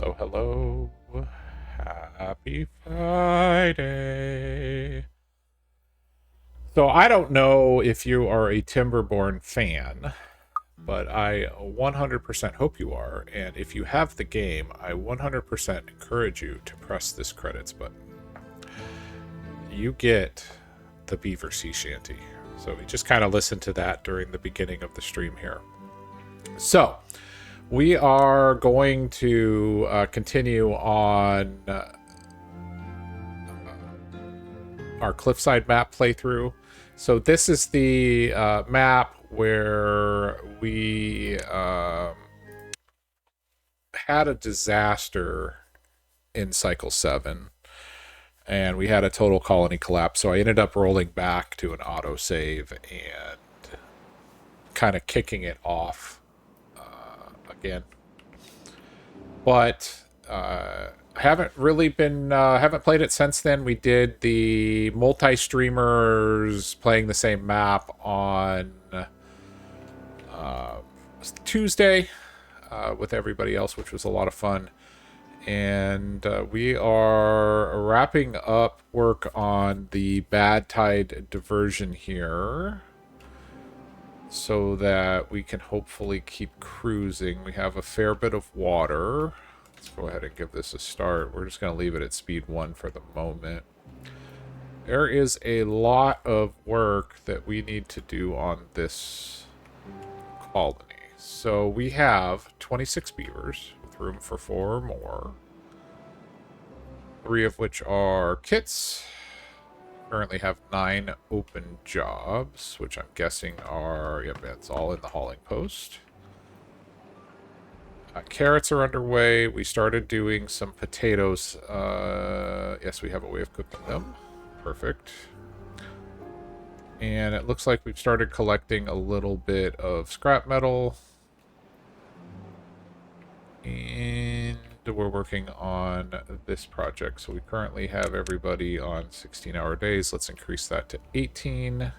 Hello, hello. Happy Friday. So I don't know if you are a Timberborn fan, but I 100% hope you are. And if you have the game, I 100% encourage you to press this credits button. You get the Beaver Sea Shanty. So we just kind of listened to that during the beginning of the stream here. So we are going to continue on our Cliffside map playthrough. So this is the map where we had a disaster in Cycle 7. And we had a total colony collapse. So I ended up rolling back to an autosave and kind of kicking it off again. But haven't really been haven't played it since then. We did the multi-streamers playing the same map on Tuesday with everybody else, which was a lot of fun. And we are wrapping up work on the Bad Tide diversion here so that we can hopefully keep cruising. We have a fair bit of water. Let's go ahead and give this a start. We're just going to leave it at speed 1 for the moment. There is a lot of work that we need to do on this colony. So we have 26 beavers with room for 4 more. 3 of which are kits. Currently have 9 open jobs, which I'm guessing are, yep, it's all in the hauling post. Carrots are underway. We started doing some potatoes. Yes, we have a way of cooking them. Perfect. And it looks like we've started collecting a little bit of scrap metal. And we're working on this project. So we currently have everybody on 16-hour days. Let's increase that to 18.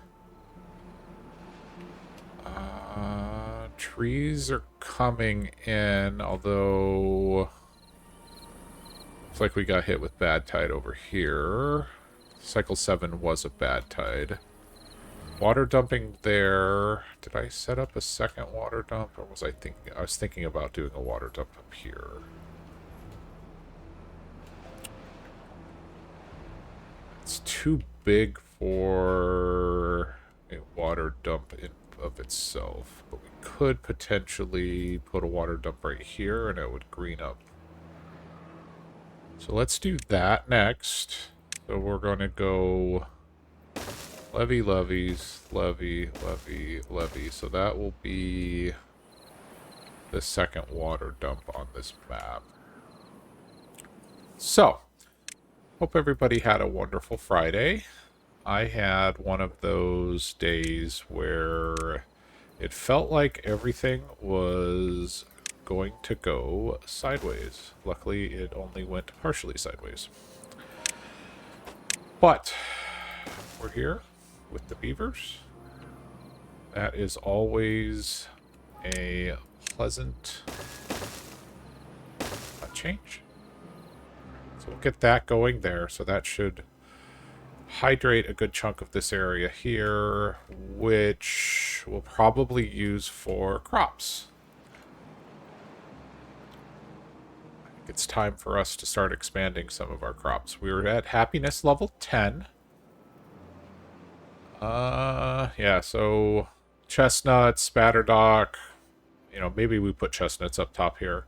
Trees are coming in, although looks like we got hit with bad tide over here. Cycle 7 was a bad tide. Water dumping there. Did I set up a second water dump, or was I thinking? I was thinking about doing a water dump up here. It's too big for a water dump in of itself, but we could potentially put a water dump right here and it would green up. So let's do that next. So we're going to go levy, levies, levy, levy, levy. So that will be the second water dump on this map. So, hope everybody had a wonderful Friday. I had one of those days where it felt like everything was going to go sideways. Luckily, it only went partially sideways. But we're here with the beavers. That is always a pleasant change. So we'll get that going there. So that should hydrate a good chunk of this area here, which we'll probably use for crops. I think it's time for us to start expanding some of our crops. We were at happiness level 10. Yeah, so chestnuts, spatterdock, maybe we put chestnuts up top here.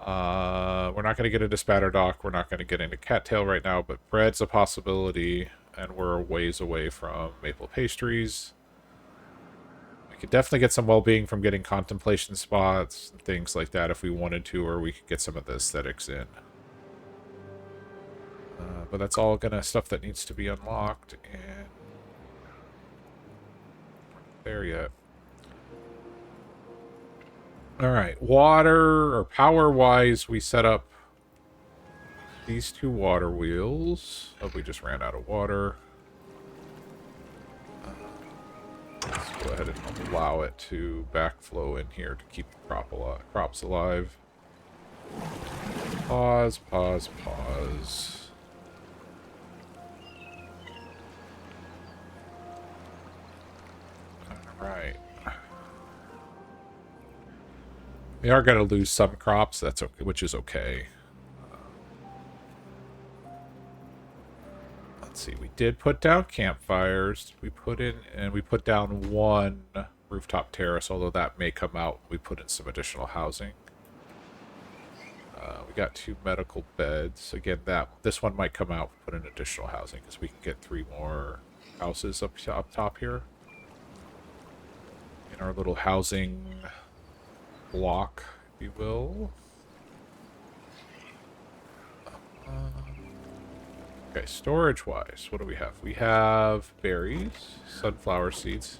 We're not going to get into spatterdock. We're not going to get into cattail right now, but bread's a possibility, and we're a ways away from maple pastries. We could definitely get some well-being from getting contemplation spots and things like that if we wanted to, or we could get some of the aesthetics in. But that's all stuff that needs to be unlocked, and there yet. Alright, water or power-wise, we set up these 2 water wheels. Oh, we just ran out of water. Let's go ahead and allow it to backflow in here to keep the crops alive. Pause, pause, pause. Alright. We are going to lose some crops, that's okay, which is okay. Let's see, we did put down campfires. We put down one rooftop terrace, although that may come out. We put in some additional housing. We got 2 medical beds. Again, this one might come out. Put in additional housing because we can get 3 more houses up top here in our little housing block, if you will. Okay, storage-wise, what do we have? We have berries, sunflower seeds,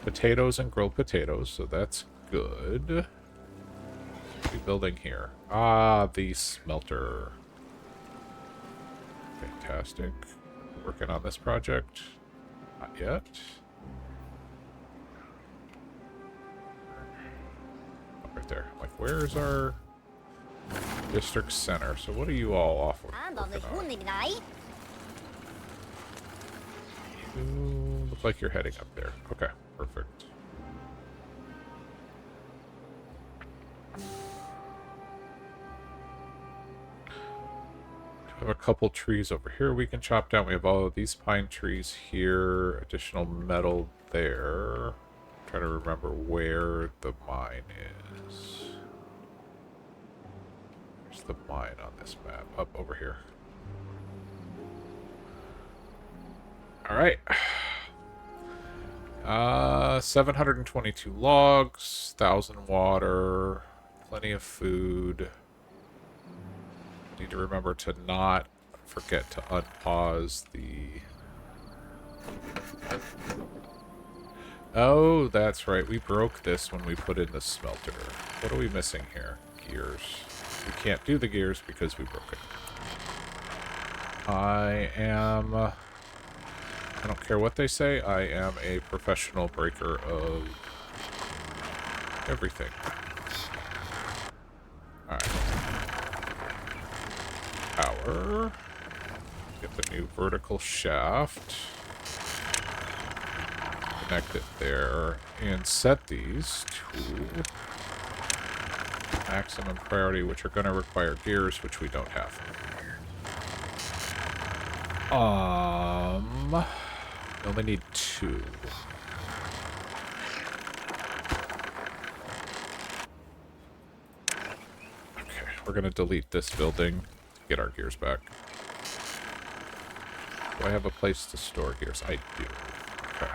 potatoes, and grilled potatoes, so that's good. What are we building here? Ah, the smelter. Fantastic. Working on this project? Not yet. Oh, right there. I'm like, where's our district center? So what are you all off working on? You look like you're heading up there. Okay, perfect. We have a couple trees over here we can chop down. We have all of these pine trees here. Additional metal there. I'm trying to remember where the mine is. Where's the mine on this map? Up over here. Alright. 722 logs, 1,000 water, plenty of food. Need to remember to not forget to unpause the... Oh, that's right. We broke this when we put in the smelter. What are we missing here? Gears. We can't do the gears because we broke it. I don't care what they say. I am a professional breaker of everything. Alright. Power. Get the new vertical shaft. Connect it there. And set these to maximum priority, which are going to require gears, which we don't have. We only need 2. Okay, we're going to delete this building to get our gears back. Do I have a place to store gears? I do. Okay.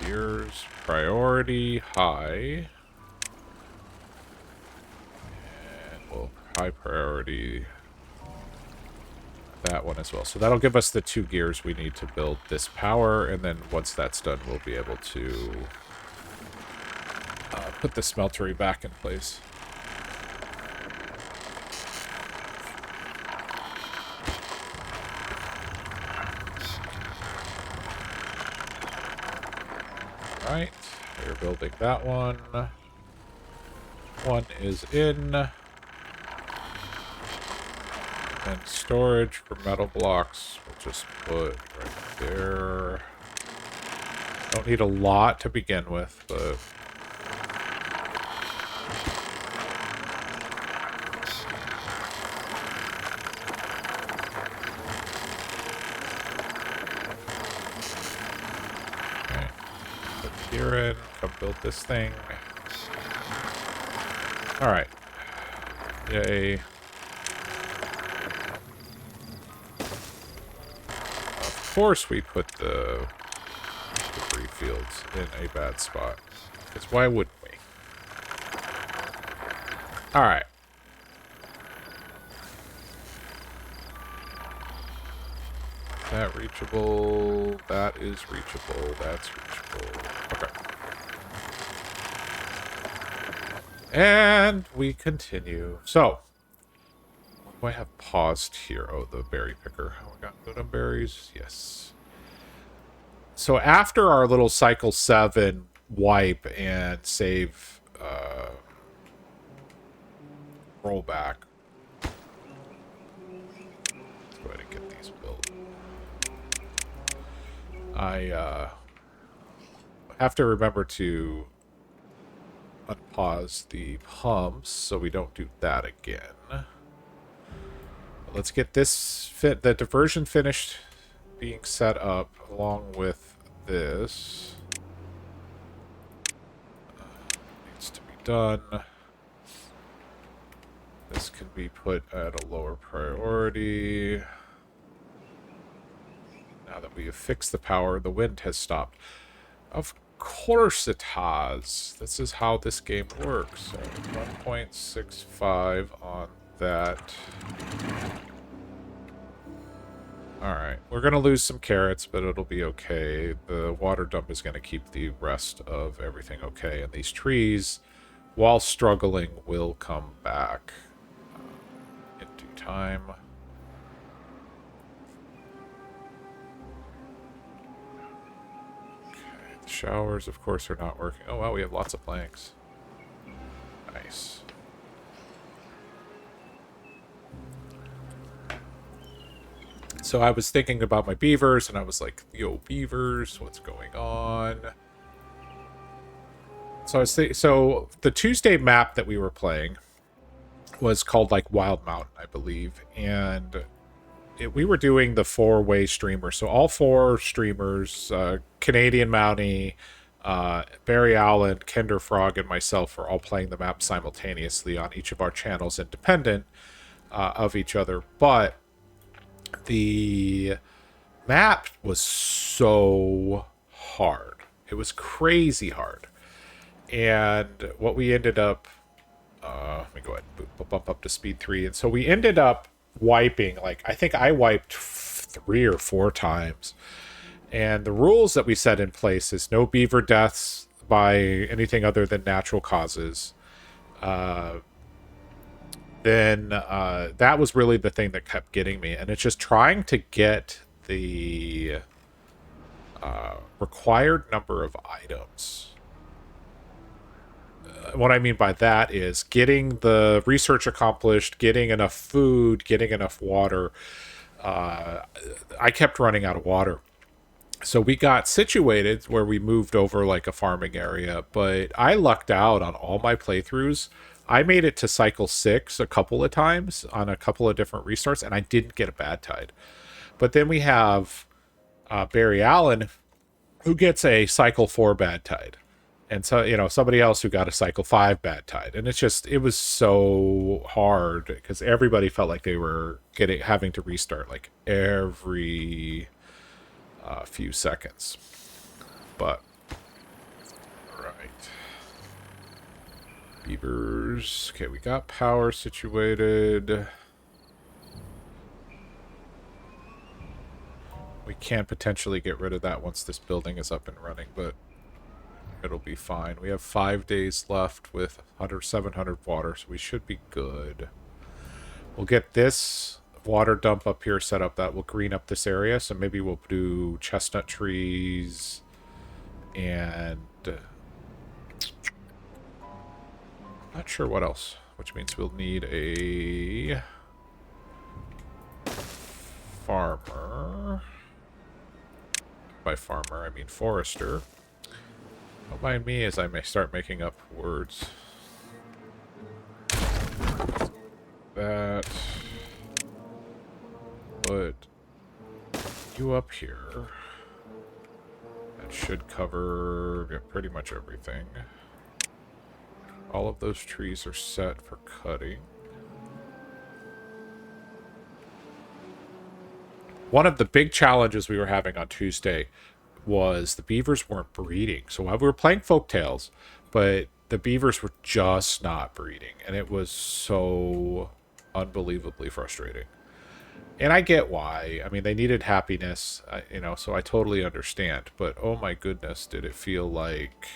Gears, priority, high. And we'll high priority that one as well. So that'll give us the 2 gears we need to build this power, and then once that's done, we'll be able to put the smeltery back in place. Alright, we're building that one. One is in. And storage for metal blocks, we'll just put right there. Don't need a lot to begin with, but... Okay. Put gear in, come build this thing. Alright. Yay. Of course we put the debris fields in a bad spot. Because why wouldn't we? Alright. That reachable. That is reachable. That's reachable. Okay. And we continue. So, what do I have paused here? Oh, the berry picker. Oh, we got good on berries. Yes. So after our little cycle 7, wipe and save rollback. Let's go ahead and get these built. I have to remember to unpause the pumps so we don't do that again. But let's get this the diversion finished being set up along with this. Needs to be done. This can be put at a lower priority. Now that we have fixed the power, the wind has stopped. Of course it has. This is how this game works. So 1.65 on that. Alright, we're going to lose some carrots, but it'll be okay. The water dump is going to keep the rest of everything okay. And these trees, while struggling, will come back in due time. Okay, the showers, of course, are not working. Oh, wow, we have lots of planks. Nice. So I was thinking about my beavers, and I was like, yo, beavers, what's going on? So I was so the Tuesday map that we were playing was called, like, Wild Mountain, I believe. And we were doing the four-way streamer. So all four streamers, Canadian Mountie, Barry Allen, Kender Frog, and myself were all playing the map simultaneously on each of our channels, independent of each other. But the map was so hard. It was crazy hard. And what we ended up... let me go ahead and bump up to speed 3. And so we ended up wiping, like, I think I wiped 3 or 4 times. And the rules that we set in place is no beaver deaths by anything other than natural causes. Then that was really the thing that kept getting me. And it's just trying to get the required number of items. What I mean by that is getting the research accomplished, getting enough food, getting enough water. I kept running out of water. So we got situated where we moved over like a farming area, but I lucked out on all my playthroughs. I made it to cycle 6 a couple of times on a couple of different restarts, and I didn't get a bad tide. But then we have Barry Allen, who gets a cycle 4 bad tide. And so, you know, somebody else who got a cycle 5 bad tide. And it's just, it was so hard because everybody felt like they were having to restart like every few seconds. But, right. Beavers. Okay, we got power situated. We can potentially get rid of that once this building is up and running, but it'll be fine. We have 5 days left with 700 water, so we should be good. We'll get this water dump up here set up. That will green up this area, so maybe we'll do chestnut trees and not sure what else, which means we'll need a farmer. By farmer, I mean forester. Don't mind me as I may start making up words. That. Put you up here. That should cover pretty much everything. All of those trees are set for cutting. One of the big challenges we were having on Tuesday was the beavers weren't breeding. So while we were playing Folktails, but the beavers were just not breeding. And it was so unbelievably frustrating. And I get why. I mean, they needed happiness, you know, so I totally understand. But oh my goodness, did it feel like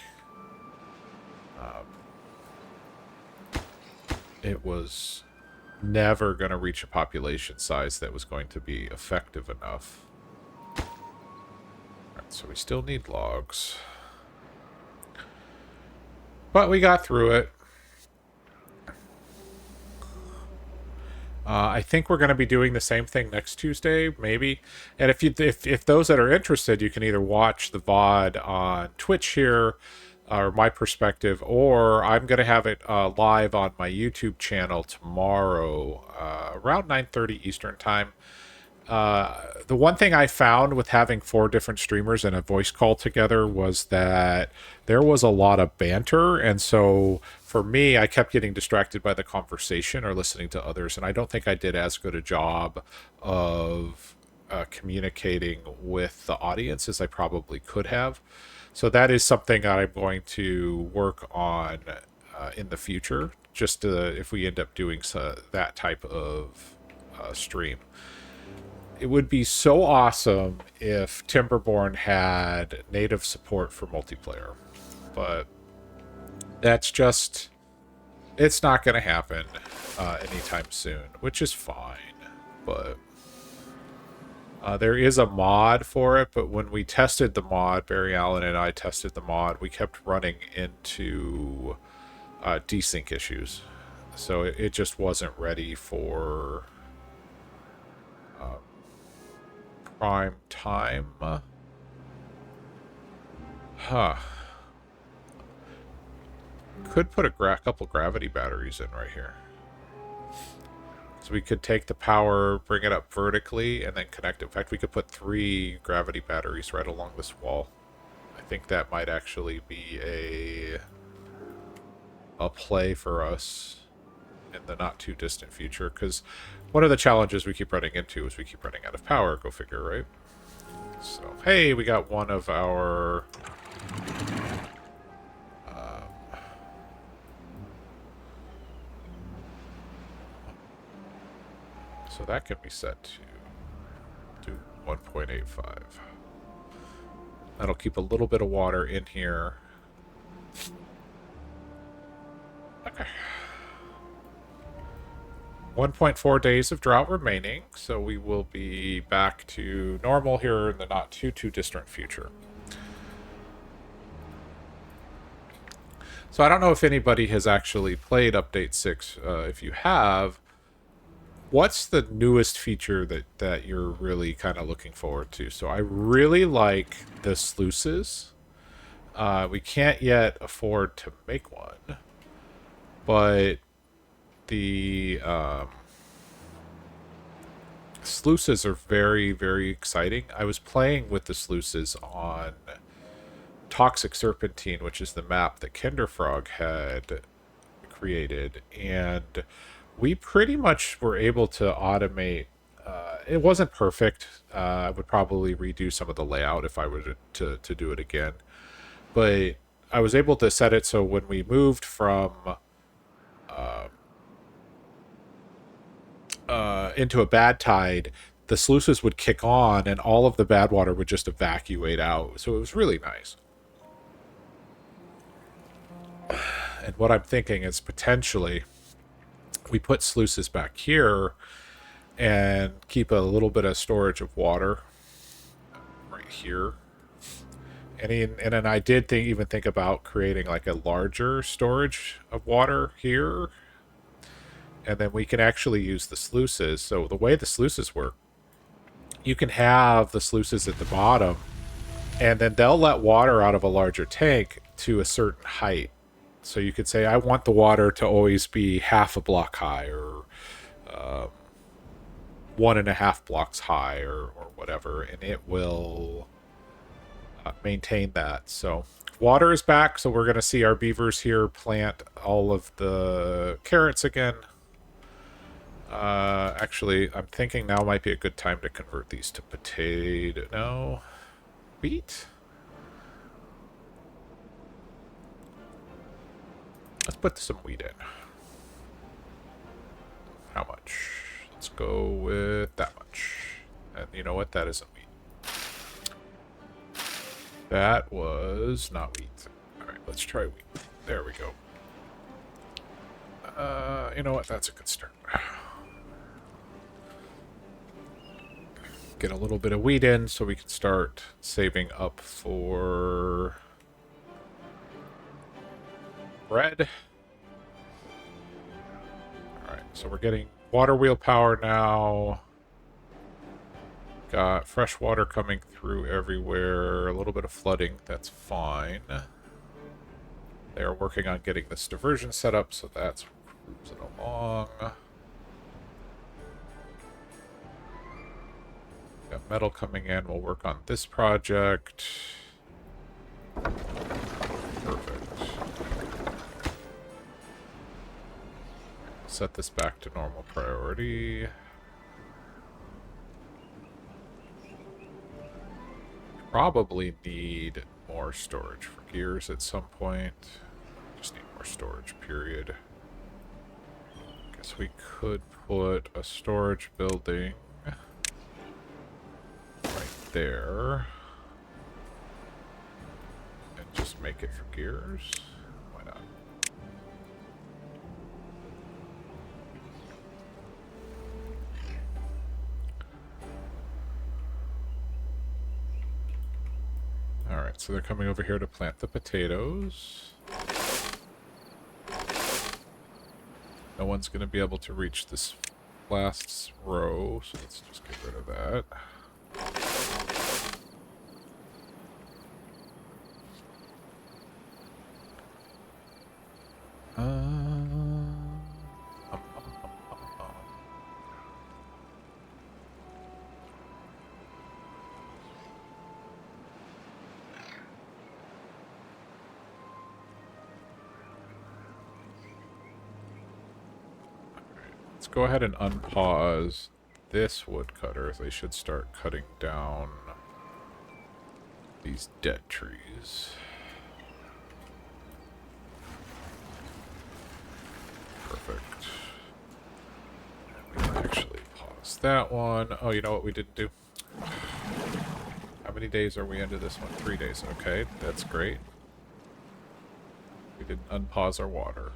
it was never going to reach a population size that was going to be effective enough. Alright, so we still need logs. But we got through it. I think we're going to be doing the same thing next Tuesday, maybe. And if those that are interested, you can either watch the VOD on Twitch here, or my perspective, or I'm going to have it live on my YouTube channel tomorrow, around 9:30 Eastern time. The one thing I found with having 4 different streamers and a voice call together was that there was a lot of banter. And so for me, I kept getting distracted by the conversation or listening to others. And I don't think I did as good a job of communicating with the audience as I probably could have. So that is something I'm going to work on in the future, just if we end up doing that type of stream. It would be so awesome if Timberborn had native support for multiplayer. But that's just... it's not going to happen anytime soon, which is fine. But there is a mod for it, but when we tested the mod, Barry Allen and I tested the mod, we kept running into desync issues. So it just wasn't ready for... prime time. Could put a couple gravity batteries in right here. So we could take the power, bring it up vertically, and then connect it. In fact, we could put 3 gravity batteries right along this wall. I think that might actually be a play for us in the not too distant future, because one of the challenges we keep running into is we keep running out of power. Go figure, right? So, hey, we got one of our... so that can be set to 1.85. That'll keep a little bit of water in here. Okay. 1.4 days of drought remaining, so we will be back to normal here in the not too distant future. So I don't know if anybody has actually played Update 6. If you have, what's the newest feature that you're really kind of looking forward to? So I really like the sluices. We can't yet afford to make one, but the sluices are very, very exciting. I was playing with the sluices on Toxic Serpentine, which is the map that Kinderfrog had created, and we pretty much were able to automate. It wasn't perfect. I would probably redo some of the layout if I were to do it again, but I was able to set it so when we moved from into a bad tide, the sluices would kick on and all of the bad water would just evacuate out. So it was really nice. And what I'm thinking is potentially we put sluices back here and keep a little bit of storage of water right here. And then I did even think about creating like a larger storage of water here. And then we can actually use the sluices. So the way the sluices work, you can have the sluices at the bottom, and then they'll let water out of a larger tank to a certain height. So you could say, I want the water to always be half a block high, or 1.5 blocks high, or whatever, and it will maintain that. So water is back, so we're going to see our beavers here plant all of the carrots again. Actually, I'm thinking now might be a good time to convert these to potato. No, wheat. Let's put some wheat in. How much? Let's go with that much. And you know what? That isn't wheat. That was not wheat. Alright, let's try wheat. There we go. You know what? That's a good start. Get a little bit of wheat in so we can start saving up for bread. Alright, so we're getting water wheel power now. Got fresh water coming through everywhere. A little bit of flooding, that's fine. They are working on getting this diversion set up, so that's cruising along. Got metal coming in. We'll work on this project. Perfect. Set this back to normal priority. Probably need more storage for gears at some point. Just need more storage, period. Guess we could put a storage building right there. And just make it for gears. Why not? Alright, so they're coming over here to plant the potatoes. No one's going to be able to reach this last row, so let's just get rid of that. Let's go ahead and unpause this woodcutter. They should start cutting down these dead trees. Perfect. We can actually pause that one. Oh, you know what we didn't do? How many days are we into this one? 3 days. Okay, that's great. We didn't unpause our water.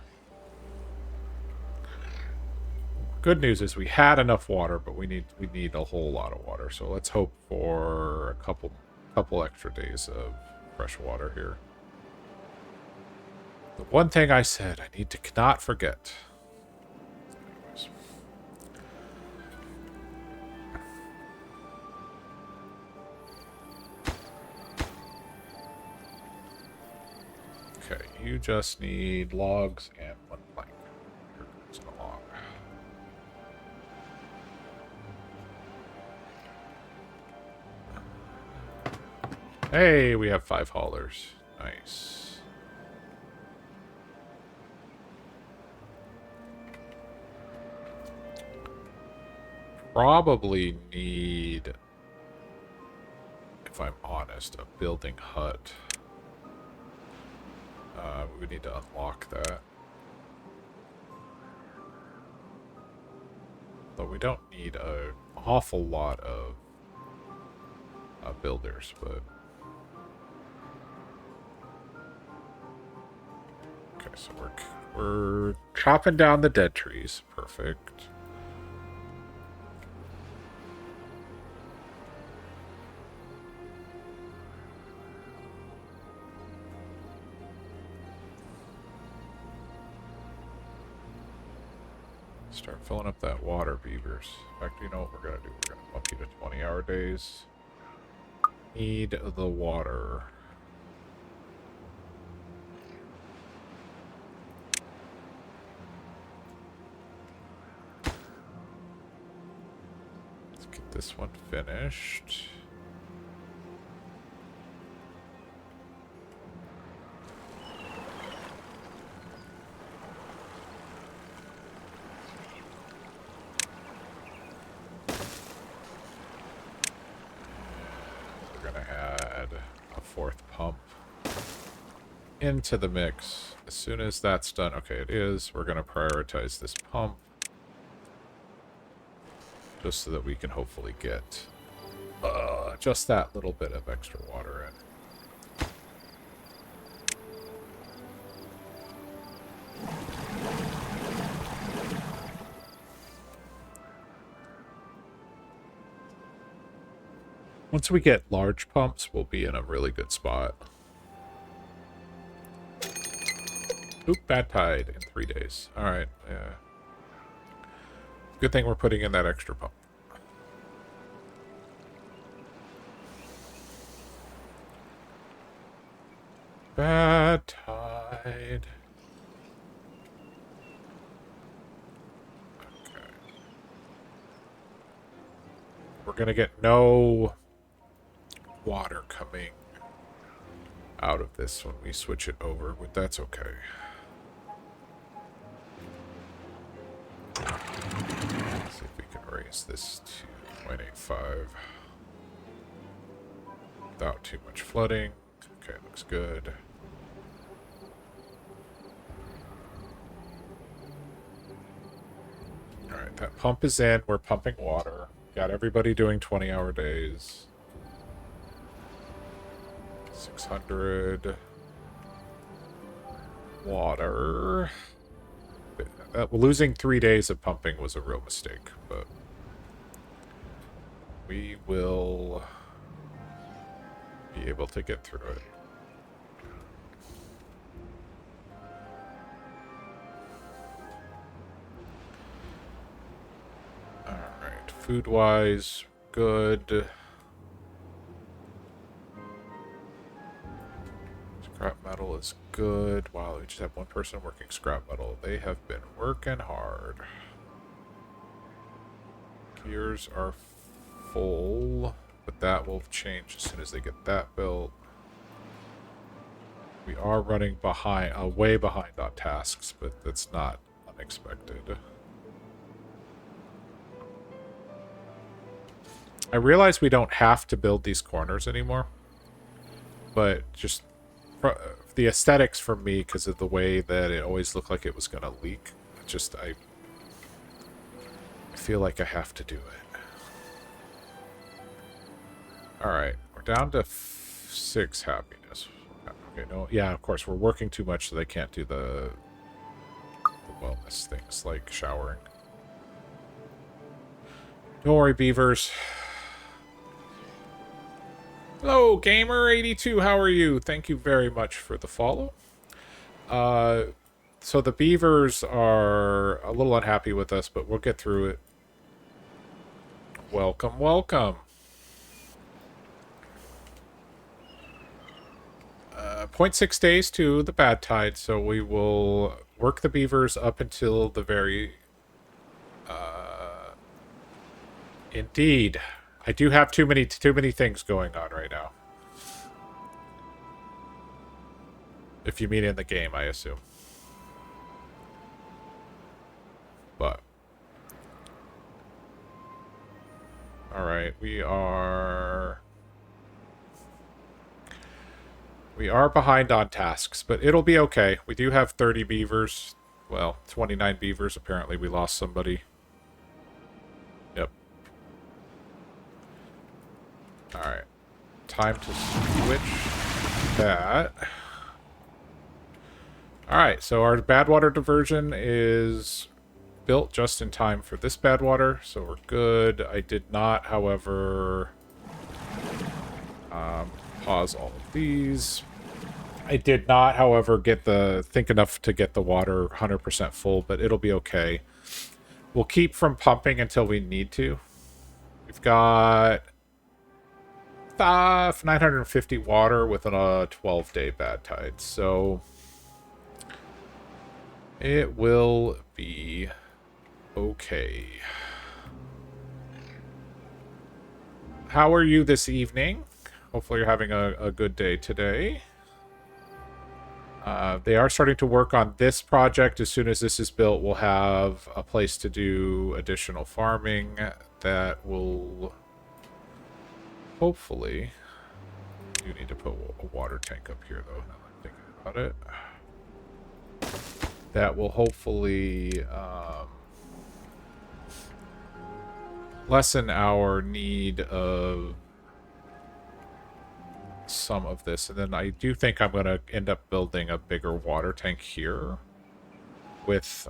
Good news is we had enough water, but we need a whole lot of water. So let's hope for a couple extra days of fresh water here. The one thing I said I need to not forget. Anyways. Okay, you just need logs and one plank. Here goes along. Hey, we have 5 haulers. Nice. Probably need, if I'm honest, a building hut. We need to unlock that. Though we don't need an awful lot of builders, but... Okay, so we're chopping down the dead trees. Perfect. Start filling up that water, beavers. In fact, you know what we're going to do? We're going to bump you to 20-hour days. Need the water. Let's get this one finished. Into the mix. As soon as that's done, okay, it is. We're going to prioritize this pump just so that we can hopefully get just that little bit of extra water in. Once we get large pumps, we'll be in a really good spot. Oop, bad tide in 3 days. Alright, yeah. Good thing we're putting in that extra pump. Bad tide. Okay. We're gonna get no water coming out of this when we switch it over, but that's okay. Let's see if we can raise this to 0.85 without too much flooding. Okay, looks good. Alright, that pump is in. We're pumping water. Got everybody doing 20-hour days. 600 water. Losing 3 days of pumping was a real mistake, but we will be able to get through it. Alright, food-wise, good. Scrap metal is good. Wow, we just have one person working scrap metal. They have been working hard. Gears are full, but that will change as soon as they get that built. We are running behind, way behind on tasks, but that's not unexpected. I realize we don't have to build these corners anymore, but just the aesthetics for me, because of the way that it always looked like it was going to leak, I feel like I have to do it. Alright, we're down to 6 happiness. Okay, no, yeah, of course, we're working too much, so they can't do the wellness things, like showering. Don't worry, beavers. Hello, Gamer82, how are you? Thank you very much for the follow. So the beavers are a little unhappy with us, but we'll get through it. Welcome, welcome. 0.6 days to the bad tide, so we will work the beavers up until the very... Indeed. I do have too many things going on right now. If you mean in the game, I assume. But... Alright, we are behind on tasks, but it'll be okay. We do have 30 beavers. Well, 29 beavers. Apparently we lost somebody. Yep. Alright. Time to switch that. Alright, so our bad water diversion is built just in time for this bad water, so we're good. I did not, however, pause all of these. I did not, however, think enough to get the water 100% full, but it'll be okay. We'll keep from pumping until we need to. We've got 950 water with a 12-day bad tide, so it will be okay. How are you this evening? Hopefully you're having a good day today. They are starting to work on this project. As soon as this is built, we'll have a place to do additional farming that will hopefully... You need to put a water tank up here, though, now that I'm thinking about it. That will hopefully lessen our need of some of this. And then I do think I'm going to end up building a bigger water tank here with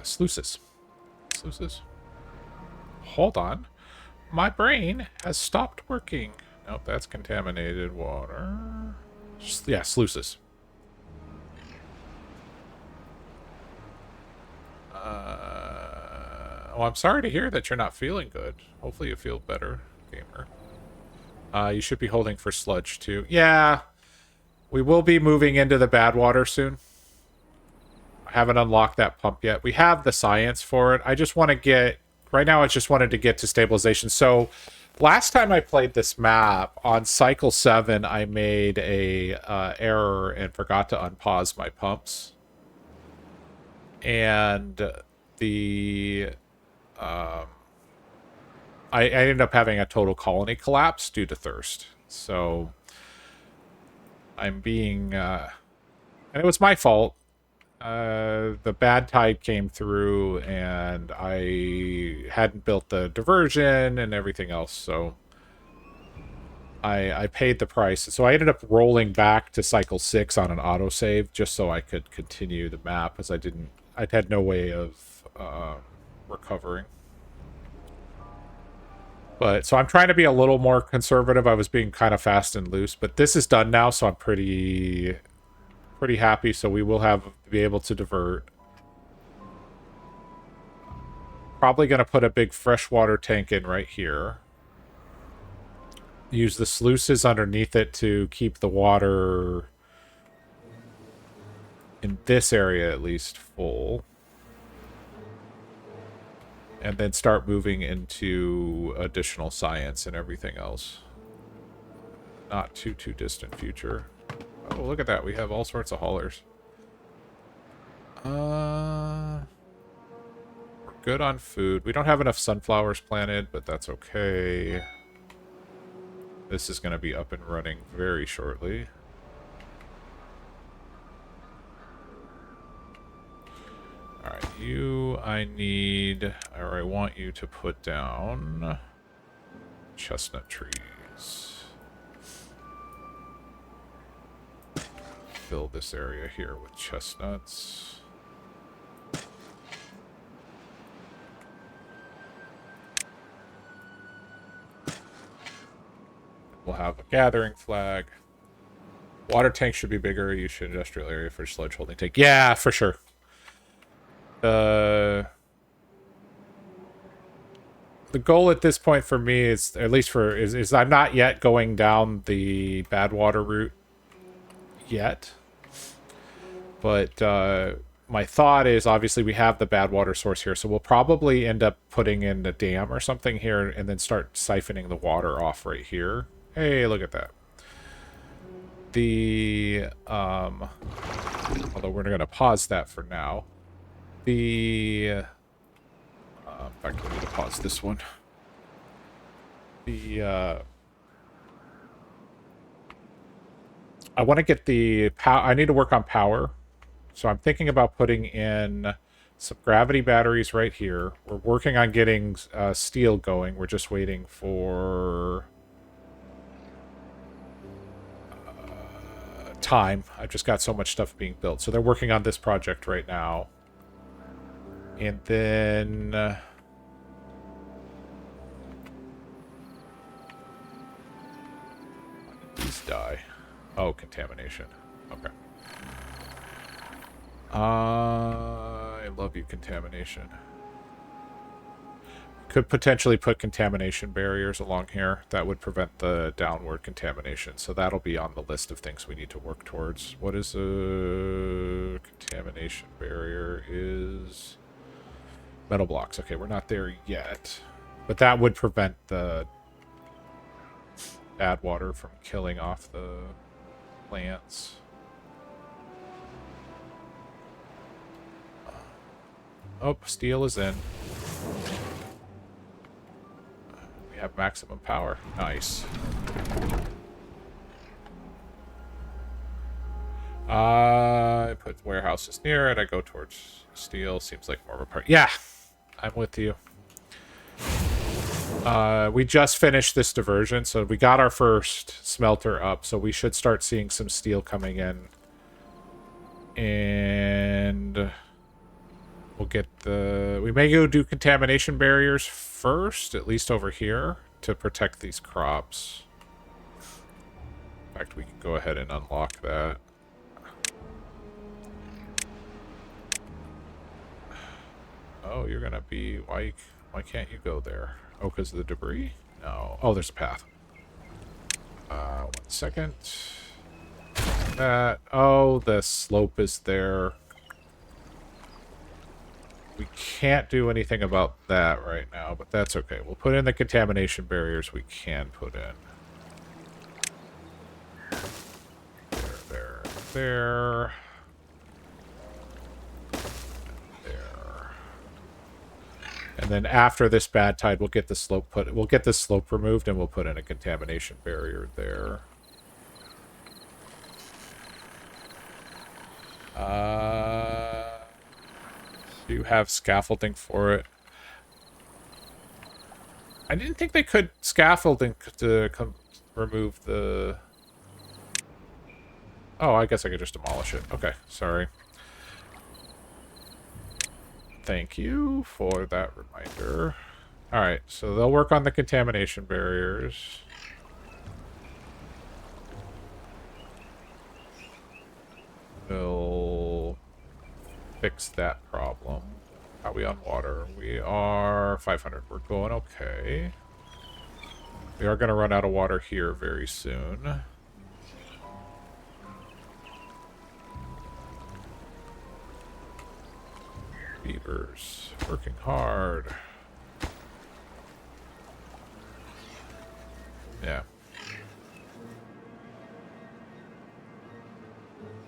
sluices. hold on. My brain has stopped working. Nope, that's contaminated water. Yeah, sluices. Well, I'm sorry to hear that you're not feeling good. Hopefully you feel better, gamer. You should be holding for sludge, too. Yeah, we will be moving into the bad water soon. I haven't unlocked that pump yet. We have the science for it. I just want to get... Right now, I just wanted to get to stabilization. So, last time I played this map, on cycle 7, I made a error and forgot to unpause my pumps. And the... I ended up having a total colony collapse due to thirst. So, I'm being... and it was my fault. The bad tide came through, and I hadn't built the diversion and everything else, so I paid the price. So I ended up rolling back to cycle 6 on an autosave just so I could continue the map, as I had no way of recovering. But so I'm trying to be a little more conservative. I was being kind of fast and loose, but this is done now, so I'm pretty happy. So we will be able to divert. Probably going to put a big freshwater tank in right here. Use the sluices underneath it to keep the water in this area at least full. And then start moving into additional science and everything else. Not too distant future. Oh, look at that. We have all sorts of haulers. We're good on food. We don't have enough sunflowers planted, but that's okay. This is going to be up and running very shortly. Alright, I want you to put down chestnut trees. Fill this area here with chestnuts. We'll have a gathering flag. Water tank should be bigger. You should industrial area for sludge holding tank. Yeah, for sure. The goal at this point for me is, at least is I'm not yet going down the bad water route yet. But my thought is, obviously we have the bad water source here, so we'll probably end up putting in a dam or something here and then start siphoning the water off right here. Hey, look at that. Although we're going to pause that for now. In fact, we need to pause this one. I want to get the power. I need to work on power. So I'm thinking about putting in some gravity batteries right here. We're working on getting steel going. We're just waiting for time. I've just got so much stuff being built. So they're working on this project right now. And then... these die. Oh, contamination. Okay. I love you, contamination. Could potentially put contamination barriers along here. That would prevent the downward contamination. So that'll be on the list of things we need to work towards. What is a contamination barrier? Is metal blocks. Okay, we're not there yet. But that would prevent the bad water from killing off the plants. Oh, steel is in. We have maximum power. Nice. I put warehouses near it. I go towards steel. Seems like more of a part. Yeah, I'm with you. We just finished this diversion, so we got our first smelter up, so we should start seeing some steel coming in. And we'll get the... We may go do contamination barriers first, at least over here, to protect these crops. In fact, we can go ahead and unlock that. Oh, you're gonna be... Why can't you go there? Oh, because of the debris? No. Oh, there's a path. 1 second. That... Oh, the slope is there. We can't do anything about that right now, but that's okay. We'll put in the contamination barriers we can put in. There. There. And then after this bad tide, we'll get the slope removed, and we'll put in a contamination barrier there. Do you have scaffolding for it? I didn't think they could scaffolding to remove the... Oh, I guess I could just demolish it. Okay, sorry. Thank you for that reminder. Alright, so they'll work on the contamination barriers. We'll fix that problem. How are we on water? We are 500. We're going okay. We are going to run out of water here very soon. Beavers working hard. Yeah.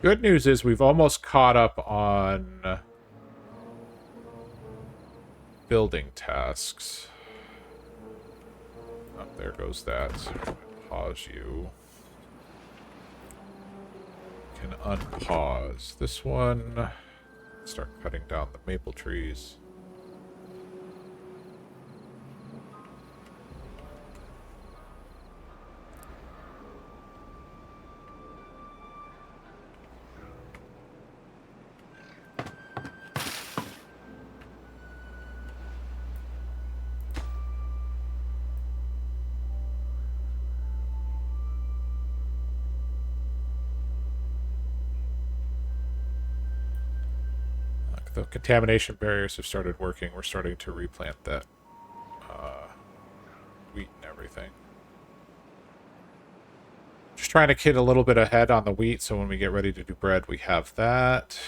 Good news is we've almost caught up on building tasks. Oh, there goes that. So pause you. Can unpause this one. Start cutting down the maple trees. The contamination barriers have started working. We're starting to replant that wheat and everything. Just trying to get a little bit ahead on the wheat, so when we get ready to do bread, we have that.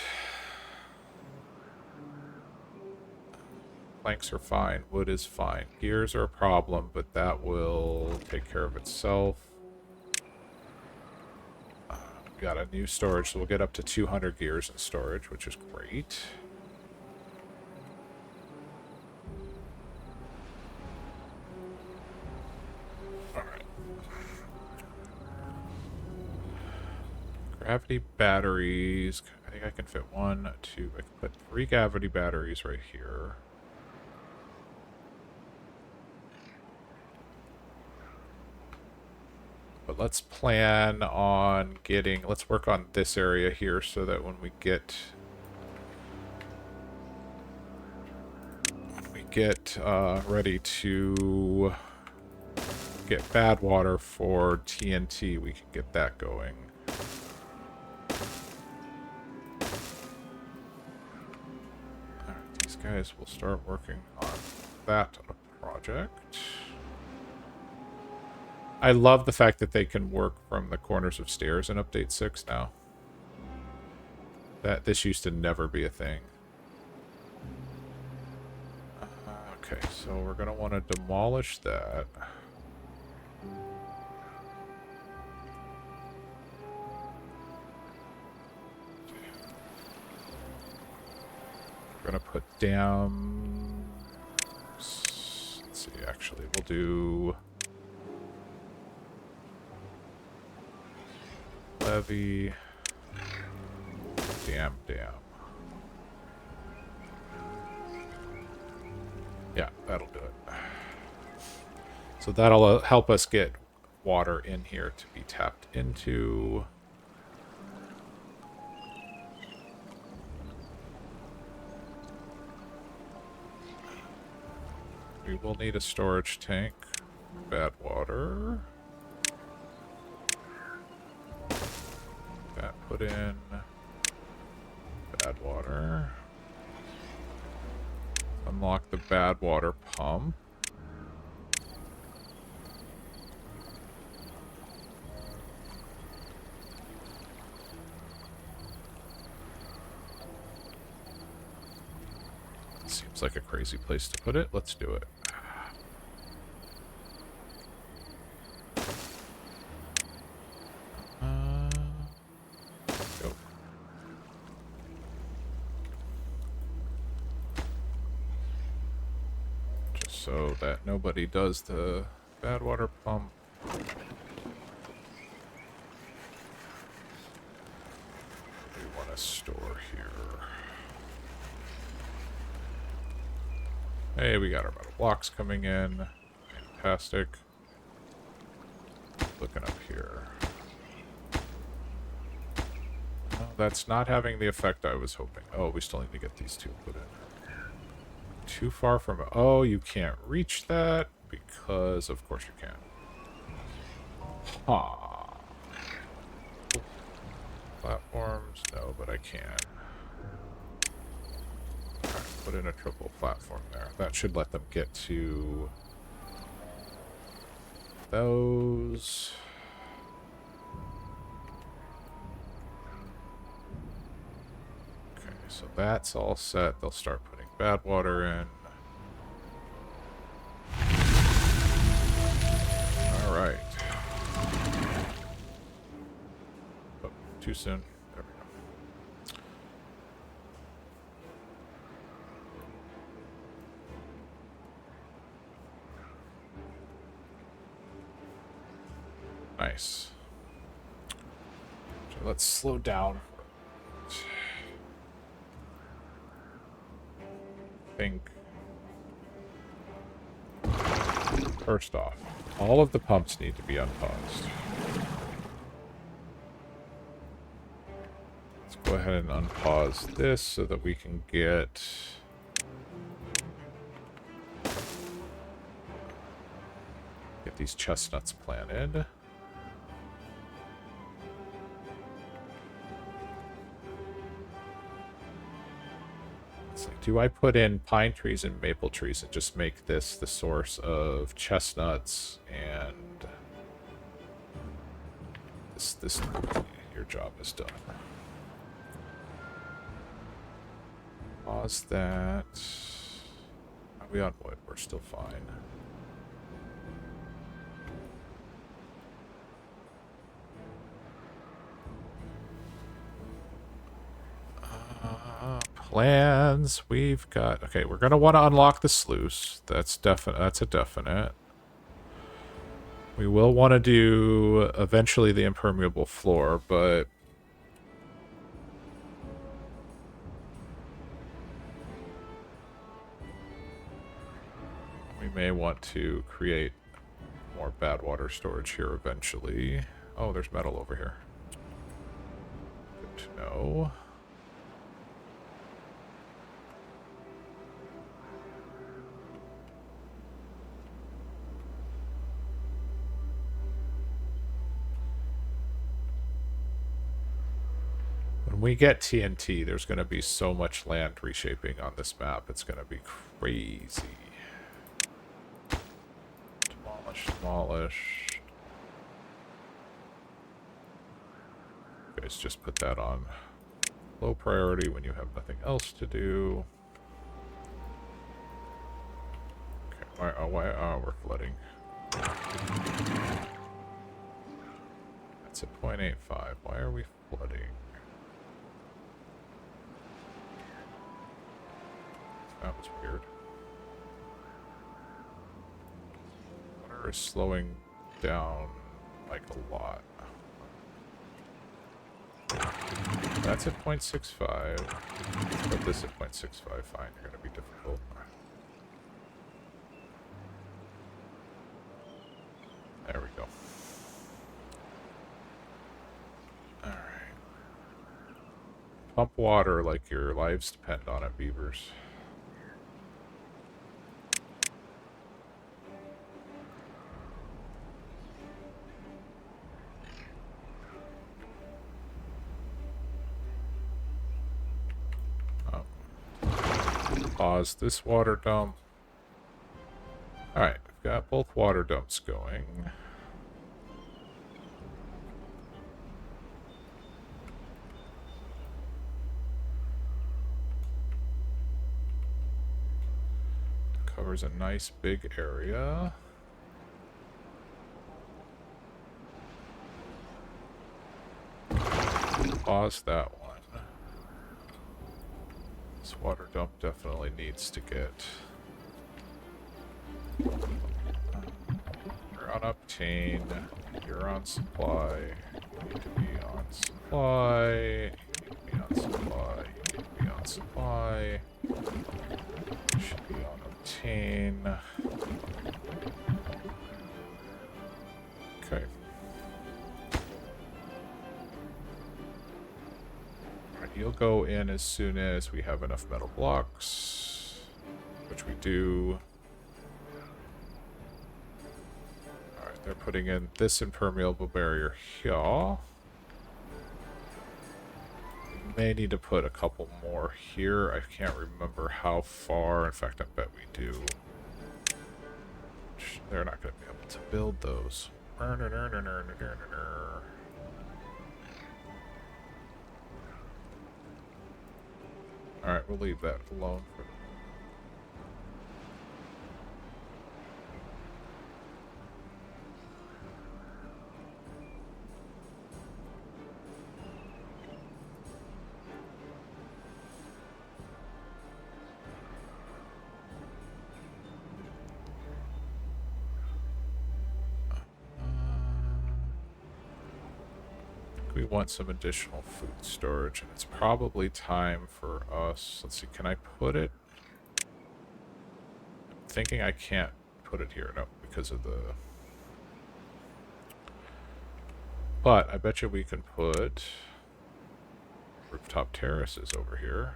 Planks are fine. Wood is fine. Gears are a problem, but that will take care of itself. We got a new storage, so we'll get up to 200 gears in storage, which is great. Gravity batteries. I think I can fit 1, 2. I can put 3 gravity batteries right here. But let's plan on getting... Let's work on this area here so that when we get ready to get bad water for TNT, we can get that going. Guys, we'll start working on that project. I love the fact that they can work from the corners of stairs in Update 6 now. This used to never be a thing. Okay, so we're going to want to demolish that. We're going to put down... Let's see, actually, we'll do... Levy... Dam. Yeah, that'll do it. So that'll help us get water in here to be tapped into... We will need a storage tank. Bad water. That put in. Bad water. Unlock the bad water pump. Seems like a crazy place to put it. Let's do it. Go. Just so that nobody does the bad water pump. What do we want to store here? Hey, we got our metal blocks coming in. Fantastic. Looking up here. No, that's not having the effect I was hoping. Oh, we still need to get these two put in. Too far from it. Oh, you can't reach that because of course you can. Ha. Platforms? No, but I can. Alright, put in a triple platform there. That should let them get to those. Okay, so that's all set. They'll start putting bad water in. Alright. Oh, too soon. There we go. Nice. So let's slow down. Think. First off, all of the pumps need to be unpaused. Let's go ahead and unpause this so that we can get these chestnuts planted. Do I put in pine trees and maple trees and just make this the source of chestnuts and this your job is done. Pause that. Are we on wood? We're still fine. Plans. We've got... Okay, we're going to want to unlock the sluice. That's definite. That's a definite. We will want to do eventually the impermeable floor, but... we may want to create more bad water storage here eventually. Oh, there's metal over here. Good to know. When we get TNT, there's going to be so much land reshaping on this map. It's going to be crazy. Demolish, demolish. You guys just put that on low priority when you have nothing else to do. Okay, why we're flooding. That's at 0.85. Why are we flooding? That was weird. Water is slowing down like a lot. That's at 0.65. Let's put this at 0.65. Fine, you're going to be difficult. There we go. Alright. Pump water like your lives depend on it, beavers. Pause this water dump. Alright, we've got both water dumps going. Covers a nice big area. Pause that one. This water dump definitely needs to get... You're on obtain. You're on supply. You need to be on supply. You need to be on supply. You need to be on supply. You should be on obtain. Okay. Alright, you'll go in as soon as we have enough metal blocks, which we do. Alright, they're putting in this impermeable barrier here. We may need to put a couple more here. I can't remember how far. In fact, I bet we do. They're not going to be able to build those. Alright, we'll leave that alone for we want some additional food storage, and it's probably time for us... Let's see, can I put it? I'm thinking I can't put it here, no, because of the... But I bet you we can put rooftop terraces over here.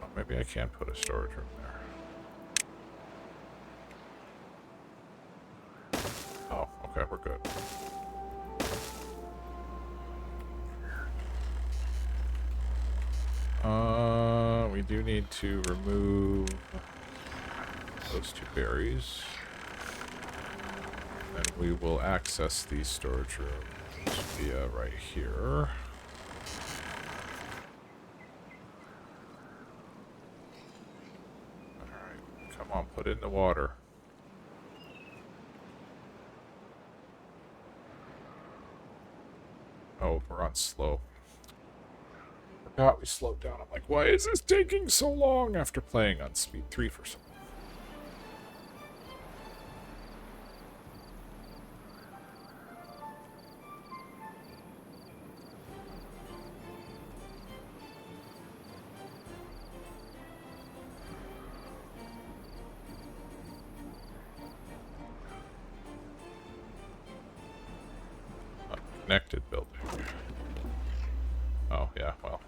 Oh, maybe I can put a storage room there. Oh, okay, we're good. We do need to remove those two berries. And we will access these storage rooms via right here. Alright, come on, put it in the water. Oh, we're on slow. Forgot we slowed down. I'm like, why is this taking so long after playing on speed 3 for some? Connected building. Oh, yeah, well.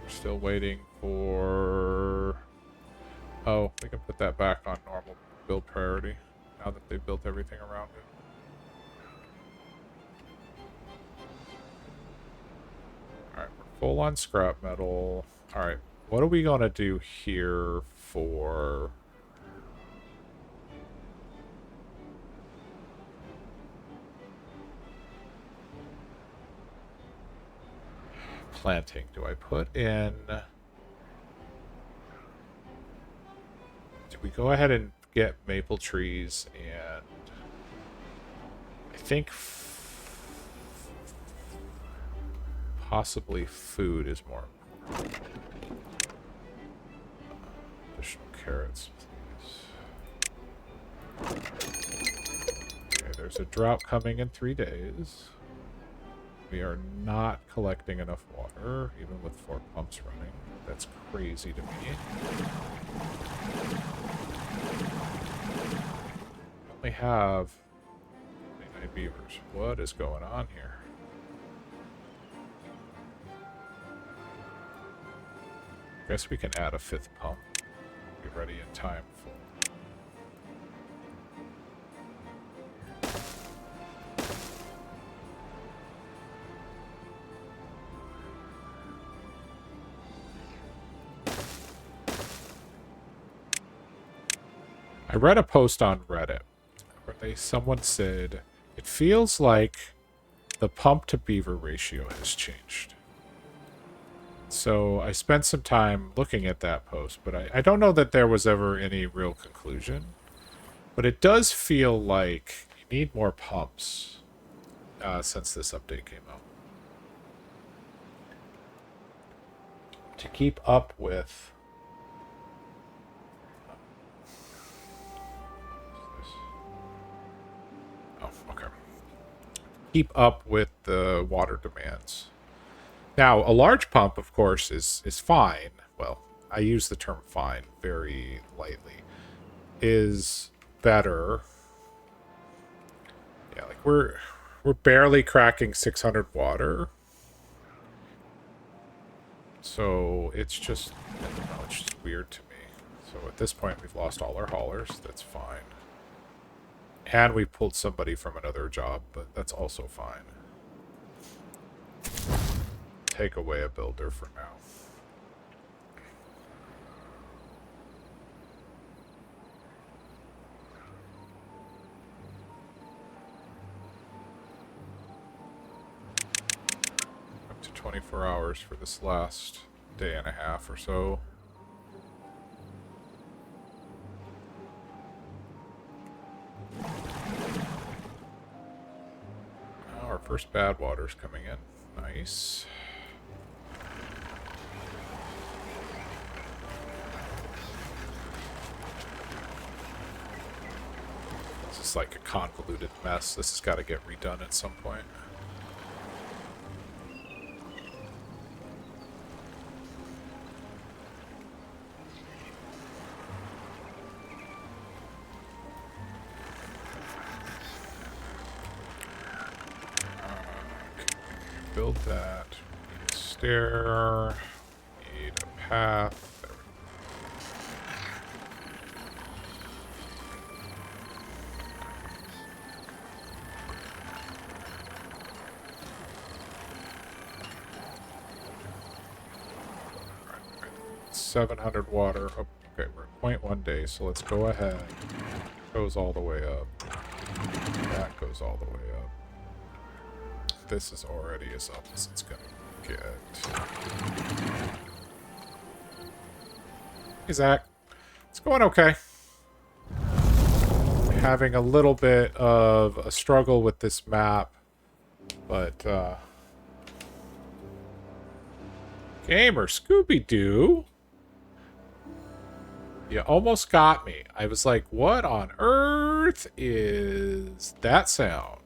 We're still waiting for... Oh, we can put that back on normal build priority now that they've built everything around it. Alright, we're full on scrap metal. Alright, what are we gonna do here for... planting? Do I put in... Do we go ahead and get maple trees and... I think possibly food is more important. Additional carrots, please. Okay, there's a drought coming in 3 days. We are not collecting enough water, even with 4 pumps running. That's crazy to me. We only have 29 beavers. What is going on here? Guess we can add a 5th pump. Get ready in time for... I read a post on Reddit where someone said, it feels like the pump to beaver ratio has changed. So I spent some time looking at that post, but I don't know that there was ever any real conclusion. But it does feel like you need more pumps since this update came out. To keep up with... Oh, okay. Keep up with the water demands. Now, a large pump, of course, is fine. Well, I use the term fine very lightly. Is better. Yeah, like we're barely cracking 600 water. So it's just, I don't know, it's just weird to me. So at this point, we've lost all our haulers. That's fine. And we pulled somebody from another job, but that's also fine. Take away a builder for now. Up to 24 hours for this last day and a half or so. Now our first bad water's coming in. Nice. This is like a convoluted mess. This has got to get redone at some point. Build that. Need a stair. Need a path. There we go. 700 water. Oh, okay, we're at 0.1 day, so let's go ahead. Goes all the way up. That goes all the way up. This is already as up as it's gonna get. Hey, Zach. It's going okay. Having a little bit of a struggle with this map, but, Gamer Scooby-Doo? You almost got me. I was like, what on earth is that sound?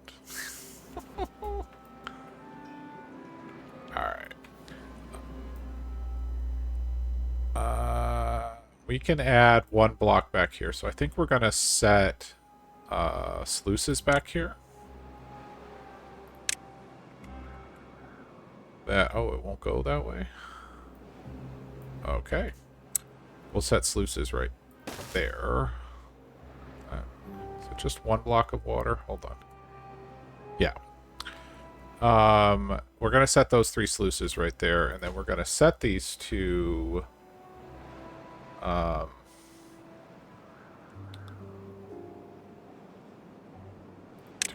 Alright. We can add one block back here. So I think we're going to set sluices back here. Oh, it won't go that way. Okay. We'll set sluices right there. So just one block of water. Hold on. Yeah. We're going to set those 3 sluices right there, and then we're going to set these to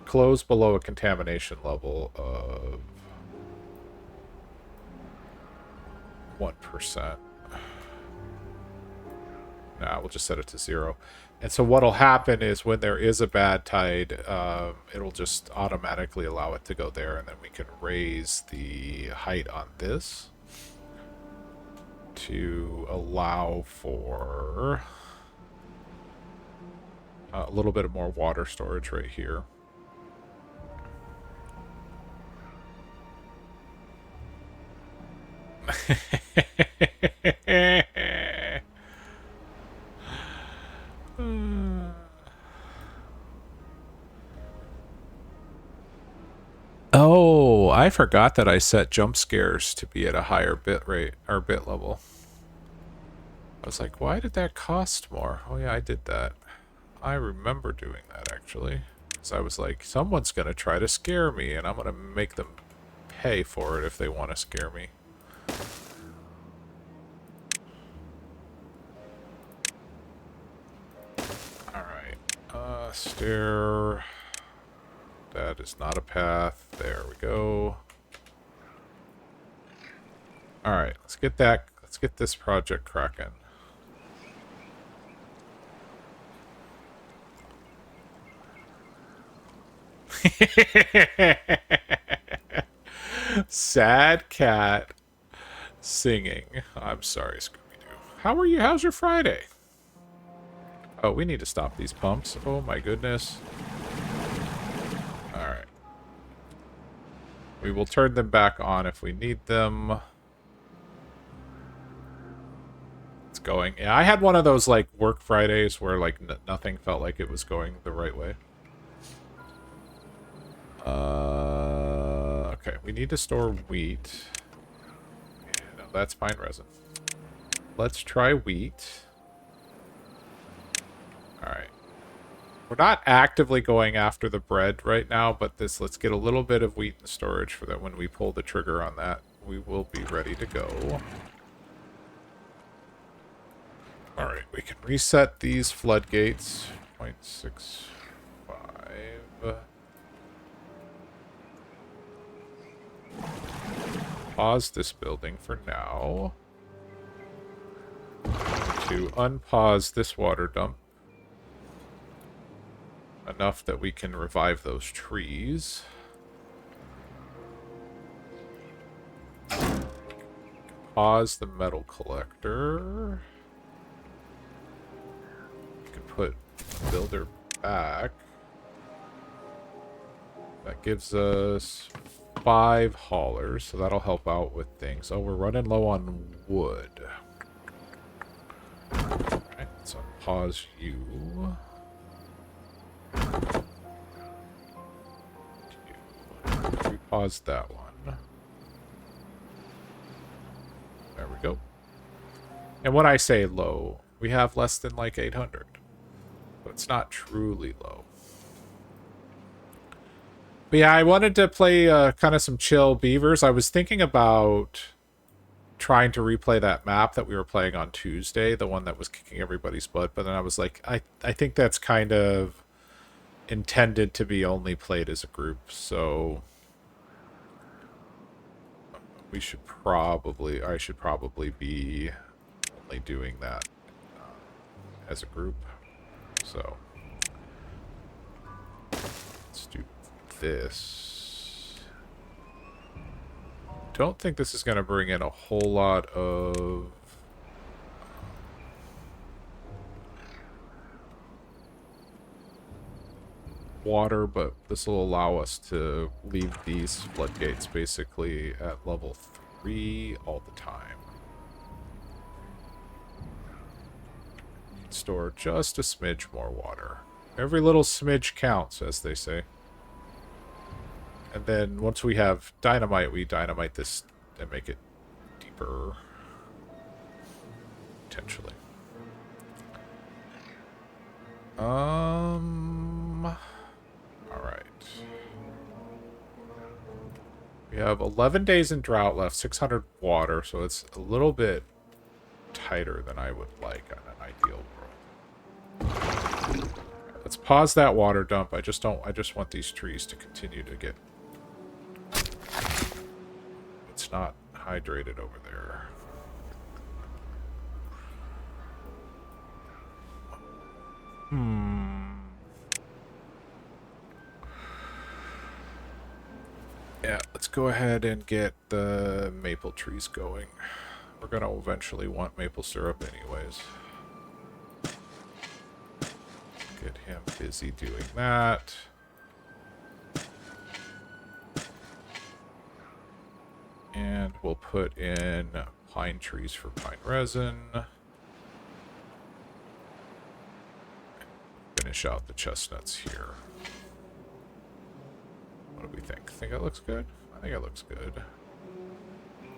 close below a contamination level of 1%. Nah, we'll just set it to 0. And so what'll happen is when there is a bad tide, it'll just automatically allow it to go there, and then we can raise the height on this to allow for a little bit of more water storage right here. Oh, I forgot that I set jump scares to be at a higher bit rate or bit level. I was like, why did that cost more? Oh yeah, I did that. I remember doing that actually. Because I was like, someone's going to try to scare me and I'm going to make them pay for it if they want to scare me. Alright. there. That is not a path. There we go. Alright, let's get that. Let's get this project cracking. Sad cat singing. I'm sorry, Scooby-Doo. How are you? How's your Friday? Oh, we need to stop these pumps. Oh my goodness. Alright. We will turn them back on if we need them. It's going. Yeah, I had one of those, like, work Fridays where, like, nothing felt like it was going the right way. Okay, we need to store wheat. Yeah, no, that's pine resin. Let's try wheat. Alright. We're not actively going after the bread right now, but let's get a little bit of wheat in storage for that when we pull the trigger on that. We will be ready to go. Alright, we can reset these floodgates. 0.65. Pause this building for now. To unpause this water dump. Enough that we can revive those trees. Pause the metal collector. We can put the builder back. That gives us 5 haulers, so that'll help out with things. Oh, we're running low on wood. Alright, so pause you. Pause that one. There we go. And when I say low, we have less than like 800. But it's not truly low. But yeah, I wanted to play kind of some chill beavers. I was thinking about trying to replay that map that we were playing on Tuesday, the one that was kicking everybody's butt, but then I was like, I think that's kind of intended to be only played as a group, so I should probably be only doing that as a group. So let's do this. Don't think this is going to bring in a whole lot of water, but this will allow us to leave these floodgates basically at level 3 all the time. Store just a smidge more water. Every little smidge counts, as they say. And then once we have dynamite, we dynamite this and make it deeper. Potentially. Alright. We have 11 days in drought left, 600 water, so it's a little bit tighter than I would like on an ideal world. Let's pause that water dump. I just want these trees to continue to get... It's not hydrated over there. Yeah, let's go ahead and get the maple trees going. We're going to eventually want maple syrup anyways. Get him busy doing that. And we'll put in pine trees for pine resin. Finish out the chestnuts here. What do we think? Think it looks good? I think it looks good.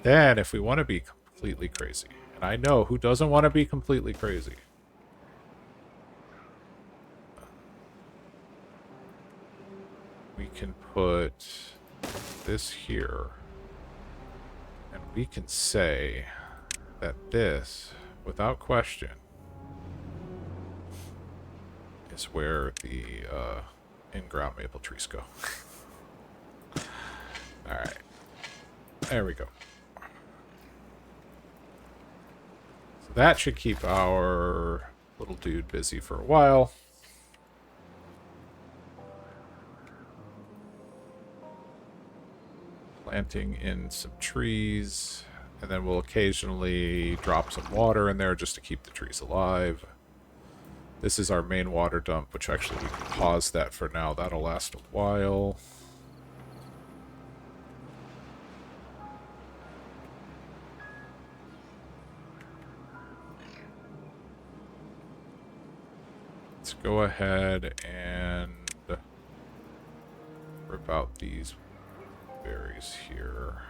Then, if we want to be completely crazy, and I know who doesn't want to be completely crazy. We can put this here. And we can say that this, without question, is where the in-ground maple trees go. Alright. There we go. So that should keep our little dude busy for a while. Planting in some trees, and then we'll occasionally drop some water in there just to keep the trees alive. This is our main water dump, which actually we can pause that for now. That'll last a while. Let's go ahead and rip out these berries here.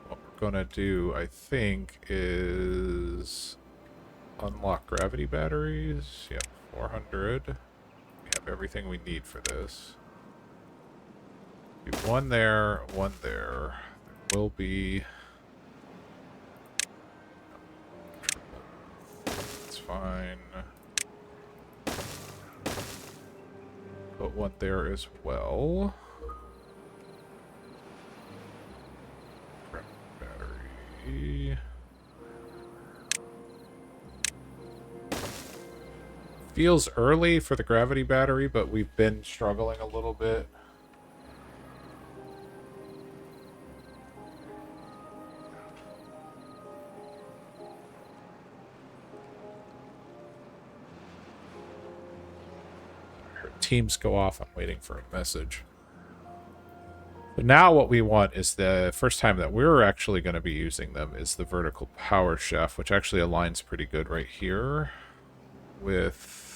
What we're gonna do, I think, is unlock gravity batteries. Yep, 400. We have everything we need for this. Do one there, one there. There will be... It's fine. Put one there as well. Battery. Feels early for the gravity battery, but we've been struggling a little bit. Her teams go off. I'm waiting for a message. But now what we want is the first time that we're actually going to be using them is the vertical power shaft, which actually aligns pretty good right here with...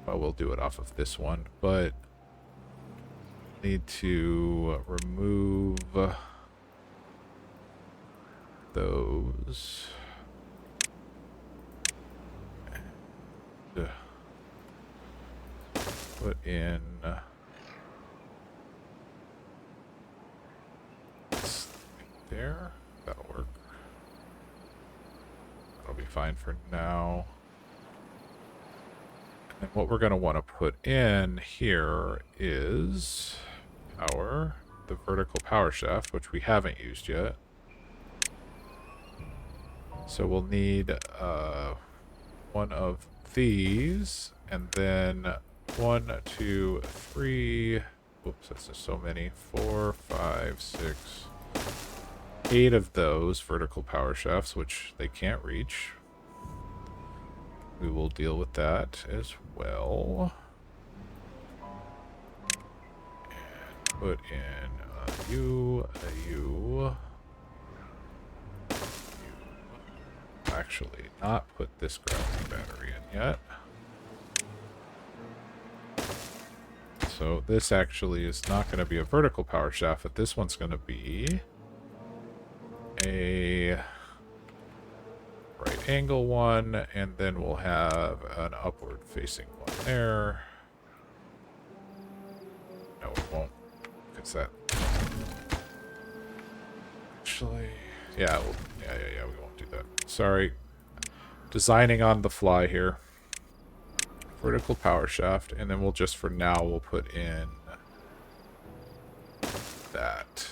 Well, we'll do it off of this one, but need to remove those. And put in this thing there. That'll work. That'll be fine for now. And what we're going to want to put in here is the vertical power shaft, which we haven't used yet. So we'll need one of these, and then 1, 2, 3. Oops, that's just so many. 4, 5, 6, 8 of those vertical power shafts, which they can't reach. We will deal with that as well. And put in a U, a U. Actually, not put this gravity battery in yet. So this actually is not going to be a vertical power shaft, but this one's going to be a right angle one, and then we'll have an upward facing one there. No, it won't, because that actually, yeah, we won't do that. Sorry, designing on the fly here. Vertical power shaft, and then we'll just, for now, we'll put in that.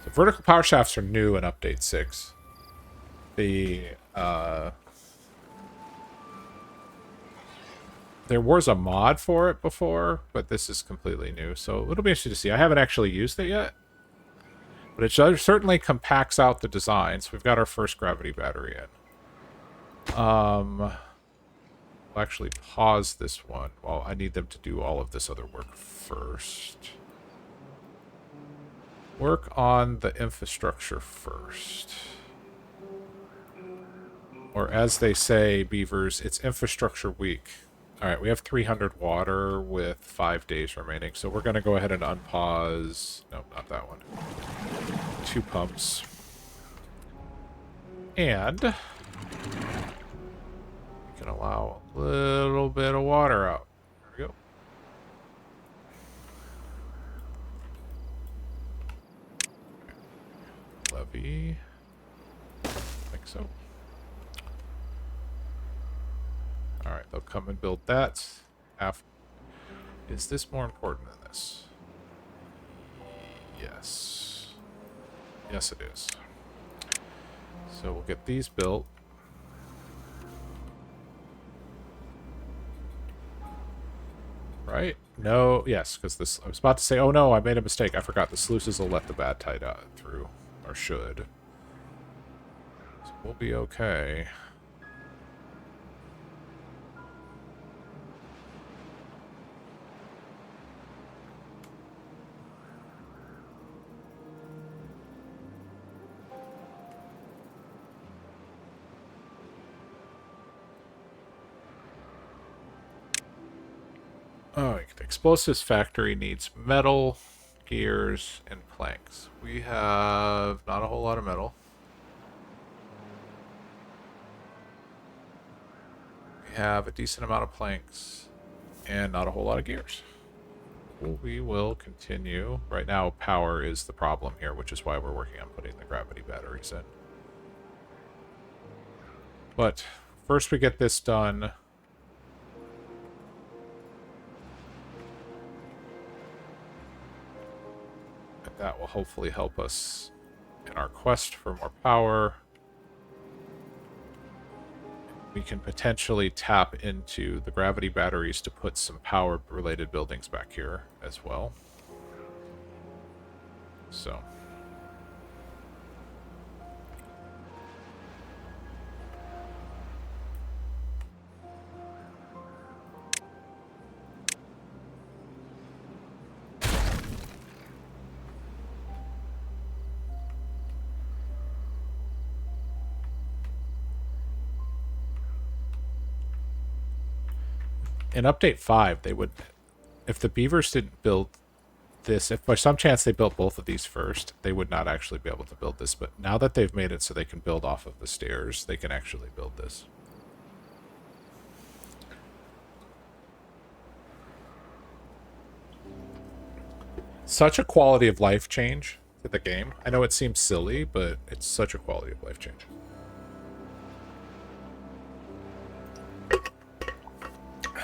The vertical power shafts are new in update 6. There was a mod for it before, but this is completely new, so it'll be interesting to see. I haven't actually used it yet, but it certainly compacts out the design. So we've got our first gravity battery in. We'll actually pause this one while I need them to do all of this other work first. Work on the infrastructure first. Or as they say, beavers, it's infrastructure week. Alright, we have 300 water with 5 days remaining, so we're going to go ahead and unpause... No, not that one. 2 pumps. And... we can allow a little bit of water out. There we go. Levy. so. Alright, they'll come and build that. Is this more important than this? Yes. Yes, it is. So we'll get these built. Right? No, yes, because this... I was about to say, oh no, I made a mistake. I forgot the sluices will let the bad tide through. Or should. So we'll be okay. Oh, the explosives factory needs metal, gears, and planks. We have not a whole lot of metal. We have a decent amount of planks and not a whole lot of gears. We will continue. Right now, power is the problem here, which is why we're working on putting the gravity batteries in. But first we get this done. And that will hopefully help us in our quest for more power. We can potentially tap into the gravity batteries to put some power-related buildings back here as well. So... in update 5, they would, if the beavers didn't build this, if by some chance they built both of these first, they would not actually be able to build this. But now that they've made it so they can build off of the stairs, they can actually build this. Such a quality of life change to the game. I know it seems silly, but it's such a quality of life change.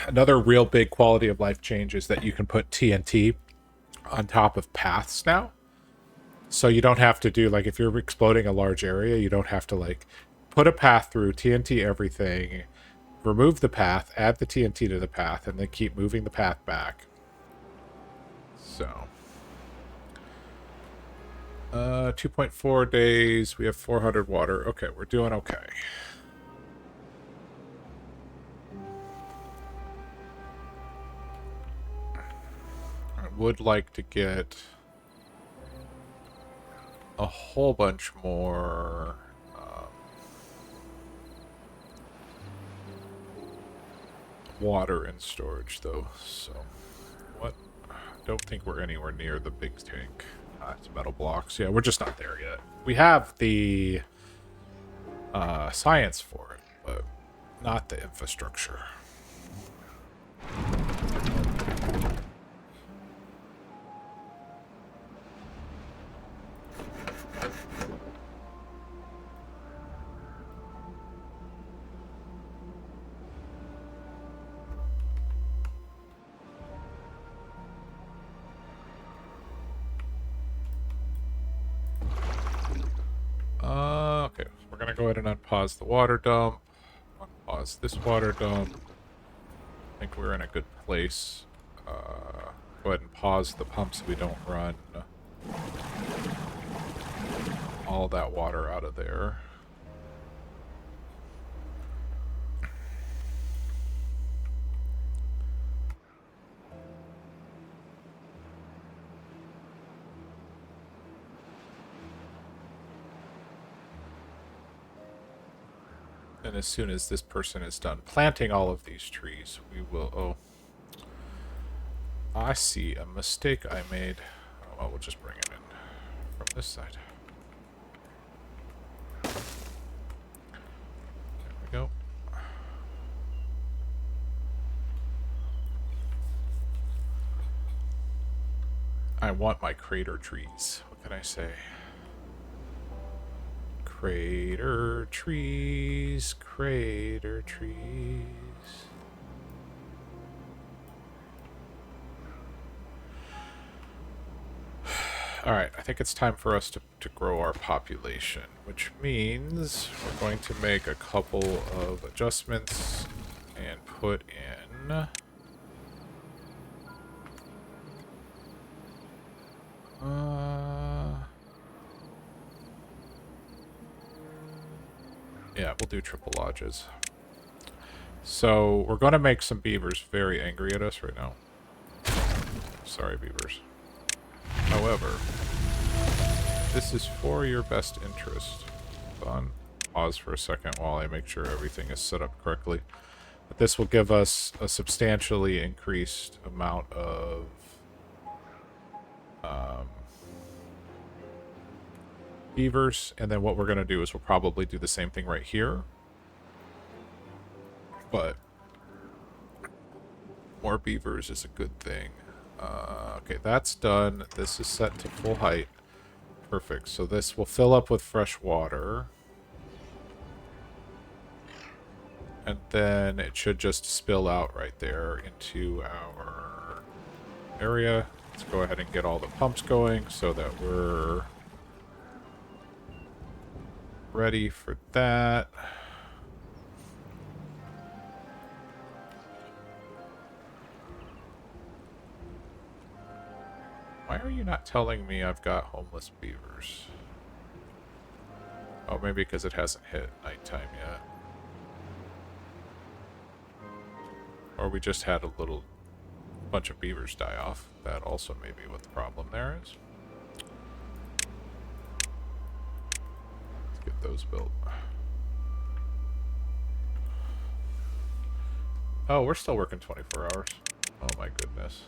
Another real big quality of life change is that you can put TNT on top of paths now. So you don't have to do, like, if you're exploding a large area, you don't have to, like, put a path through, TNT everything, remove the path, add the TNT to the path, and then keep moving the path back. So... 2.4 days, we have 400 water. Okay, we're doing okay. I would like to get a whole bunch more water in storage, though. So, what? I don't think we're anywhere near the big tank. It's metal blocks. Yeah, we're just not there yet. We have the science for it, but not the infrastructure. Okay, so we're gonna go ahead and unpause the water dump. Unpause this water dump. I think we're in a good place. Go ahead and pause the pumps so we don't run all that water out of there. And as soon as this person is done planting all of these trees, we will... Oh. I see a mistake I made. Oh, well, we'll just bring it in from this side. There we go. I want my crater trees. What can I say? Crater trees, crater trees. Alright, I think it's time for us to grow our population, which means we're going to make a couple of adjustments and put in... yeah, we'll do triple lodges. So, we're going to make some beavers very angry at us right now. Sorry, beavers. However, this is for your best interest. Hold on. Pause for a second while I make sure everything is set up correctly. But this will give us a substantially increased amount of beavers, and then what we're going to do is we'll probably do the same thing right here. But more beavers is a good thing. Okay, that's done. This is set to full height. Perfect. So this will fill up with fresh water. And then it should just spill out right there into our area. Let's go ahead and get all the pumps going so that we're ready for that. Why are you not telling me I've got homeless beavers? Oh, maybe because it hasn't hit nighttime yet. Or we just had a little bunch of beavers die off. That also may be what the problem there is. Let's get those built. Oh, we're still working 24 hours. Oh my goodness.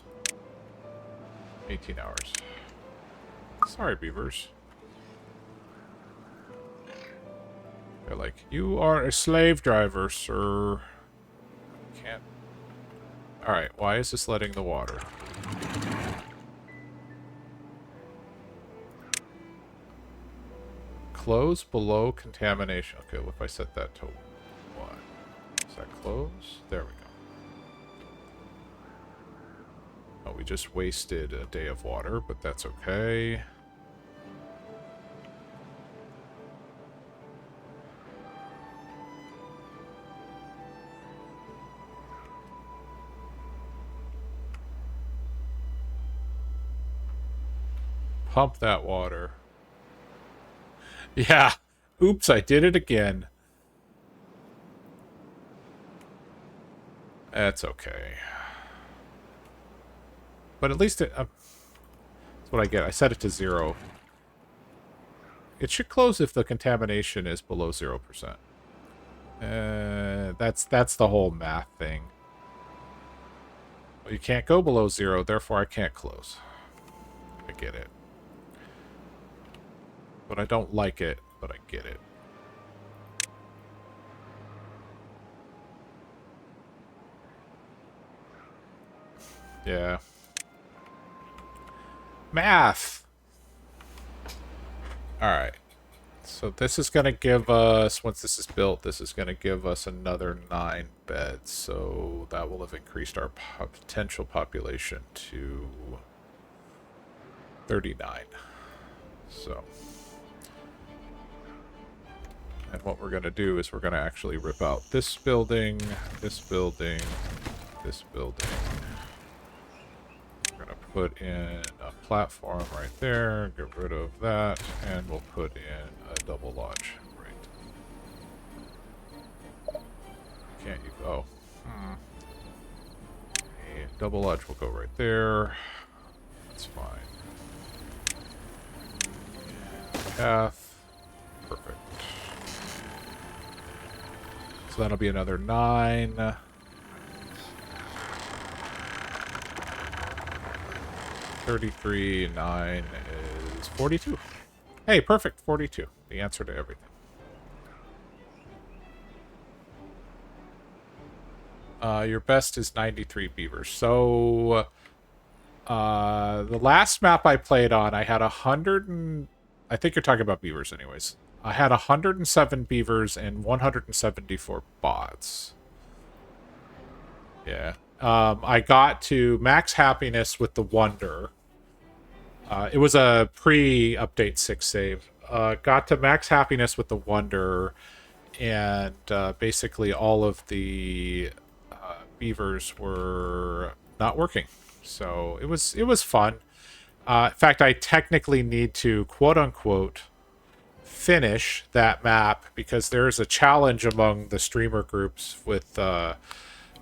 18 hours. Sorry, beavers. They're like, you are a slave driver, sir. Can't. Alright, why is this letting the water? Close below contamination. Okay, well, if I set that to what? Does that close? There we go. Oh, we just wasted a day of water, but that's okay. Pump that water. Yeah. Oops, I did it again. That's okay. But at least it... that's what I get. I set it to 0. It should close if the contamination is below 0%. That's the whole math thing. Well, you can't go below 0, therefore I can't close. I get it. But I don't like it, but I get it. Yeah. Math! Alright. So this is going to give us, once this is built, this is going to give us another 9 beds. So that will have increased our potential population to 39. So... and what we're going to do is we're going to actually rip out this building, this building, this building. We're going to put in a platform right there, get rid of that, and we'll put in a double lodge right. Can't you go? A double lodge will go right there. That's fine. Path. Perfect. So that'll be another 9. 33, 9 is 42. Hey, perfect, 42. The answer to everything. Your best is 93 beavers. So, the last map I played on, I had 100 and... I think you're talking about beavers anyways. I had 107 beavers and 174 bots. Yeah. I got to max happiness with the Wonder. It was a pre-update 6 save. Got to max happiness with the Wonder, and basically all of the beavers were not working. So it was fun. In fact, I technically need to quote unquote finish that map because there is a challenge among the streamer groups with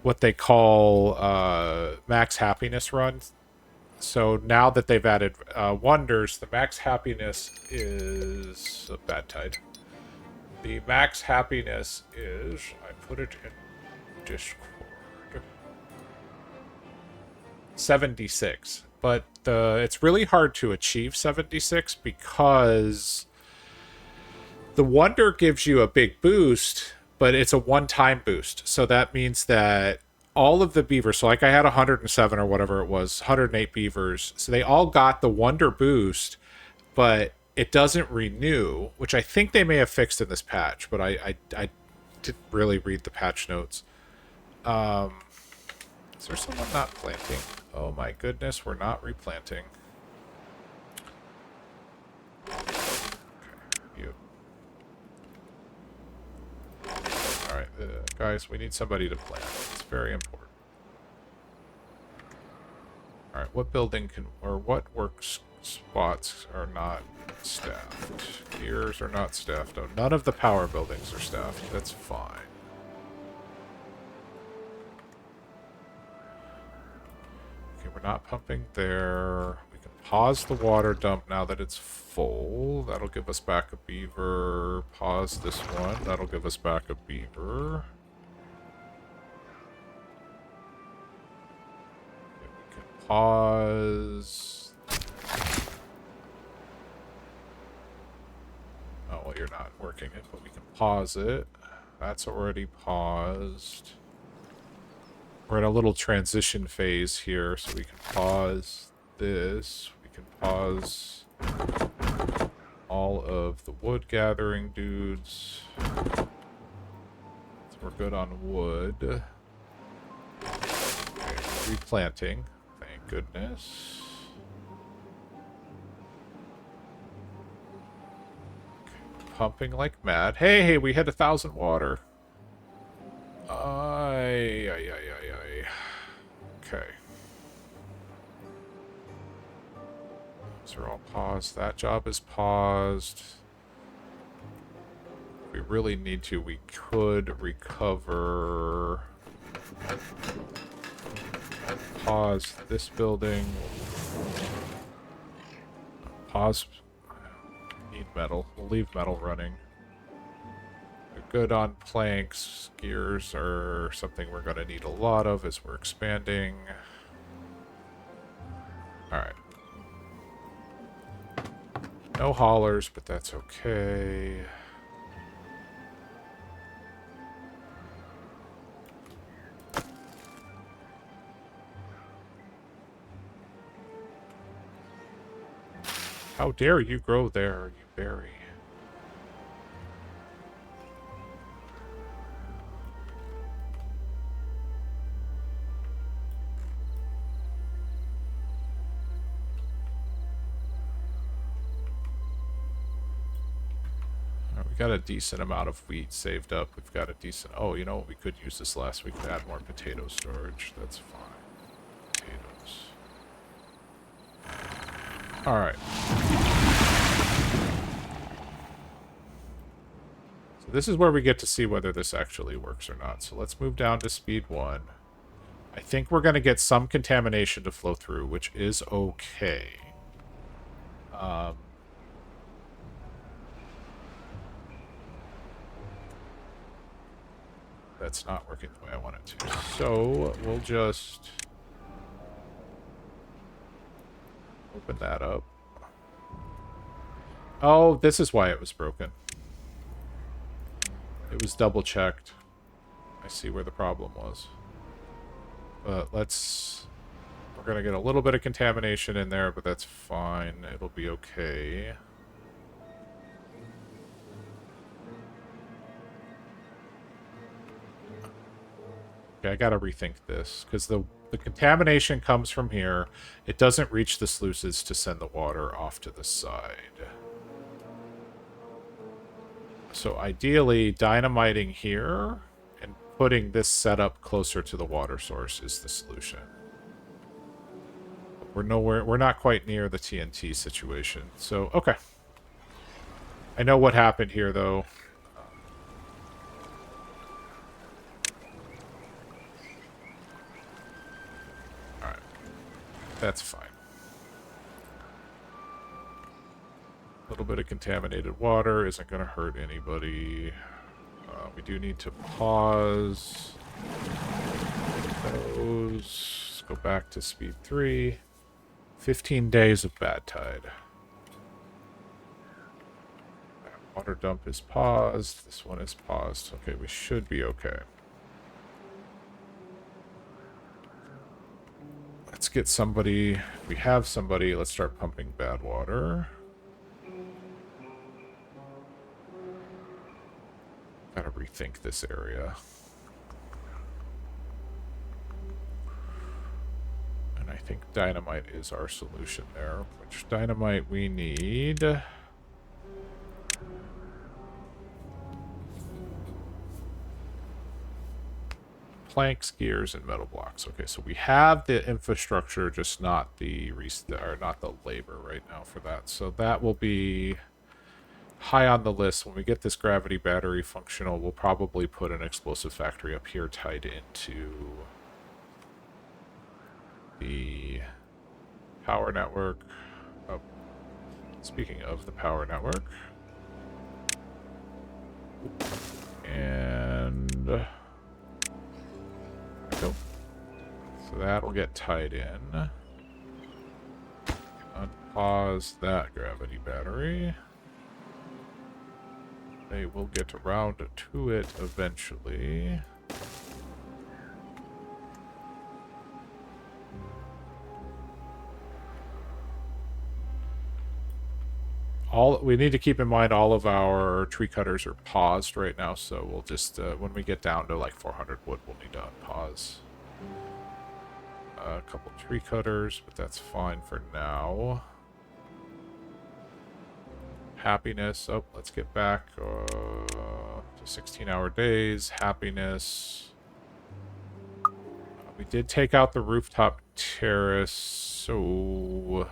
what they call max happiness runs. So now that they've added wonders, the max happiness is a bad tide. The max happiness is, I put it in Discord, 76. But it's really hard to achieve 76 because the wonder gives you a big boost, but it's a one-time boost. So that means that all of the beavers, so like I had 107 or whatever it was, 108 beavers, so they all got the wonder boost, but it doesn't renew, which I think they may have fixed in this patch, but I didn't really read the patch notes. Is there someone not planting? Oh my goodness, we're not replanting. You. Alright, guys, we need somebody to plant. It's very important. Alright, what building can, or what work spots are not staffed? Gears are not staffed. Oh, none of the power buildings are staffed. That's fine. Okay, we're not pumping there. We can pause the water dump now that it's full. That'll give us back a beaver. Pause this one. That'll give us back a beaver. Okay, we can pause. Oh, well, you're not working it, but we can pause it. That's already paused. We're in a little transition phase here, so we can pause this. We can pause all of the wood gathering dudes. So we're good on wood. Okay, replanting. Thank goodness. Okay, pumping like mad. Hey, we had 1,000 water. Ay. Okay. Those are all paused. That job is paused. If we really need to, we could recover. Pause this building. Pause. Need metal. We'll leave metal running. Good on planks. Gears are something we're going to need a lot of as we're expanding. Alright. No haulers, but that's okay. How dare you grow there, you berry. We got a decent amount of wheat saved up. We've got a decent... Oh, you know what? We could use this last week to add more potato storage. That's fine. Potatoes. Alright. So this is where we get to see whether this actually works or not. So let's move down to speed 1. I think we're going to get some contamination to flow through, which is okay. That's not working the way I want it to. So we'll just open that up. Oh, this is why it was broken. It was double checked. I see where the problem was. But we're going to get a little bit of contamination in there, but that's fine. It'll be okay. Okay, I gotta rethink this, because the contamination comes from here. It doesn't reach the sluices to send the water off to the side. So ideally, dynamiting here and putting this setup closer to the water source is the solution. We're not quite near the TNT situation. So, okay. I know what happened here, though. Alright. That's fine. A little bit of contaminated water isn't going to hurt anybody. We do need to pause those. Let's go back to speed 3. 15 days of bad tide. That water dump is paused. This one is paused. Okay, we should be okay. Let's get somebody. We have somebody. Let's start pumping bad water. Gotta rethink this area. And I think dynamite is our solution there. Which dynamite we need? Planks, gears, and metal blocks. Okay, so we have the infrastructure, just not the not the labor right now for that. So that will be high on the list. When we get this gravity battery functional, we'll probably put an explosive factory up here tied into the power network. Oh, speaking of the power network. And there we go. So that'll get tied in. Unpause that gravity battery. They will get around to it eventually. We need to keep in mind all of our tree cutters are paused right now, so we'll just, when we get down to like 400 wood, we'll need to unpause. A couple tree cutters, but that's fine for now. Happiness. Oh, let's get back to 16-hour days. Happiness. We did take out the rooftop terrace, so...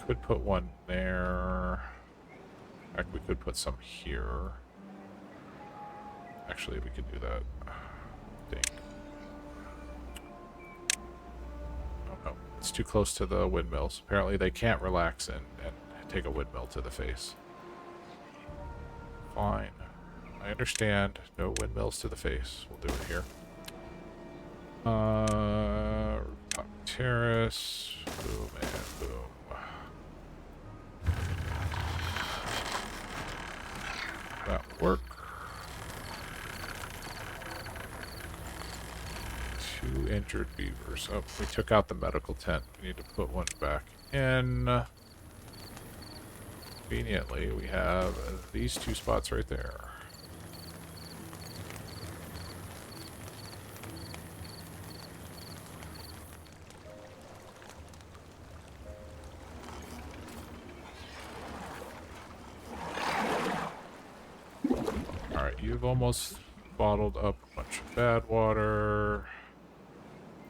Could put one there. In fact, we could put some here. Actually, we could do that. Dang. Oh no, it's too close to the windmills. Apparently they can't relax and take a windmill to the face. Fine. I understand. No windmills to the face. We'll do it here. Rooftop terrace. Boom and boom. That will work. 2 injured beavers. Oh, we took out the medical tent. We need to put one back in. Conveniently, we have these 2 spots right there. Alright, you've almost bottled up a bunch of bad water.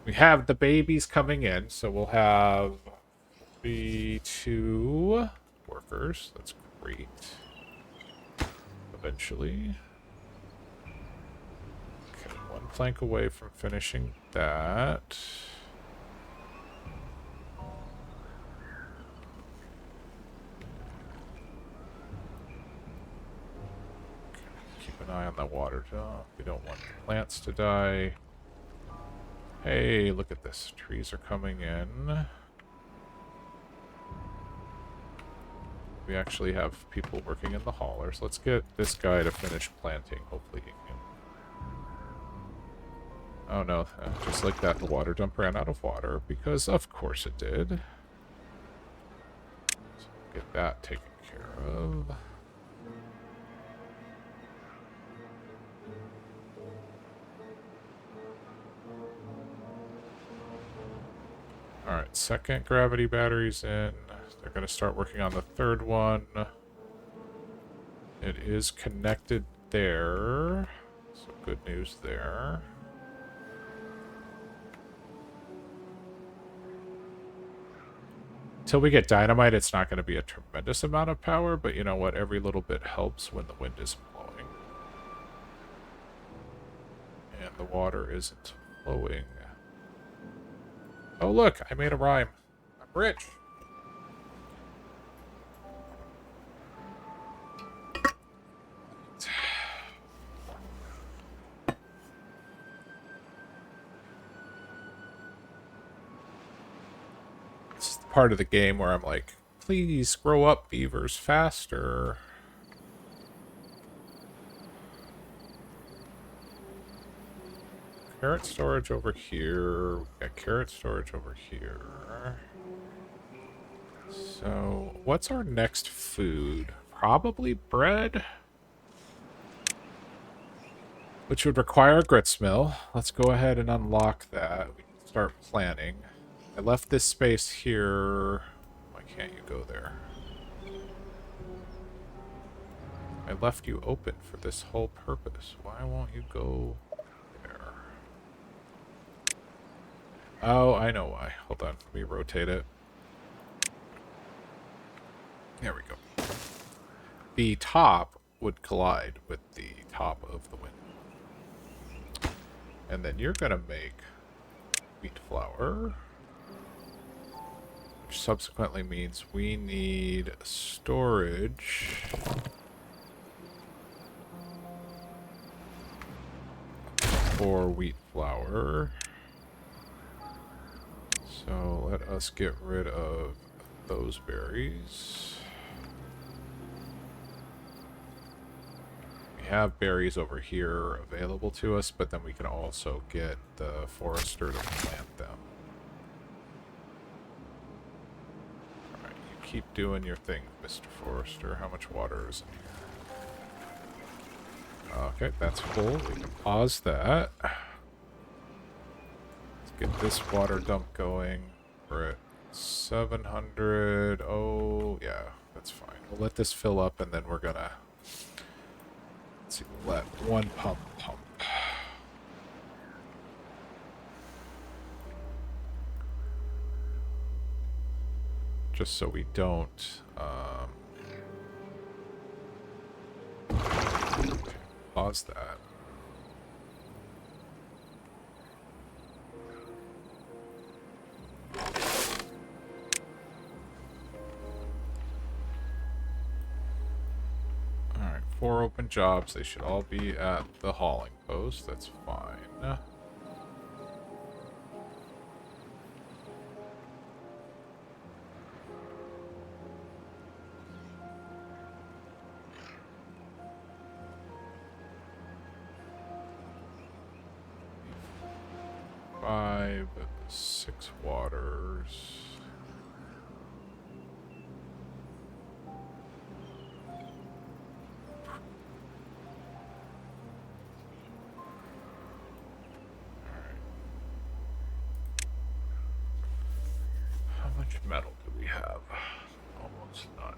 We have the babies coming in, so we'll have the 2 workers. That's great. Eventually. Okay, 1 plank away from finishing that. Keep an eye on the water dump. We don't want the plants to die. Hey, look at this. Trees are coming in. We actually have people working in the haulers. Let's get this guy to finish planting. Hopefully he can. Oh no, just like that, the water dump ran out of water, because of course it did. Get that taken care of. Alright, second gravity battery's in. They're going to start working on the third one. It is connected there. So good news there. Until we get dynamite, it's not going to be a tremendous amount of power, but you know what? Every little bit helps when the wind is blowing. And the water isn't flowing. Oh, look! I made a rhyme. I'm rich! It's the part of the game where I'm like, please grow up, beavers, faster. Carrot storage over here. We've got carrot storage over here. So, what's our next food? Probably bread? Which would require a grits mill. Let's go ahead and unlock that. We can start planning. I left this space here. Why can't you go there? I left you open for this whole purpose. Why won't you go there? Oh, I know why. Hold on. Let me rotate it. There we go. The top would collide with the top of the window. And then you're going to make wheat flour. Which subsequently means we need storage for wheat flour. So let us get rid of those berries. We have berries over here available to us, but then we can also get the forester to plant them. Alright, you keep doing your thing, Mr. Forester. How much water is in here? Okay, that's full. We can pause that. Let's get this water dump going. We're at 700. Oh, yeah, that's fine. We'll let this fill up, and then we're gonna... Let's see, we'll let one pump. Just so we don't... Okay, pause that. Alright, 4 open jobs. They should all be at the hauling post. That's fine. Five, 6 waters. How much metal do we have? Almost none.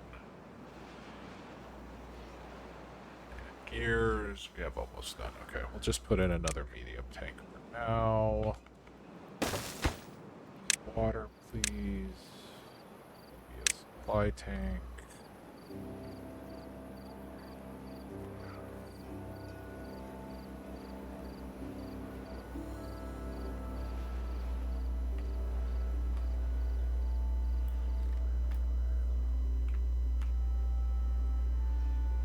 And gears, we have almost none. Okay, we'll just put in another medium tank for now. Water, please. Be a supply tank.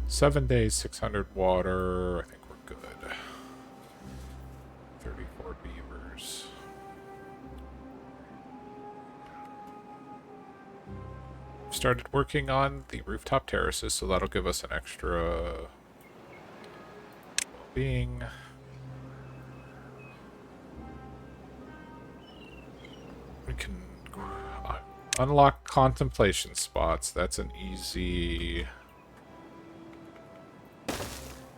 Seven days, 600 water. I think we're good. 34 beavers. Started working on the rooftop terraces, so that'll give us an extra well-being. We can Unlock contemplation spots. That's an easy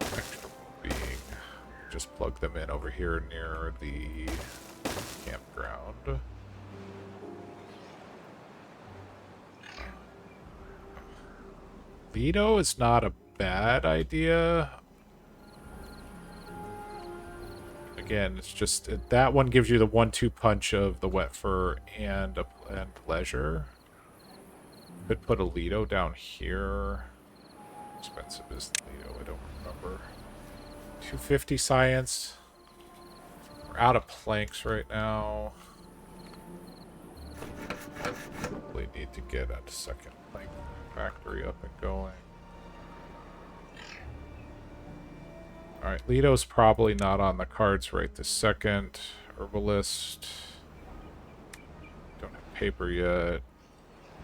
extra being. Just plug them in over here near the campground. Lido is not a bad idea. Again, it's just that one gives you the 1-2 punch of the wet fur and leisure. Could put a Lido down here. How expensive is the Lido? I don't remember. 250 science. We're out of planks right now. Probably need to get a second plank factory up and going. Alright, Lido's probably not on the cards right this second. Herbalist. Don't have paper yet.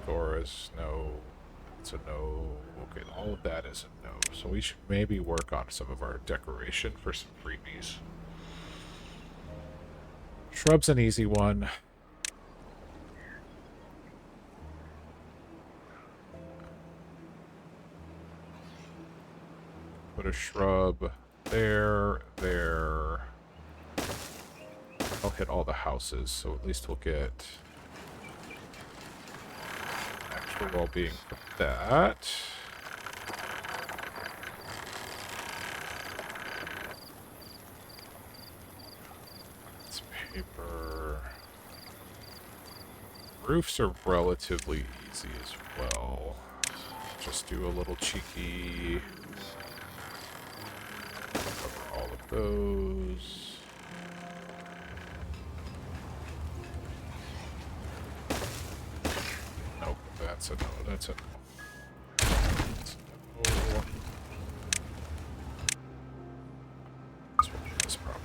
Doris, no. It's a no. Okay, all of that is a no. So we should maybe work on some of our decoration for some freebies. Shrub's an easy one. Put a shrub there. I'll hit all the houses, so at least we'll get extra well-being for that. It's paper. Roofs are relatively easy as well. Just do a little cheeky. Cover all of those. Nope, that's a no. That's a no. That's a no. Let's work on this problem.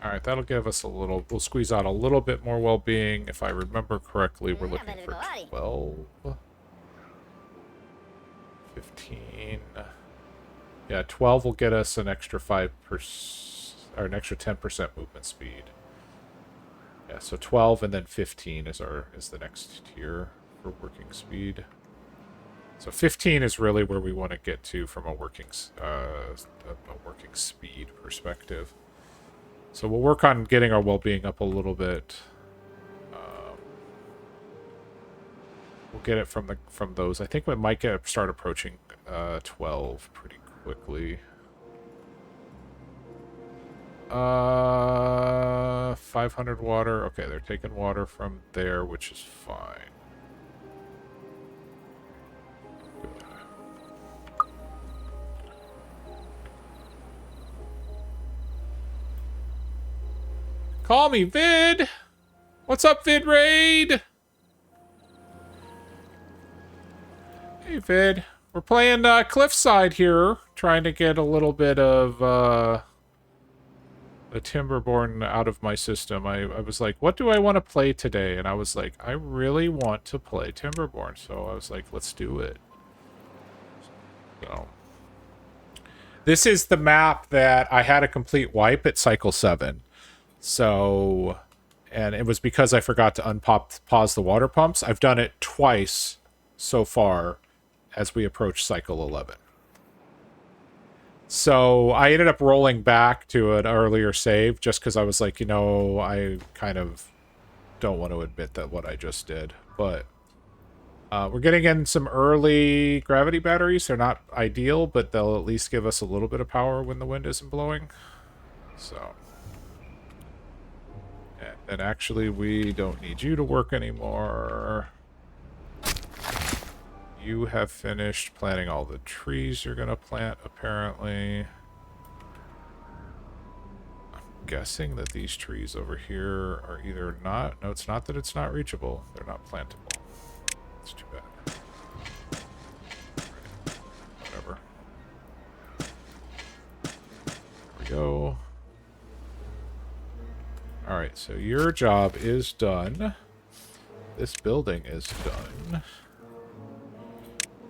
Alright, that'll give us a little... We'll squeeze out a little bit more well-being. If I remember correctly, we're looking for 12. 15. Yeah, 12 will get us an extra 5%... or an extra 10% movement speed. Yeah, so 12 and then 15 is the next tier for working speed. So 15 is really where we want to get to from a working speed perspective. So we'll work on getting our well-being up a little bit. We'll get it from those. I think we might start approaching 12 pretty quickly. 500 water. Okay, they're taking water from there, which is fine. Call me, Vid! What's up, Vid Raid? Hey, Vid. We're playing Cliffside here, trying to get a little bit of the Timberborn out of my system. I was like, what do I want to play today? And I was like, I really want to play Timberborn. So I was like, let's do it. So this is the map that I had a complete wipe at Cycle 7. So, and it was because I forgot to pause the water pumps. I've done it twice so far as we approach Cycle 11. So I ended up rolling back to an earlier save just because I was like, you know, I kind of don't want to admit that what I just did. But we're getting in some early gravity batteries. They're not ideal, but they'll at least give us a little bit of power when the wind isn't blowing. So... And actually, we don't need you to work anymore. You have finished planting all the trees you're going to plant, apparently. I'm guessing that these trees over here are either not... No, it's not that it's not reachable. They're not plantable. It's too bad. Whatever. There we go. Alright, so your job is done. This building is done.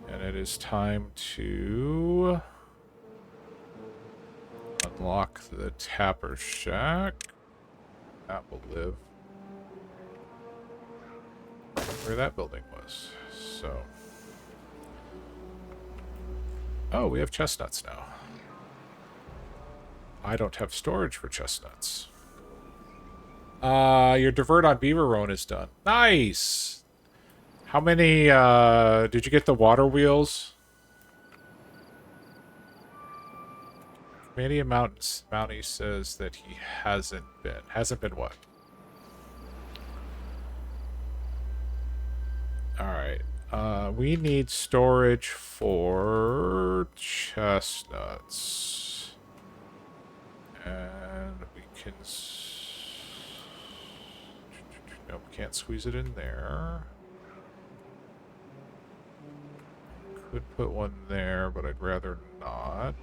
And it is time to Unlock the Tapper Shack. That will live. Where that building was. So. Oh, we have chestnuts now. I don't have storage for chestnuts. Your divert on Beaver Roan is done. Nice! How many, did you get the water wheels? Canadian Mountie says that he hasn't been. Hasn't been what? Alright. We need storage for chestnuts. And we can... Nope, can't squeeze it in there. Could put one there, but I'd rather not.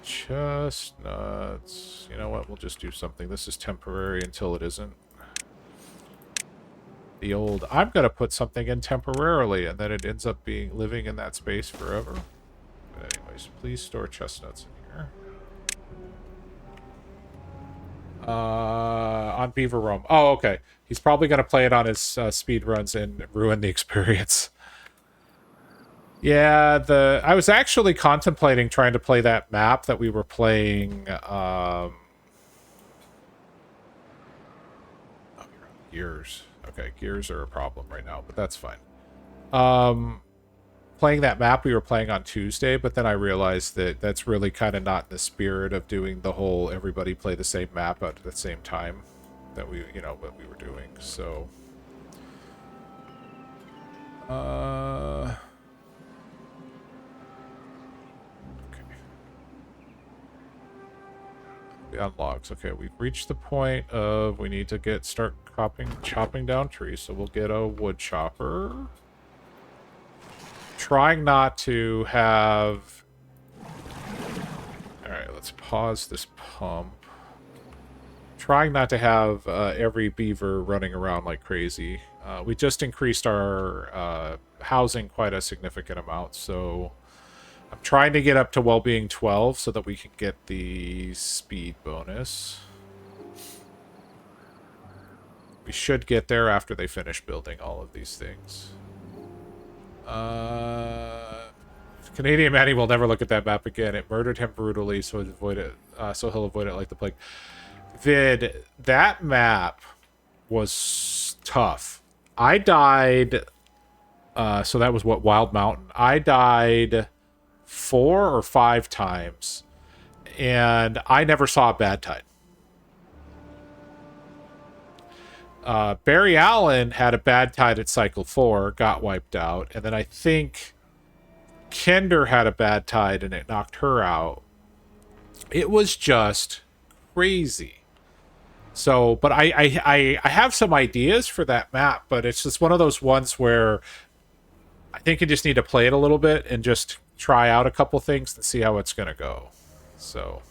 Chestnuts. You know what? We'll just do something. This is temporary until it isn't. The old, I'm going to put something in temporarily, and then it ends up being living in that space forever. But anyways, please store chestnuts in here. On Beaver Roam. Oh, okay. He's probably going to play it on his speed runs and ruin the experience. Yeah, I was actually contemplating trying to play that map that we were playing. Gears. Okay, gears are a problem right now, but that's fine. Playing that map we were playing on Tuesday, but then I realized that that's really kind of not in the spirit of doing the whole everybody play the same map at the same time that we, you know, what we were doing. So, okay. On logs. Okay, we've reached the point of we need to start chopping down trees, so we'll get a wood chopper. Trying not to have... Alright, let's pause this pump. Trying not to have every beaver running around like crazy. We just increased our housing quite a significant amount, so I'm trying to get up to well-being 12 so that we can get the speed bonus. We should get there after they finish building all of these things. Canadian Manny will never look at that map again. It murdered him brutally, so he'll avoid it like the plague. Vid, that map was tough. I died. So that was what, Wild Mountain. I died 4 or 5 times, and I never saw a bad tide. Barry Allen had a bad tide at cycle 4, got wiped out, and then I think Kinder had a bad tide and it knocked her out. It was just crazy. So, but I have some ideas for that map, but it's just one of those ones where I think you just need to play it a little bit and just try out a couple things and see how it's going to go. So,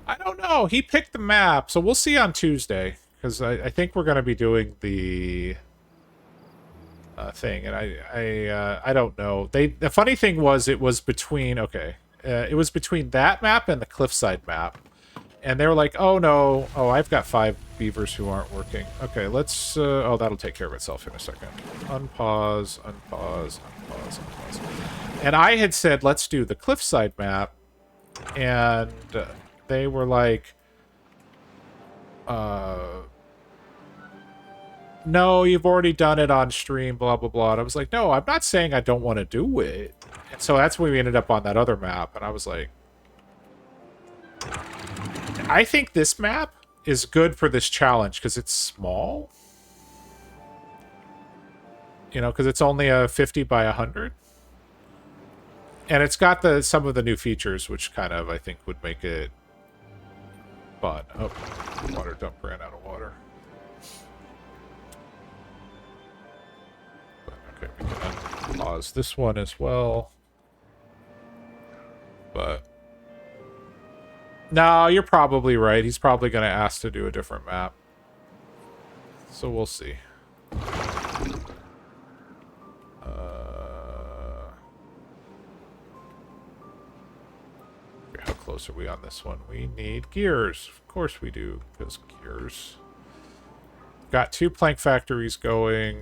I don't know. He picked the map, so we'll see on Tuesday. Because I think we're going to be doing the thing, and I don't know. The funny thing was it was between it was between that map and the Cliffside map, and they were like, oh no, I've got 5 beavers who aren't working. Okay, let's oh, that'll take care of itself in a second. Unpause, unpause, unpause, unpause. And I had said let's do the Cliffside map, and they were like, no, you've already done it on stream, blah, blah, blah. And I was like, no, I'm not saying I don't want to do it. And so that's when we ended up on that other map. And I was like, I think this map is good for this challenge because it's small. You know, because it's only a 50 by 100. And it's got some of the new features, which kind of, I think, would make it fun. Oh, water dump ran out of water. Okay, we can pause this one as well. But no, you're probably right. He's probably going to ask to do a different map. So we'll see. close are we on this one? We need gears. Of course we do, because gears. Got 2 plank factories going.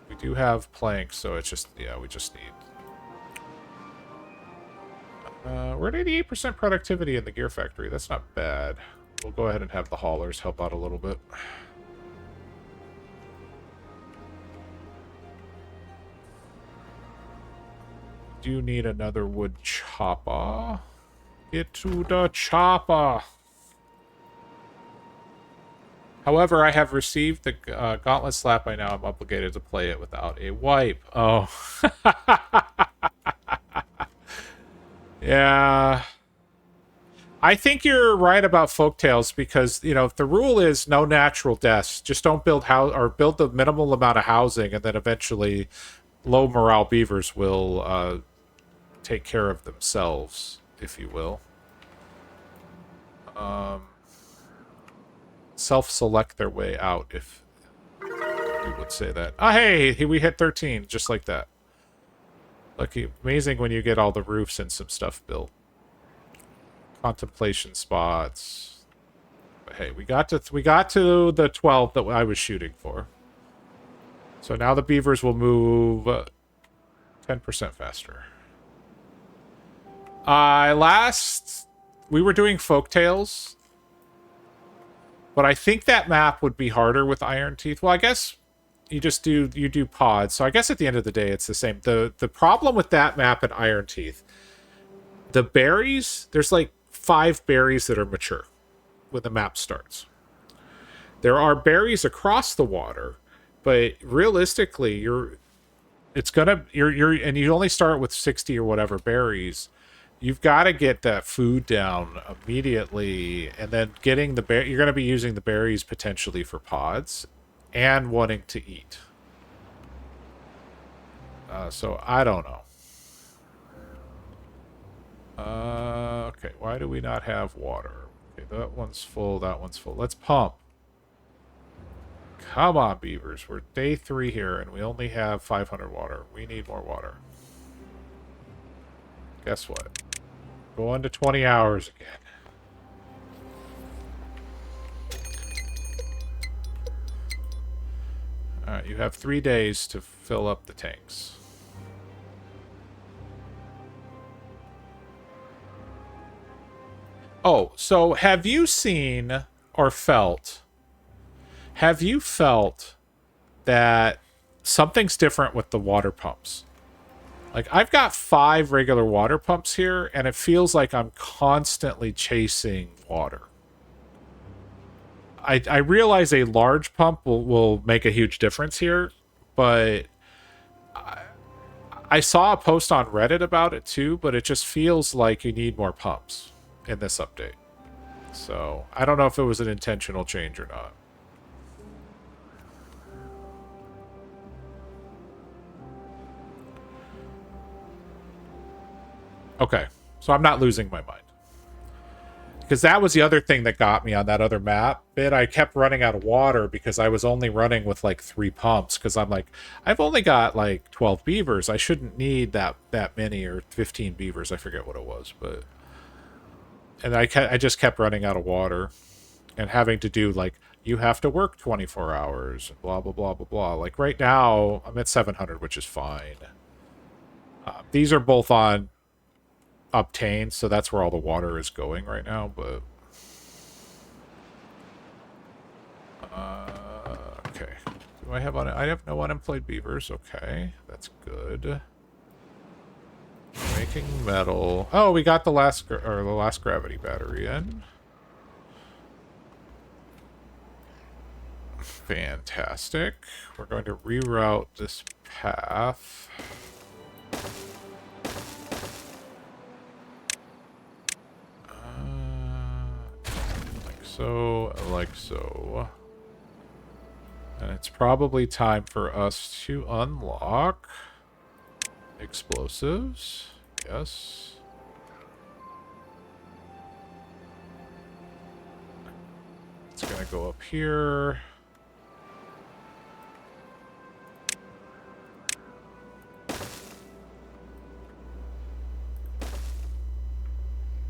We do have planks, so it's just, yeah, we just need... we're at 88% productivity in the gear factory. That's not bad. We'll go ahead and have the haulers help out a little bit. Do need another wood chopper. Get to the chopper. However, I have received the gauntlet slap. I now am obligated to play it without a wipe. Oh. Yeah. I think you're right about Folktails because, you know, if the rule is no natural deaths, just don't build or build the minimal amount of housing, and then eventually low morale beavers will take care of themselves, if you will. Self-select their way out, if you would say that. Oh, hey, we hit 13, just like that. Lucky, amazing when you get all the roofs and some stuff built. Contemplation spots. But hey, we got to the 12 that I was shooting for. So now the beavers will move 10% faster. We were doing Folktales, but I think that map would be harder with Iron Teeth. Well, I guess you do pods. So I guess at the end of the day, it's the same. The problem with that map and Iron Teeth, the berries, there's like 5 berries that are mature when the map starts. There are berries across the water, but realistically, and you only start with 60 or whatever berries. You've got to get that food down immediately, and then getting you're going to be using the berries potentially for pods and wanting to eat. So I don't know. Okay, why do we not have water? Okay, that one's full, that one's full. Let's pump. Come on, beavers. We're day 3 here, and we only have 500 water. We need more water. Guess what? Going to 20 hours again. Alright, you have 3 days to fill up the tanks. Oh, so have you seen or felt... Have you felt that something's different with the water pumps? Like, I've got 5 regular water pumps here, and it feels like I'm constantly chasing water. I realize a large pump will make a huge difference here, but I saw a post on Reddit about it too, but it just feels like you need more pumps in this update. So, I don't know if it was an intentional change or not. Okay, so I'm not losing my mind. Because that was the other thing that got me on that other map bit. I kept running out of water because I was only running with like 3 pumps. Because I'm like, I've only got like 12 beavers. I shouldn't need that many, or 15 beavers. I forget what it was, but... And I just kept running out of water. And having to do like, you have to work 24 hours, and blah, blah, blah, blah, blah. Like right now, I'm at 700, which is fine. These are both on obtained, so that's where all the water is going right now, but okay. Do I have no unemployed beavers? Okay, that's good. Making metal. Oh, we got the last gravity battery in. Fantastic. We're going to reroute this path. Like so. And it's probably time for us to unlock explosives. Yes. It's gonna go up here.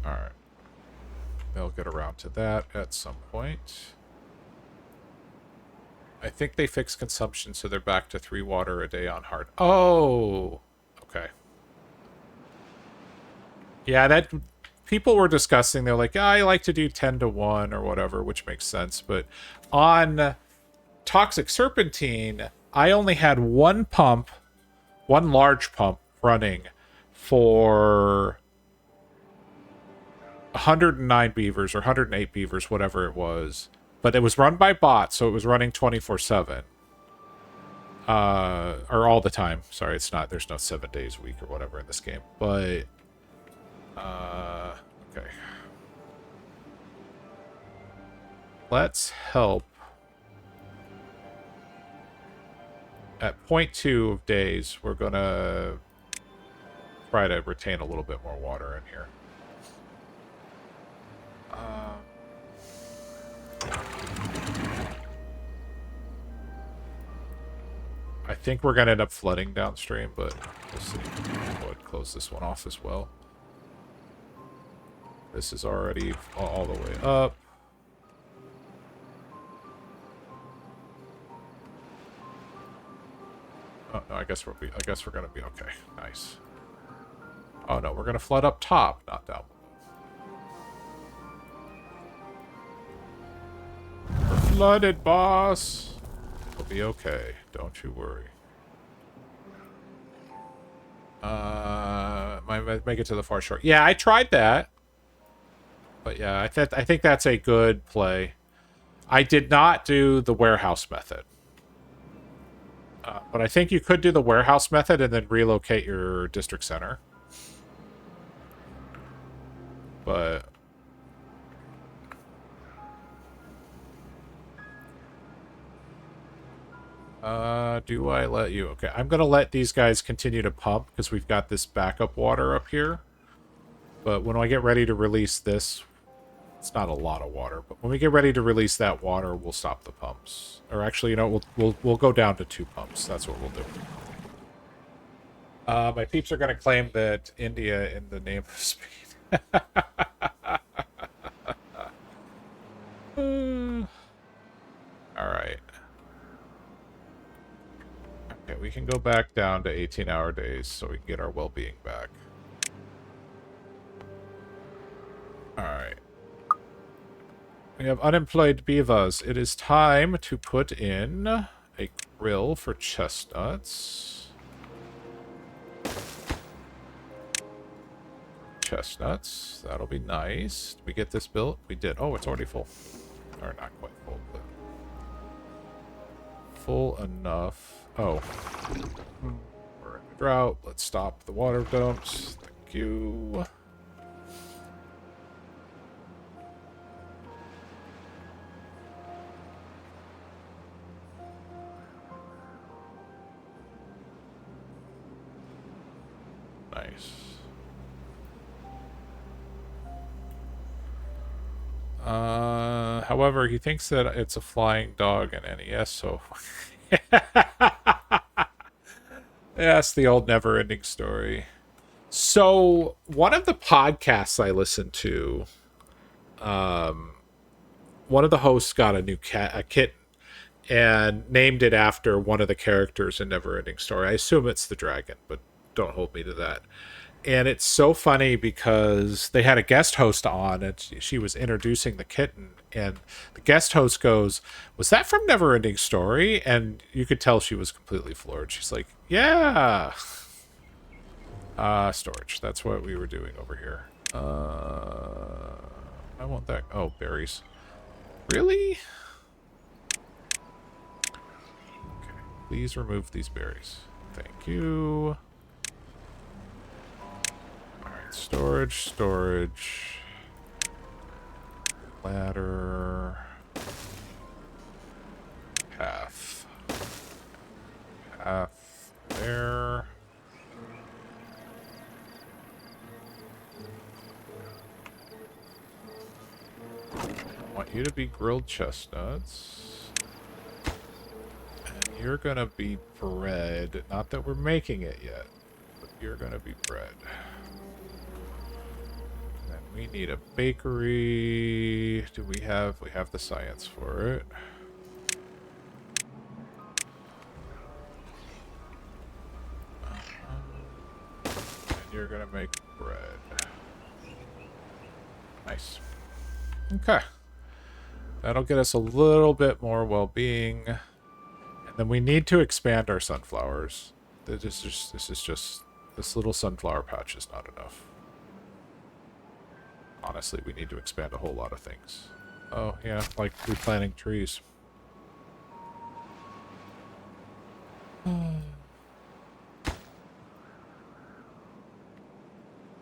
Alright. they'll get around to that at some point. I think they fixed consumption, so they're back to 3 water a day on hard. Oh! Okay. Yeah, that... People were discussing, they're like, I like to do 10 to 1 or whatever, which makes sense. But on Toxic Serpentine, I only had one pump, one large pump running for 109 beavers or 108 beavers, whatever it was. But it was run by bots, so it was running 24/7. Or all the time. Sorry, it's not. There's no 7 days a week or whatever in this game. But, okay. Let's help. At 0.2 of days, we're going to try to retain a little bit more water in here. I think we're going to end up flooding downstream, but we'll see. Go ahead and close this one off as well. This is already all the way up. Oh, no, I guess we're going to be okay. Nice. Oh, no, we're going to flood up top, not down below. We're flooded, boss. We'll be okay. Don't you worry. Might make it to the far shore. Yeah, I tried that. But yeah, I think that's a good play. I did not do the warehouse method. But I think you could do the warehouse method and then relocate your district center. But... do I let you? Okay, I'm going to let these guys continue to pump because we've got this backup water up here. But when I get ready to release this, it's not a lot of water, but when we get ready to release that water, we'll stop the pumps. Or actually, you know, we'll go down to 2 pumps. That's what we'll do. My peeps are going to claim that India in the name of speed. All right. Okay, we can go back down to 18-hour days so we can get our well-being back. Alright. We have unemployed beavers. It is time to put in a grill for chestnuts. Chestnuts. That'll be nice. Did we get this built? We did. Oh, it's already full. Or not quite full, but... full enough. Oh. We're in a drought. Let's stop the water dumps. Thank you. Nice. However, he thinks that it's a flying dog in NES, so... That's the old never-ending story. So, one of the podcasts I listened to, one of the hosts got a new a kitten, and named it after one of the characters in Never-Ending Story. I assume it's the dragon, but don't hold me to that. And it's so funny because they had a guest host on, and she was introducing the kitten, and the guest host goes, "Was that from Never-Ending Story?" And you could tell she was completely floored. She's like, "Yeah." Storage. That's what we were doing over here. I want that. Oh, berries. Really? Okay. Please remove these berries. Thank you. Storage. Ladder. Path there. I want you to be grilled chestnuts. And you're gonna be bread. Not that we're making it yet, but you're gonna be bread. We need a bakery. Do we have... We have the science for it. And you're gonna make bread. Nice. Okay. That'll get us a little bit more well-being. And then we need to expand our sunflowers. This little sunflower patch is not enough. Honestly, we need to expand a whole lot of things. Oh, yeah, like replanting trees. Yep,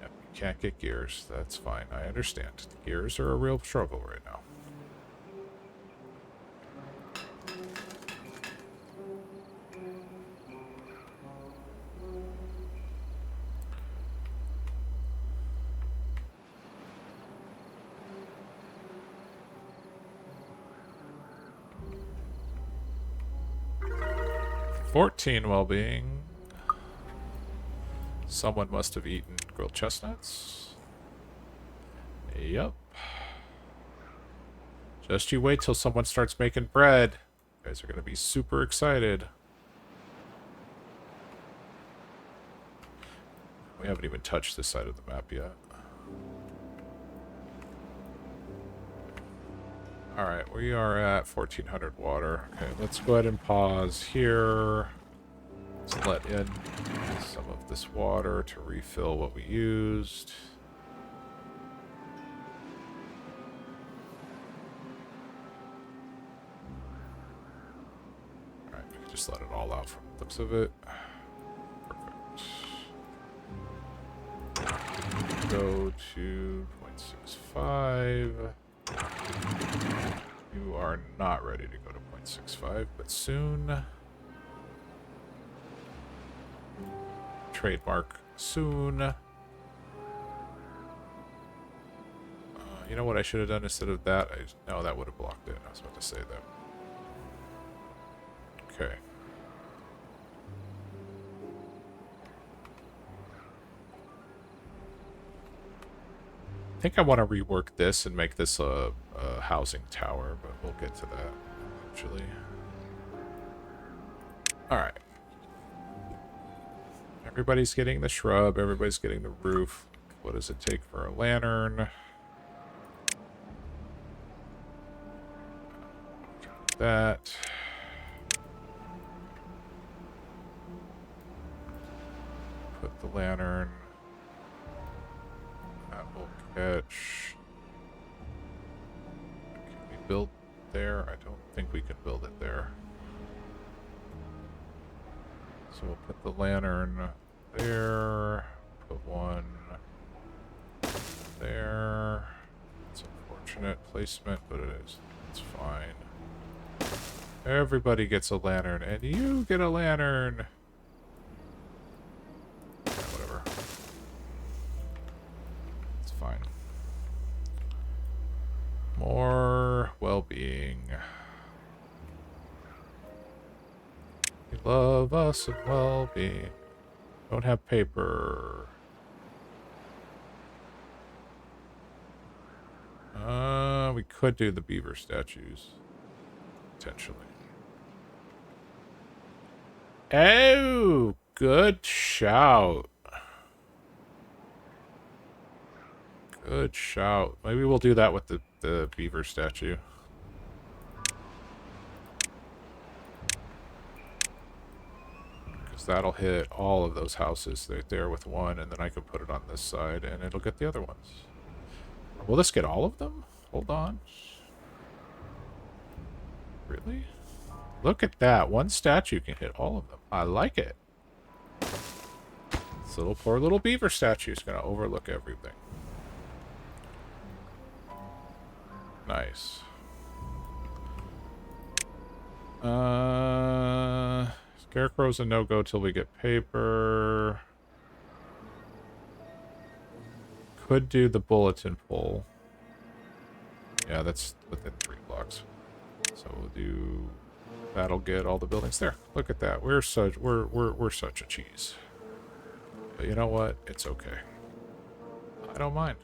you can't get gears. That's fine. I understand. Gears are a real struggle right now. "14 well-being. Someone must have eaten grilled chestnuts." Yep. Just you wait till someone starts making bread. You guys are going to be super excited. We haven't even touched this side of the map yet. Alright, we are at 1400 water. Okay, let's go ahead and pause here. Let's let in some of this water to refill what we used. Alright, we can just let it all out from the looks of it. Perfect. Go to 0.65. You are not ready to go to 0.65, but soon. Trademark soon. You know what I should have done instead of that? No, that would have blocked it. I was about to say that. Okay. I think I want to rework this and make this a housing tower, but we'll get to that eventually. Alright. Everybody's getting the shrub, everybody's getting the roof. What does it take for a lantern? That. Put the lantern. That will catch. Can we build there? I don't think we can build it there. So we'll put the lantern there. Put one there. It's unfortunate placement, but it is. It's fine. Everybody gets a lantern, and you get a lantern. Yeah, whatever. It's fine. More well-being. We love us and well-being. Don't have paper. We could do the beaver statues. Potentially. Oh, good shout. Good shout. Maybe we'll do that with the beaver statue. Because that'll hit all of those houses right there with one, and then I can put it on this side, and it'll get the other ones. Will this get all of them? Hold on. Really? Look at that. One statue can hit all of them. I like it. This little poor little beaver statue is going to overlook everything. Nice. Scarecrow's a no-go till we get paper. Could do the bulletin pole. Yeah, that's within 3 blocks. So we'll do. That'll get all the buildings there. Look at that. We're such a cheese. But you know what? It's okay. I don't mind.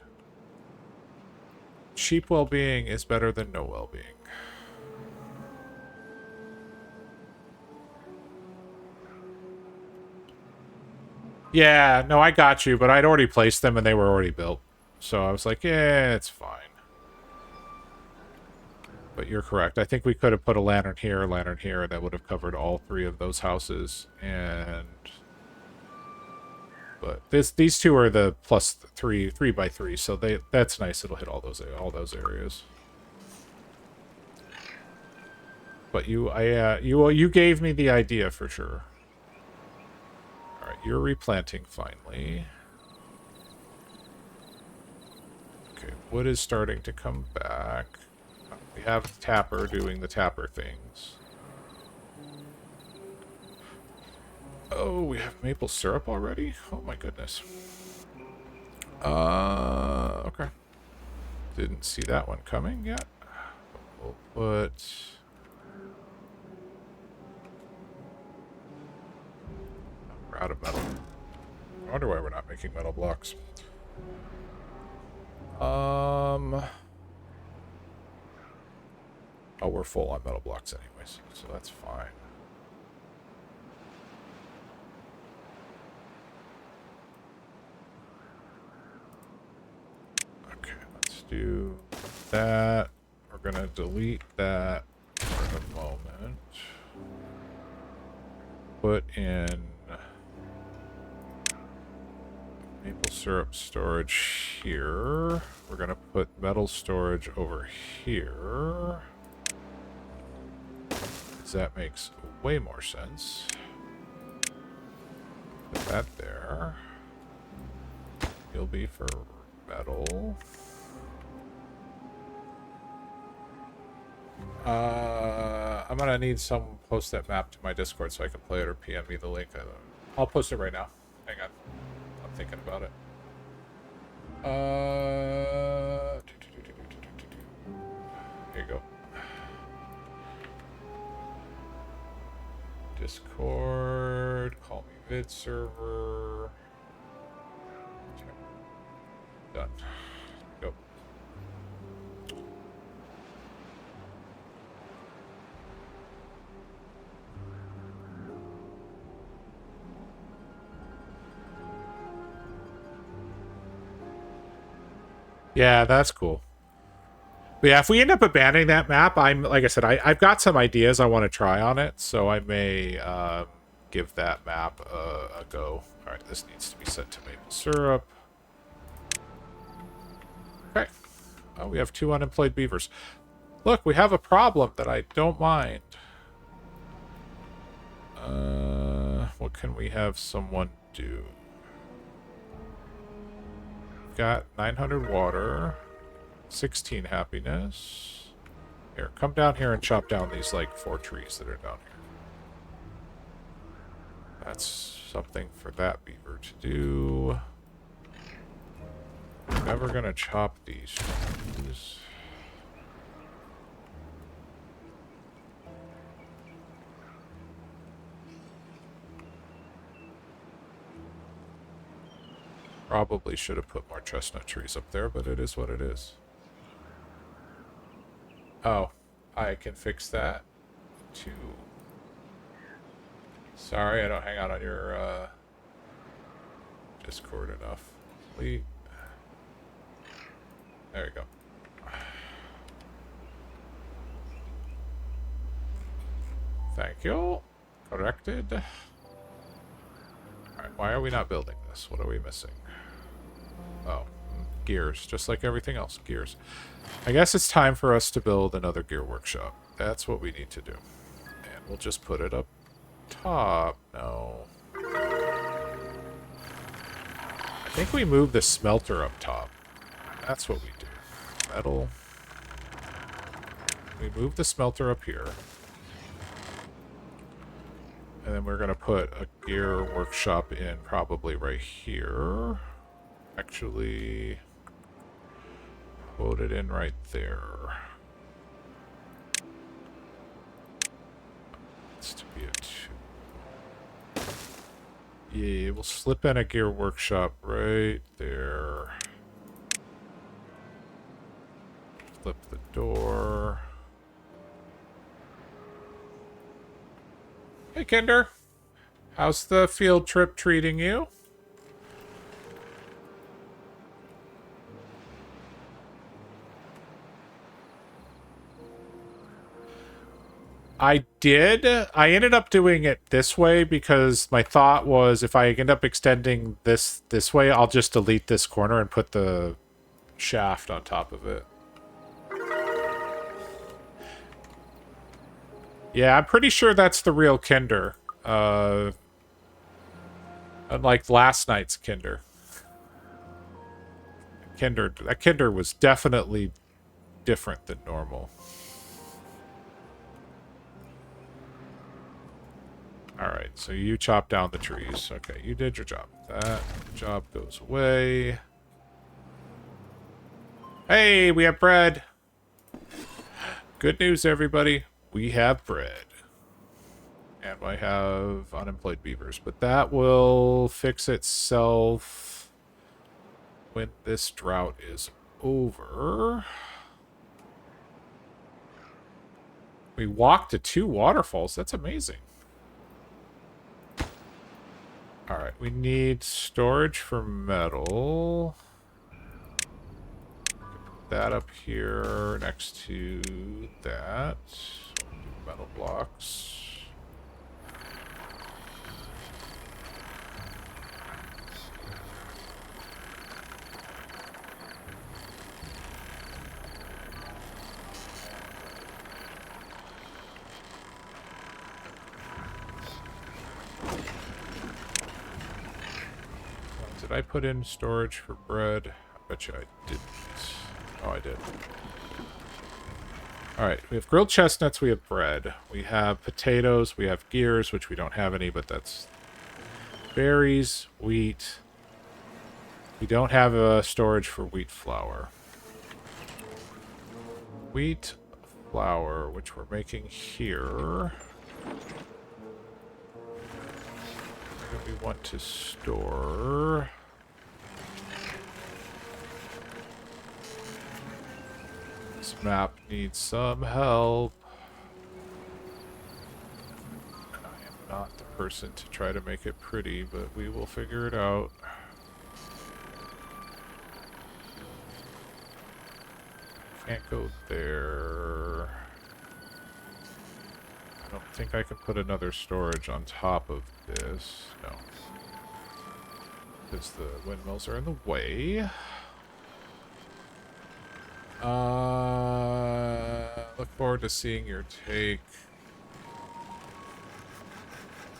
cheap well-being is better than no well-being. Yeah, no, I got you, but I'd already placed them and they were already built. So I was like, yeah, it's fine. But you're correct. I think we could have put a lantern here, and that would have covered all 3 of those houses. And but these 2 are the plus 3 by 3, so that's nice. It'll hit all those areas. But you gave me the idea for sure. All right, you're replanting finally. Okay, wood is starting to come back. We have the tapper doing the tapper things. Oh, we have maple syrup already? Oh my goodness. Okay. Didn't see that one coming yet. We'll put... We're out of metal. I wonder why we're not making metal blocks. Oh, we're full on metal blocks anyways, so that's fine. Okay, let's do that. We're gonna delete that for the moment. Put in maple syrup storage here. We're gonna put metal storage over here. That makes way more sense. Put that there. You'll be for metal. I'm gonna need someone to post that map to my Discord so I can play it, or PM me the link. I'll post it right now. Hang on. I'm thinking about it. Here you go. Discord, call me vid server. Okay. Done. Go. Yeah, that's cool. But yeah, if we end up abandoning that map, like I said, I've got some ideas I want to try on it, so I may give that map a go. All right, this needs to be set to maple syrup. Okay. Oh, we have 2 unemployed beavers. Look, we have a problem that I don't mind. What can we have someone do? Got 900 water. 16 happiness. Here, come down here and chop down these, like, 4 trees that are down here. That's something for that beaver to do. I'm never gonna chop these trees. Probably should have put more chestnut trees up there, but it is what it is. Oh, I can fix that too. Sorry, I don't hang out on your Discord enough. There you go. Thank you. Corrected. Alright, why are we not building this? What are we missing? Oh, gears. Just like everything else, gears. I guess it's time for us to build another gear workshop. That's what we need to do. And we'll just put it up top. No. I think we move the smelter up top. That's what we do. Metal. We move the smelter up here. And then we're going to put a gear workshop in probably right here. Actually, put it in right there. It's to be a 2. Yeah, we'll slip in a gear workshop right there. Flip the door. Hey, Kinder. How's the field trip treating you? I did. I ended up doing it this way because my thought was if I end up extending this way, I'll just delete this corner and put the shaft on top of it. Yeah, I'm pretty sure that's the real Kinder. Unlike last night's Kinder. That Kinder was definitely different than normal. Alright, so you chop down the trees. Okay, you did your job. That job goes away. Hey, we have bread! Good news, everybody. We have bread. And I have unemployed beavers. But that will fix itself when this drought is over. We walked to 2 waterfalls. That's amazing. Alright, we need storage for metal. Put that up here next to that. Metal blocks. Did I put in storage for bread? I bet you I didn't. Oh, I did. Alright, we have grilled chestnuts, we have bread. We have potatoes, we have gears, which we don't have any, but that's berries, wheat. We don't have a storage for wheat flour. Wheat flour, which we're making here. We want to store. This map needs some help. And I am not the person to try to make it pretty, but we will figure it out. Can't go there. I don't think I can put another storage on top of this. No. Because the windmills are in the way. Look forward to seeing your take.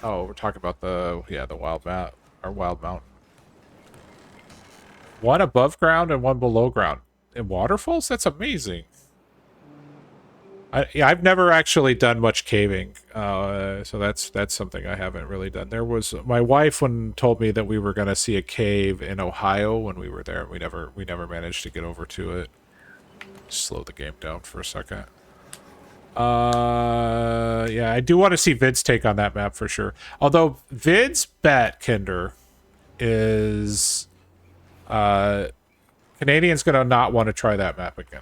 Oh, we're talking about the wild mount, our wild mountain. One above ground and one below ground. In waterfalls? That's amazing. I've never actually done much caving, so that's something I haven't really done. There was my wife told me that we were going to see a cave in Ohio when we were there. We never managed to get over to it. Slow the game down for a second. Yeah, I do want to see Vid's take on that map for sure. Although Vid's bet, Kinder, is Canadian's gonna not want to try that map again.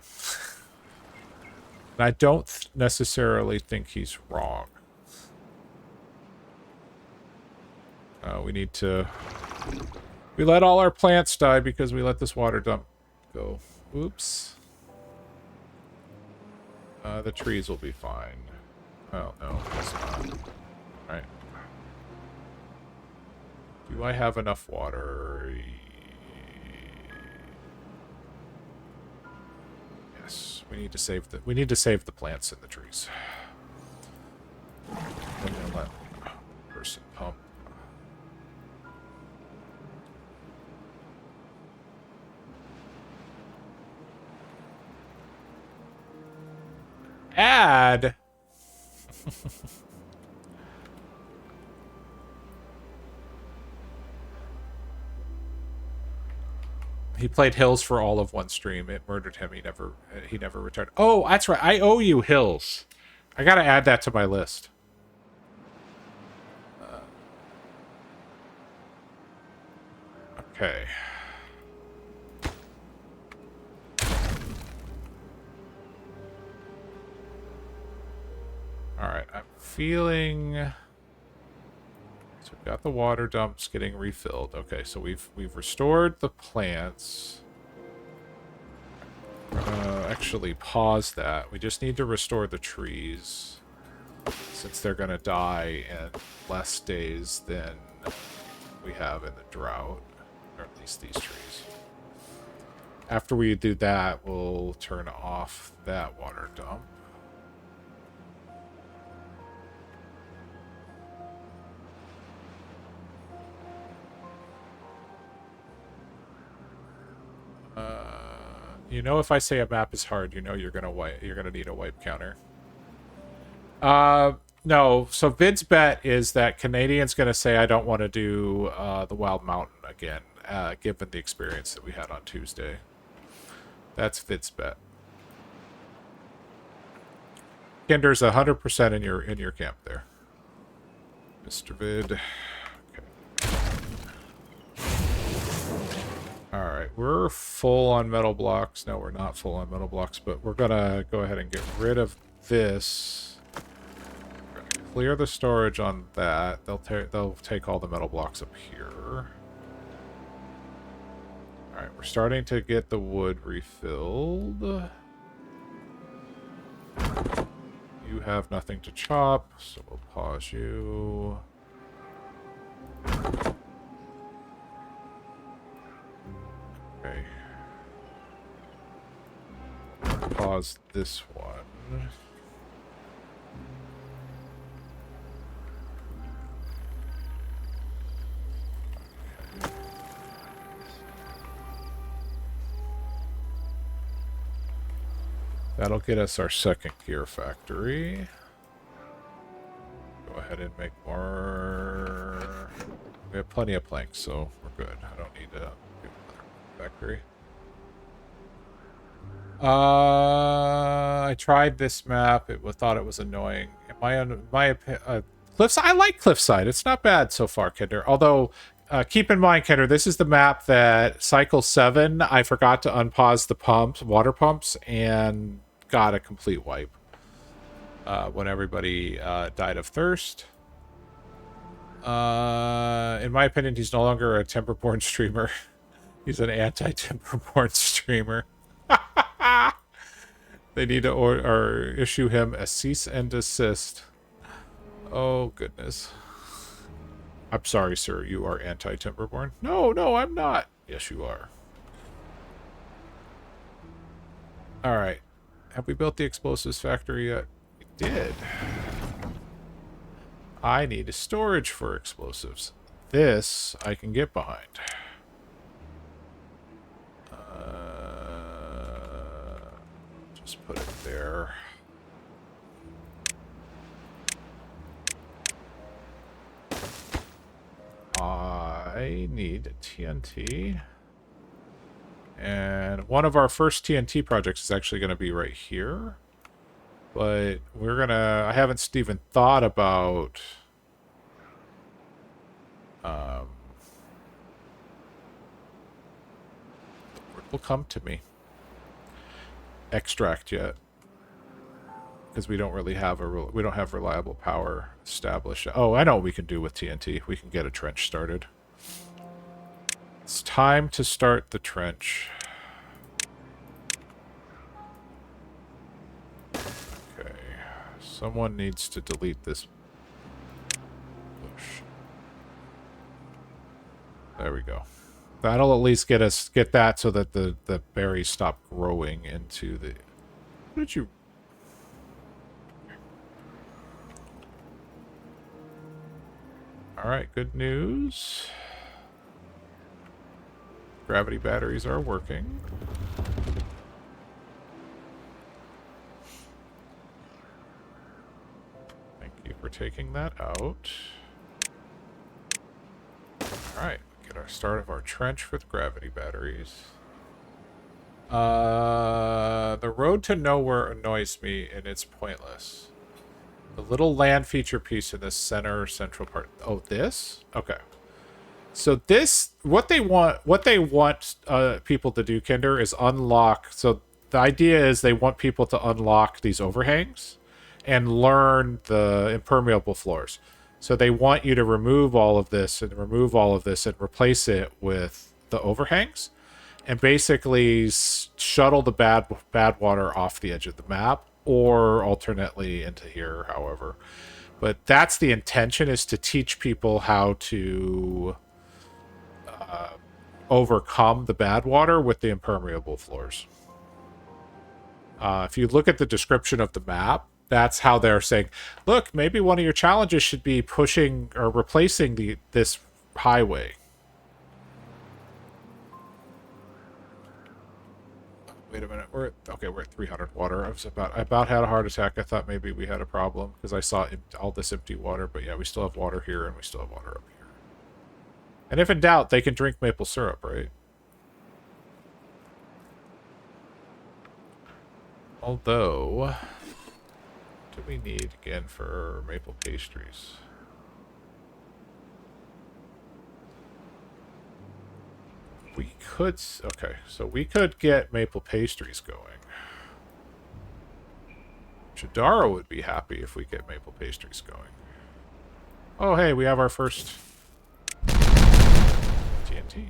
And I don't necessarily think he's wrong. We need to... We let all our plants die because we let this water dump go. Oops. The trees will be fine. Oh, no, it's not. Alright. Do I have enough water? Yes. We need to save the plants and the trees. I'm gonna let person pump. Add. He played Hills for all of one stream. It murdered him. He never returned. Oh, that's right. I owe you Hills. I gotta add that to my list. Okay. Alright, I'm feeling... So we've got the water dumps getting refilled. Okay, so we've restored the plants. Actually pause that. We just need to restore the trees, since they're going to die in less days than we have in the drought. Or at least these trees. After we do that, we'll turn off that water dump. You know, if I say a map is hard, you know you're gonna need a wipe counter. No. So Vid's bet is that Canadian's gonna say I don't want to do the Wild Mountain again, given the experience that we had on Tuesday. That's Vid's bet. Kinder's 100% in your camp there, Mr. Vid. Alright, we're full on metal blocks. No, we're not full on metal blocks, but we're gonna go ahead and get rid of this. We're gonna clear the storage on that. They'll take all the metal blocks up here. Alright, we're starting to get the wood refilled. You have nothing to chop, so we'll pause you. Okay. Pause this one. That'll get us our second gear factory. Go ahead and make more. We have plenty of planks, so we're good. I don't need to do another factory. I tried this map. Thought it was annoying. Cliffside. I like Cliffside. It's not bad so far, Kinder. Although, keep in mind, Kinder, this is the map that cycle 7. I forgot to unpause the water pumps, and got a complete wipe when everybody died of thirst. In my opinion, he's no longer a Timberborn streamer. He's an anti-Timberborn streamer. They need to issue him a cease and desist. Oh, goodness. I'm sorry, sir. You are anti-Timberborn? No, I'm not. Yes, you are. Alright. Have we built the explosives factory yet? We did. I need a storage for explosives. This I can get behind. Just put it there. I need TNT. And one of our first TNT projects is actually going to be right here. But I haven't even thought about... the word will come to me. Extract yet. Because we don't really have we don't have reliable power established. Oh, I know what we can do with TNT. We can get a trench started. It's time to start the trench. Okay. Someone needs to delete this bush. There we go. That'll at least get that so that the berries stop growing into the... What did you... Alright, good news. Gravity batteries are working. Thank you for taking that out. Alright, get our start of our trench with gravity batteries. The road to nowhere annoys me, and it's pointless. The little land feature piece in the central part. Oh, this? Okay. So this, what they want people to do, Kinder, is unlock. So the idea is they want people to unlock these overhangs, and learn the impermeable floors. So they want you to remove all of this and remove all of this and replace it with the overhangs and basically shuttle the bad water off the edge of the map or alternately into here, however. But that's the intention, is to teach people how to overcome the bad water with the impermeable floors. If you look at the description of the map, that's how they're saying, look, maybe one of your challenges should be pushing or replacing this highway. Wait a minute. We're at 300 water. I about had a heart attack. I thought maybe we had a problem because I saw all this empty water. But yeah, we still have water here and we still have water up here. And if in doubt, they can drink maple syrup, right? Although, what do we need again for maple pastries? We could... Okay, so we could get maple pastries going. Chidara would be happy if we get maple pastries going. Oh, hey, we have our first TNT.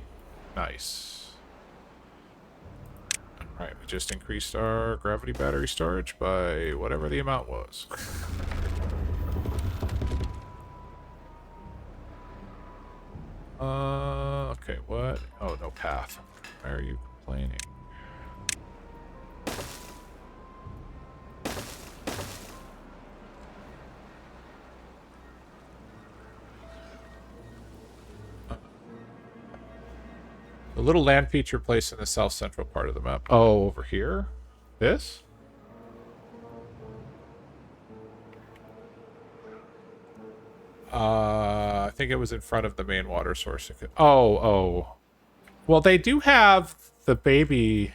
Nice. Alright, we just increased our gravity battery storage by whatever the amount was. Okay, what? Oh, no path. Why are you complaining? The little land feature placed in the south central part of the map. Oh, over here? This? I think it was in front of the main water source. Oh. Well, they do have the baby...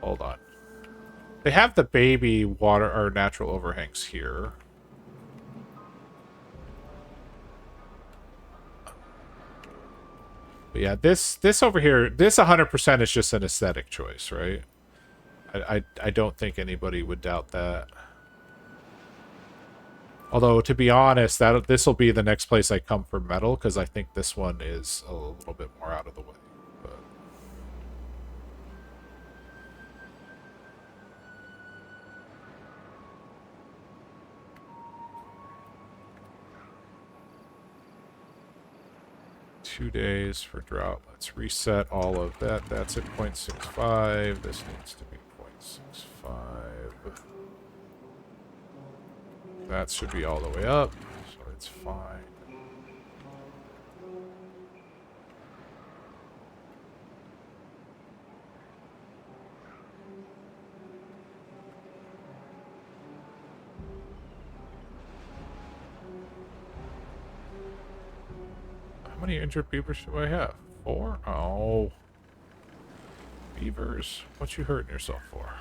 Hold on. They have the baby water or natural overhangs here. But yeah, this over here, this 100% is just an aesthetic choice, right? I don't think anybody would doubt that. Although, to be honest, this will be the next place I come for metal, because I think this one is a little bit more out of the way. But... $2 days for drought. Let's reset all of that. That's at 0.65. This needs to be 0.65. That should be all the way up, so it's fine. How many injured beavers do I have? 4? Oh. Beavers. What you hurting yourself for?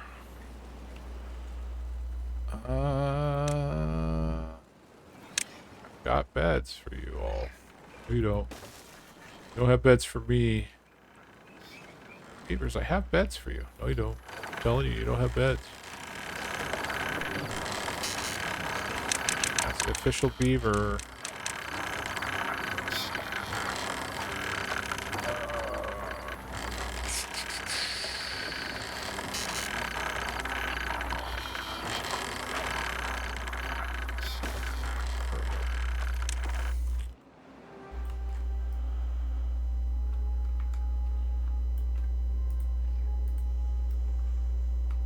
Got beds for you all. You don't. You don't have beds for me. Beavers, I have beds for you. No, you don't. I'm telling you, you don't have beds. That's the official beaver.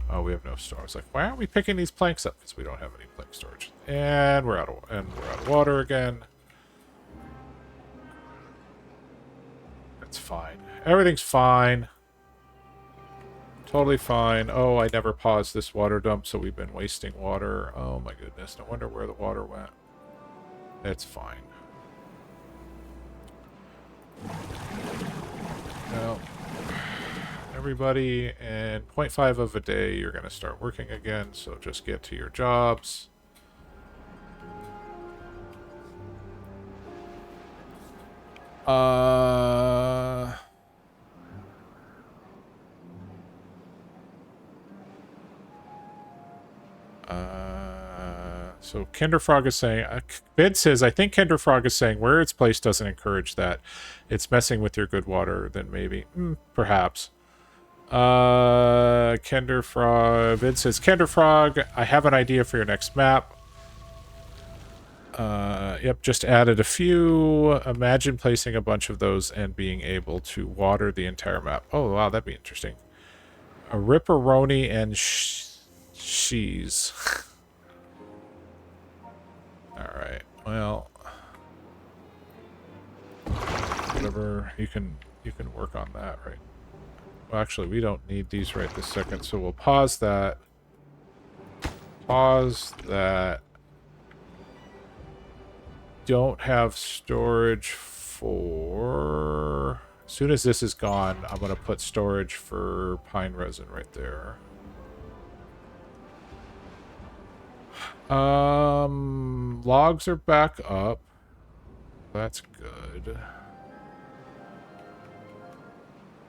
Oh, we have no storage. Like, why aren't we picking these planks up? Because we don't have any plank storage. And we're out of water again. That's fine. Everything's fine. Totally fine. Oh, I never paused this water dump, so we've been wasting water. Oh my goodness. No wonder where the water went. It's fine. Well, everybody, in 0.5 of a day, you're going to start working again, so just get to your jobs. So Kinderfrog is saying, Vid says, I think Kinderfrog is saying where it's placed doesn't encourage that. It's messing with your good water, then maybe. Perhaps. Kinderfrog, Vid says, Kinderfrog, I have an idea for your next map. Yep, just added a few. Imagine placing a bunch of those and being able to water the entire map. Oh, wow, that'd be interesting. A Ripperoni and cheese. Alright, well... whatever, you can work on that, right? Well, actually, we don't need these right this second, so we'll pause that. Pause that. Don't have storage for... As soon as this is gone, I'm going to put storage for pine resin right there. Logs are back up. That's good.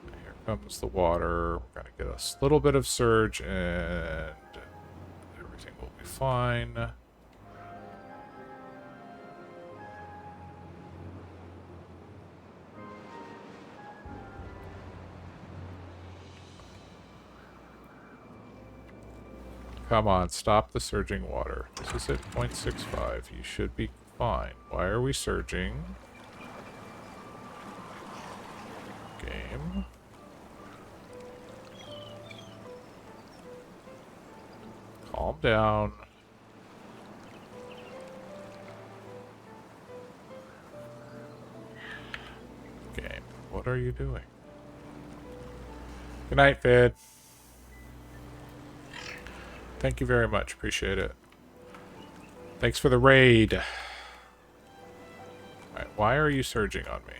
Here comes the water. We're going to get a little bit of surge and everything will be fine. Come on, stop the surging water. This is at 0.65. You should be fine. Why are we surging? Game. Calm down. Game. What are you doing? Good night, Vid. Thank you very much. Appreciate it. Thanks for the raid. Alright, why are you surging on me?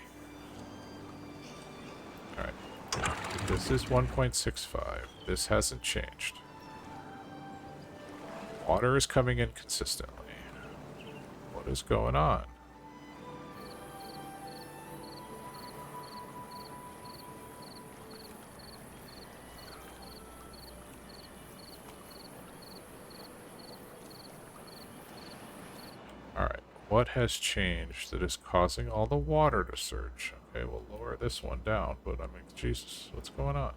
Alright. This is 1.65. This hasn't changed. Water is coming in consistently. What is going on? Alright, what has changed that is causing all the water to surge? Okay, we'll lower this one down, but I mean, Jesus, what's going on?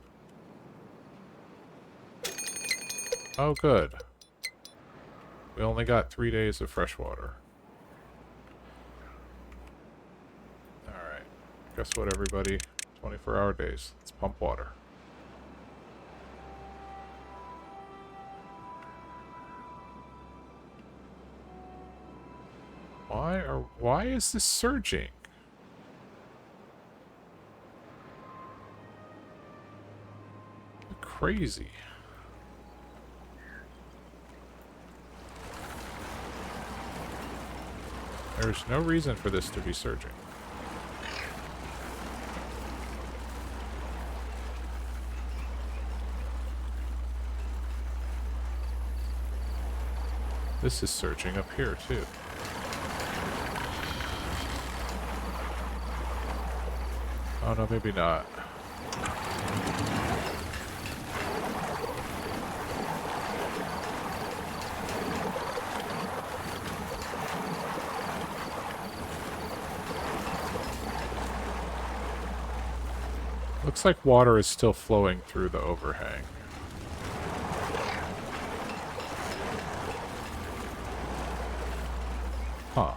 Oh, good. We only got 3 days of fresh water. Alright, guess what, everybody? 24-hour days. Let's pump water. Why is this surging? Crazy. There's no reason for this to be surging. This is surging up here, too. Oh, no, maybe not. Looks like water is still flowing through the overhang. Huh.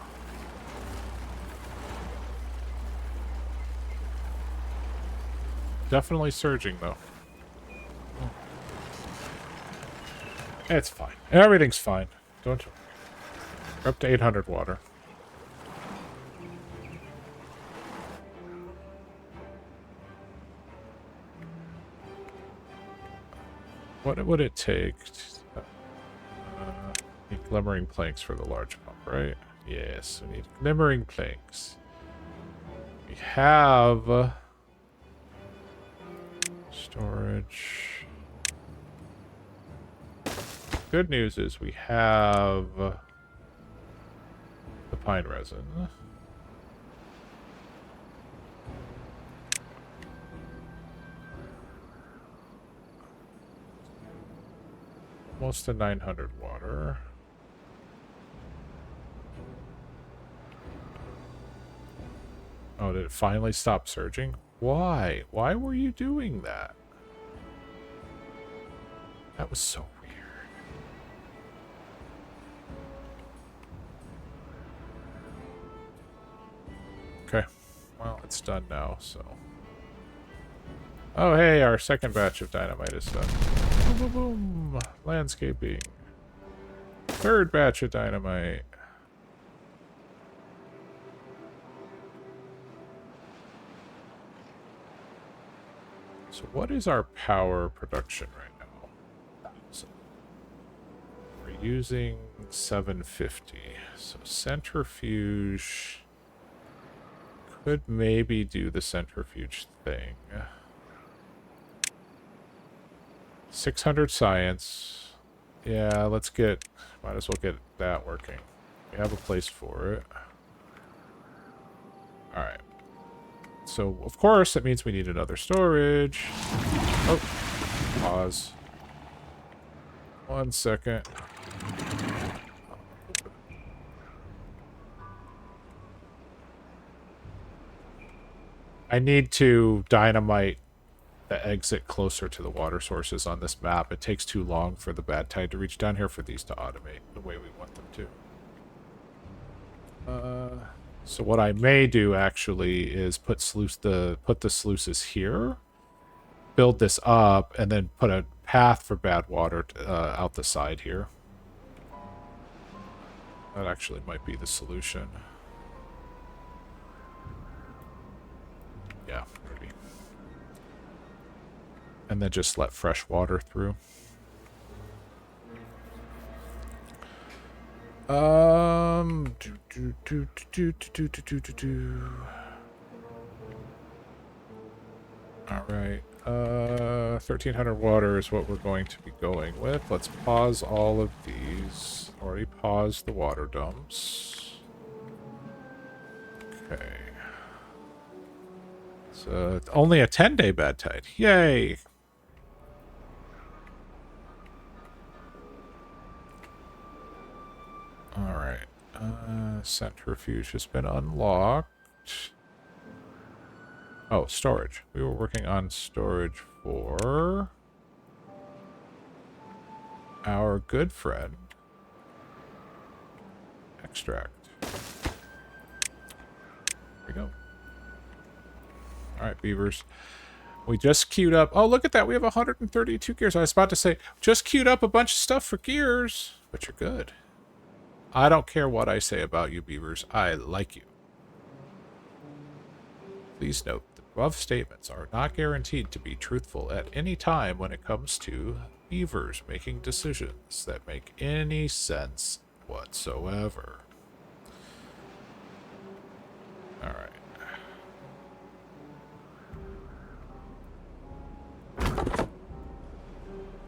Definitely surging, though. It's fine. Everything's fine. Don't you? We're up to 800 water. What would it take? Need glimmering planks for the large pump, right? Yes, we need glimmering planks. We have... storage. Good news is we have the pine resin. Almost to 900 water. Oh, did it finally stop surging? Why? Why were you doing that? That was so weird. Okay. Well, it's done now, so... Oh, hey, our second batch of dynamite is done. Boom, boom, boom. Landscaping. Third batch of dynamite. So what is our power production right now? So we're using 750. So centrifuge could maybe do the centrifuge thing. 600 science. Yeah, let's get... Might as well get that working. We have a place for it. Alright. So, of course, that means we need another storage. Oh. Pause. 1 second. I need to dynamite the exit closer to the water sources on this map. It takes too long for the bad tide to reach down here for these to automate the way we want them to. So what I may do actually is put the sluices here, build this up, and then put a path for bad water out the side here. That actually might be the solution. Yeah, maybe. And then just let fresh water through. All right. 1300 water is what we're going to be going with. Let's pause all of these. Already paused the water dumps. Okay. So it's only a 10-day bad tide. Yay! Alright. Centrifuge has been unlocked. Oh, storage. We were working on storage for our good friend. Extract. There we go. Alright, beavers. We just queued up... Oh, look at that. We have 132 gears. I was about to say, just queued up a bunch of stuff for gears. But you're good. I don't care what I say about you, beavers. I like you. Please note, the above statements are not guaranteed to be truthful at any time when it comes to beavers making decisions that make any sense whatsoever. Alright.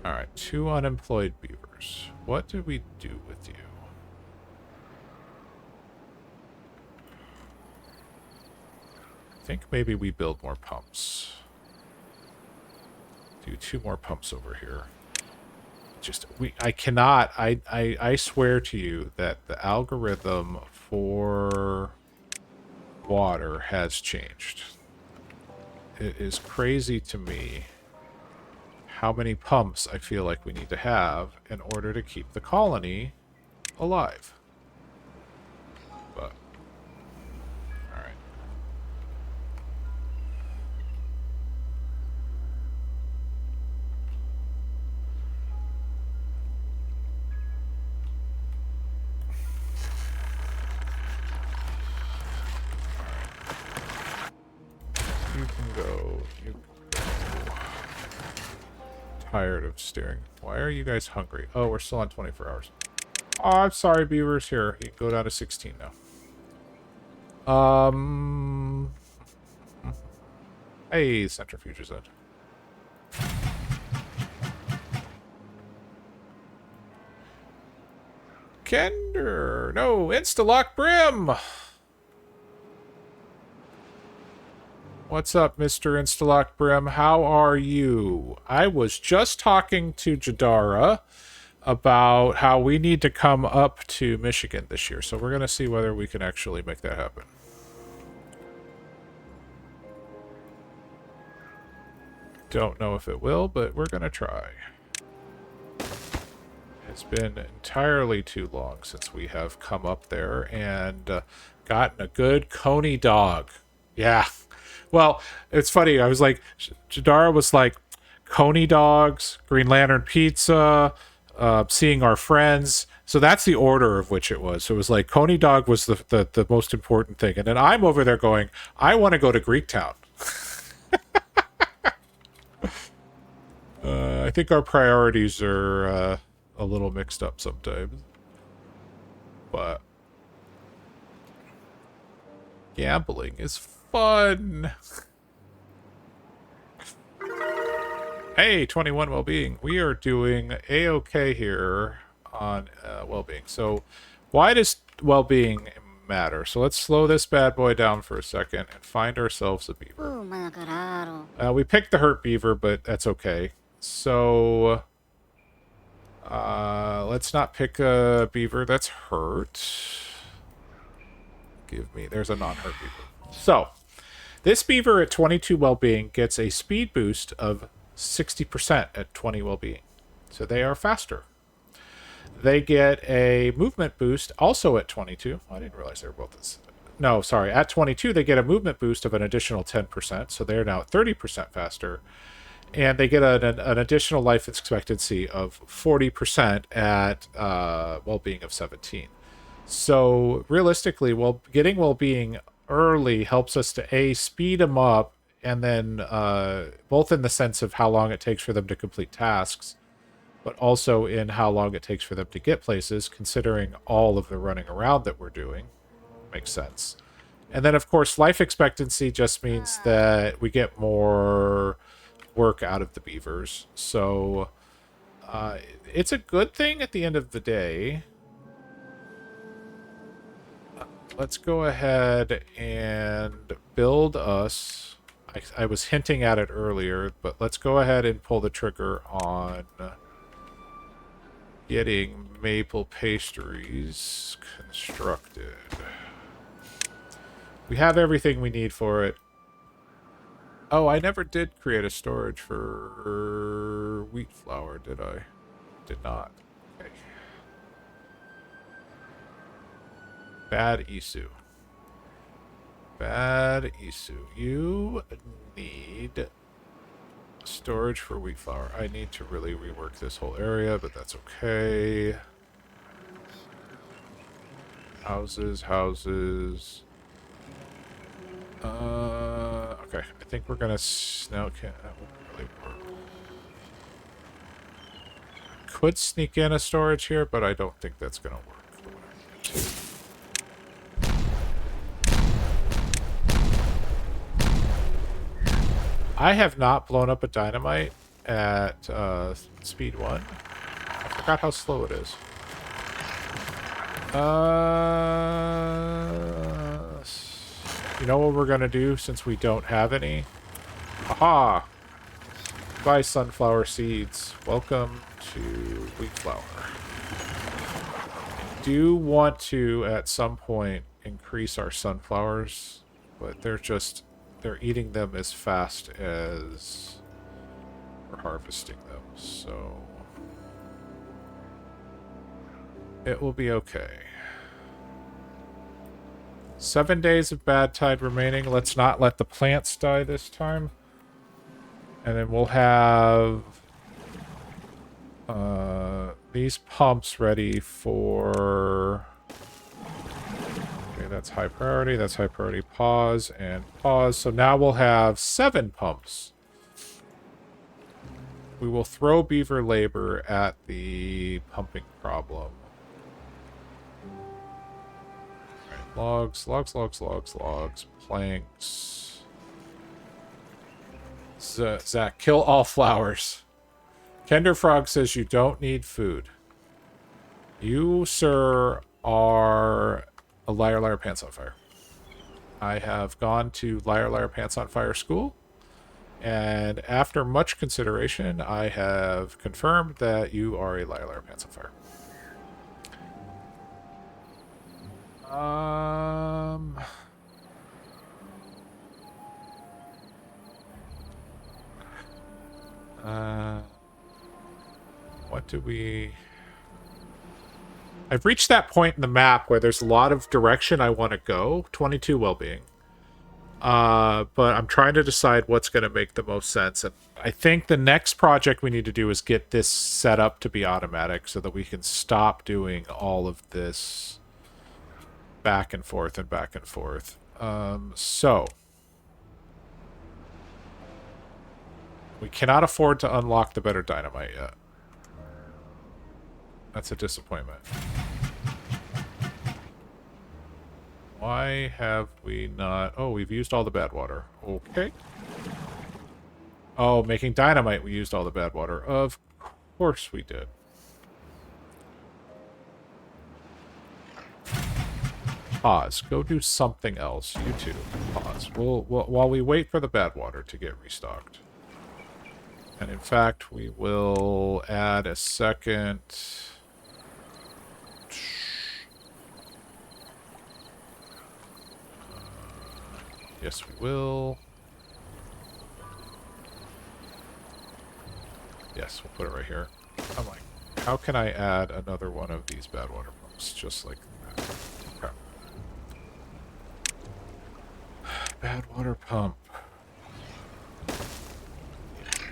Alright, 2 unemployed beavers. What do we do with you? I think maybe we build more pumps. Do 2 more pumps over here. I swear to you that the algorithm for water has changed. It is crazy to me how many pumps I feel like we need to have in order to keep the colony alive. But, alright. You can go. You can go. Tired of steering. Why are you guys hungry? Oh, we're still on 24 hours. Oh, I'm sorry, beavers. Here, you can go down to 16 now. Hey, centrifuge is in. Kender! No, Instalock Brim! What's up, Mr. Instalock Brim? How are you? I was just talking to Jadara about how we need to come up to Michigan this year, so we're going to see whether we can actually make that happen. Don't know if it will, but we're going to try. It's been entirely too long since we have come up there and gotten a good coney dog. Yeah. Well, it's funny. I was like, Jadara was like, coney dogs, Green Lantern pizza, seeing our friends. So that's the order of which it was. So it was like coney dog was the most important thing. And then I'm over there going, I want to go to Greektown. I think our priorities are a little mixed up sometimes. But gambling is fun. Hey, 21 well-being. We are doing A-okay here on well-being. So why does well-being matter? So let's slow this bad boy down for a second and find ourselves a beaver. We picked the hurt beaver, but that's okay. So let's not pick a beaver that's hurt. Give me, there's a non-hurt beaver. So this beaver at 22 well-being gets a speed boost of 60% at 20 well-being. So they are faster. They get a movement boost also at 22. I didn't realize they were both this. No, sorry. At 22, they get a movement boost of an additional 10%. So they're now at 30% faster. And they get an additional life expectancy of 40% at well-being of 17. So realistically, getting well-being early helps us to speed them up, and then both in the sense of how long it takes for them to complete tasks, but also in how long it takes for them to get places, considering all of the running around that we're doing. Makes sense. And then, of course, life expectancy just means that we get more work out of the beavers. So it's a good thing at the end of the day. Let's go ahead and build us. I was hinting at it earlier, but let's go ahead and pull the trigger on getting maple pastries constructed. We have everything we need for it. Oh, I never did create a storage for wheat flour, did I? Did not. Okay. Bad Isu. Bad Isu. You need storage for wheat flour. I need to really rework this whole area, but that's okay. Houses, houses. Okay. I think we're gonna now. Okay, that won't really work. Could sneak in a storage here, but I don't think that's gonna work. I have not blown up a dynamite at speed 1. I forgot how slow it is. You know what we're going to do since we don't have any? Aha! Buy sunflower seeds. Welcome to wheat flour. I do want to, at some point, increase our sunflowers, but they're eating them as fast as we're harvesting them, so it will be okay. 7 days of bad tide remaining. Let's not let the plants die this time. And then we'll have these pumps ready for... Okay, that's high priority. That's high priority. Pause and pause. So now we'll have 7 pumps. We will throw beaver labor at the pumping problem. Right, logs, logs, logs, logs, logs, planks. Zach, kill all flowers. Kenderfrog says you don't need food. You, sir, are a liar, liar, pants on fire. I have gone to liar, liar, pants on fire school, and after much consideration, I have confirmed that you are a liar, liar, pants on fire. What do we... I've reached that point in the map where there's a lot of direction I want to go. 22 well-being. But I'm trying to decide what's going to make the most sense. And I think the next project we need to do is get this set up to be automatic so that we can stop doing all of this back and forth and back and forth. So we cannot afford to unlock the better dynamite yet. That's a disappointment. Why have we not... Oh, we've used all the bad water. Okay. Oh, making dynamite, we used all the bad water. Of course we did. Pause. Go do something else. You too. Pause. We'll, while we wait for the bad water to get restocked. And in fact, we will add a second... Yes, we will. Yes, we'll put it right here. I'm like, how can I add another one of these bad water pumps just like that? Okay. Bad water pump.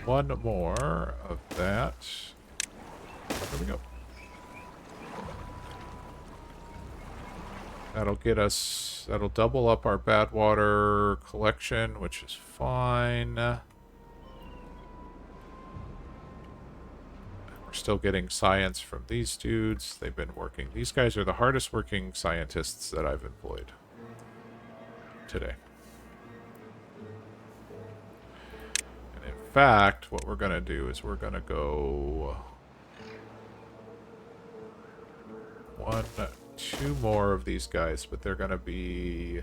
One more of that. There we go. That'll get us... That'll double up our bad water collection, which is fine. We're still getting science from these dudes. They've been working. These guys are the hardest working scientists that I've employed today. And in fact, what we're going to do is we're going to go... two more of these guys, but they're going to be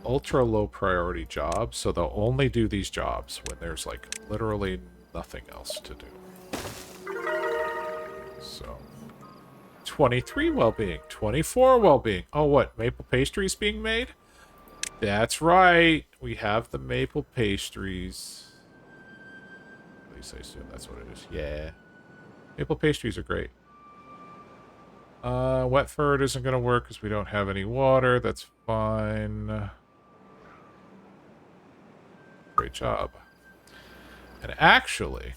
ultra low priority jobs, so they'll only do these jobs when there's like literally nothing else to do. So 23 well-being, 24 well-being. Oh, what, maple pastries being made? That's right, we have the maple pastries. At least I assume that's what it is. Yeah, maple pastries are great. Wet fur isn't going to work because we don't have any water. That's fine. Great job. And actually,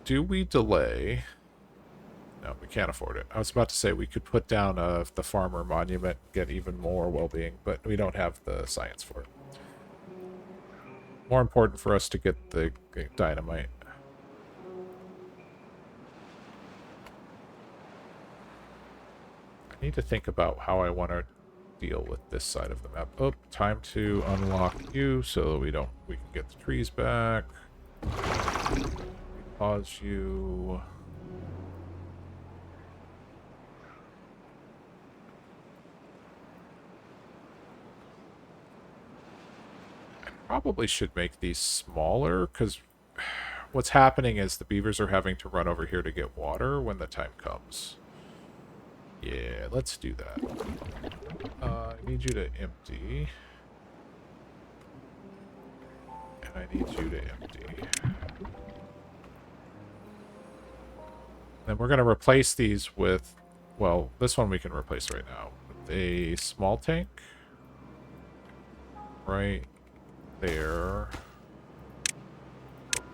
do we delay? No, we can't afford it. I was about to say we could put down the farmer monument, get even more well-being, but we don't have the science for it. More important for us to get the dynamite. I need to think about how I want to deal with this side of the map. Oh, time to unlock you so we can get the trees back. Pause you. Probably should make these smaller, because what's happening is the beavers are having to run over here to get water when the time comes. Yeah, let's do that. I need you to empty. And I need you to empty. Then we're going to replace these with... Well, this one we can replace right now. With a small tank. Right there.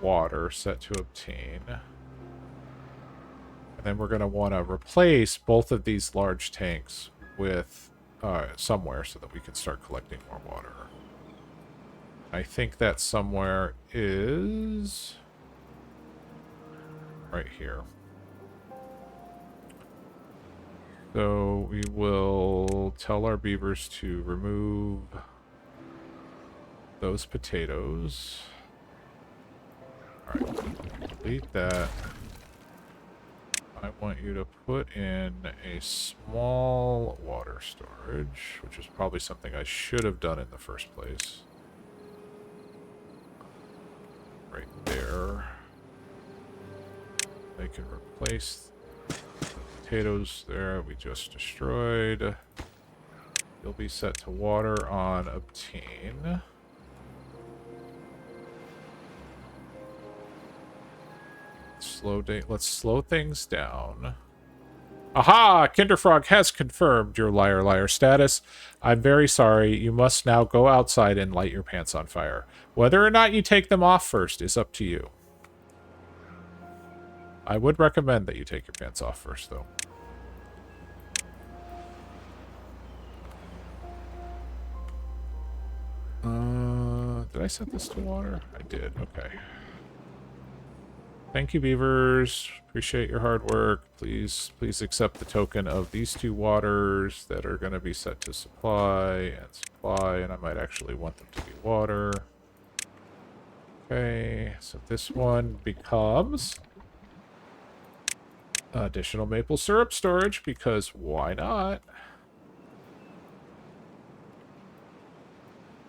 Water set to obtain. And then we're going to want to replace both of these large tanks with somewhere so that we can start collecting more water. I think that somewhere is right here. So we will tell our beavers to remove those potatoes. Alright, delete that. I want you to put in a small water storage, which is probably something I should have done in the first place. Right there. I can replace the potatoes there we just destroyed. You'll be set to water on obtain. Let's slow things down. Aha! Kinderfrog has confirmed your liar liar status. I'm very sorry. You must now go outside and light your pants on fire. Whether or not you take them off first is up to you. I would recommend that you take your pants off first, though. Did I set this to water? I did. Okay. Thank you, beavers. Appreciate your hard work. Please accept the token of these 2 waters that are going to be set to supply, and I might actually want them to be water. Okay, so this one becomes additional maple syrup storage, because why not?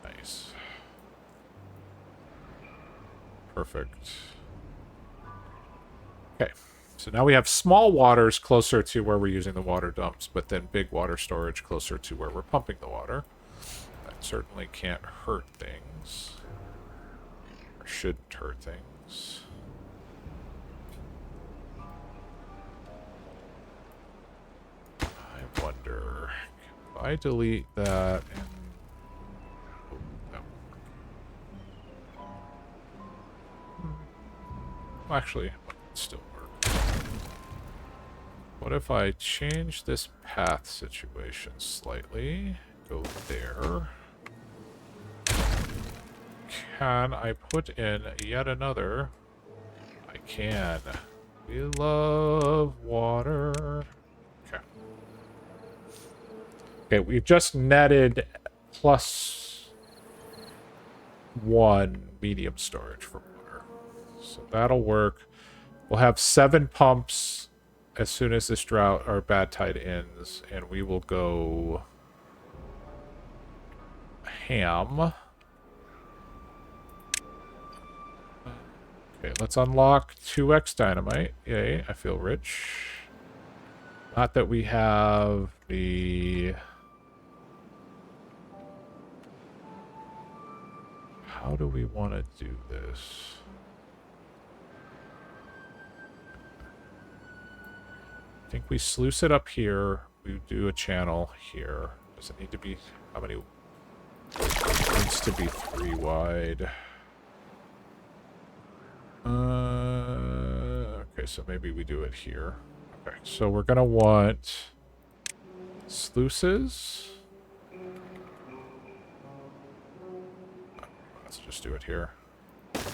Nice. Perfect. Okay, so now we have small waters closer to where we're using the water dumps, but then big water storage closer to where we're pumping the water. That certainly can't hurt things. Or shouldn't hurt things. I wonder, if I delete that and... Oh, no. Well, actually, it still work. What if I change this path situation slightly? Go there. Can I put in yet another? I can. We love water. Okay. Okay, we've just netted +1 medium storage for water. So that'll work. We'll have 7 pumps as soon as this drought or bad tide ends, and we will go ham. Okay, let's unlock 2x dynamite. Yay, I feel rich. Not that we have the... How do we want to do this? I think we sluice it up here. We do a channel here. Does it need to be... How many? It needs to be 3 wide. Okay, so maybe we do it here. Okay, so we're going to want sluices. Let's just do it here.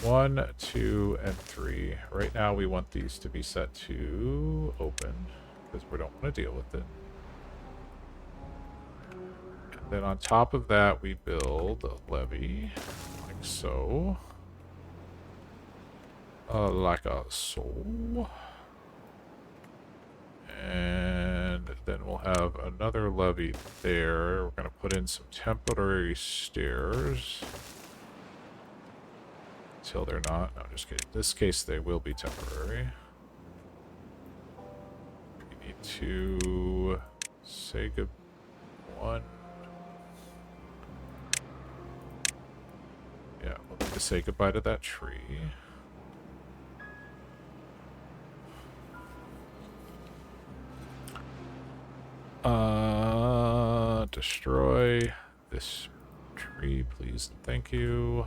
1, 2, and 3. Right now we want these to be set to open, because we don't want to deal with it. And then on top of that, we build a levee, like so. Like so. And then we'll have another levee there. We're going to put in some temporary stairs. Until they're not. No, just kidding. In this case, they will be temporary. We need to say good one. Yeah, we'll need to say goodbye to that tree. Destroy this tree, please. Thank you.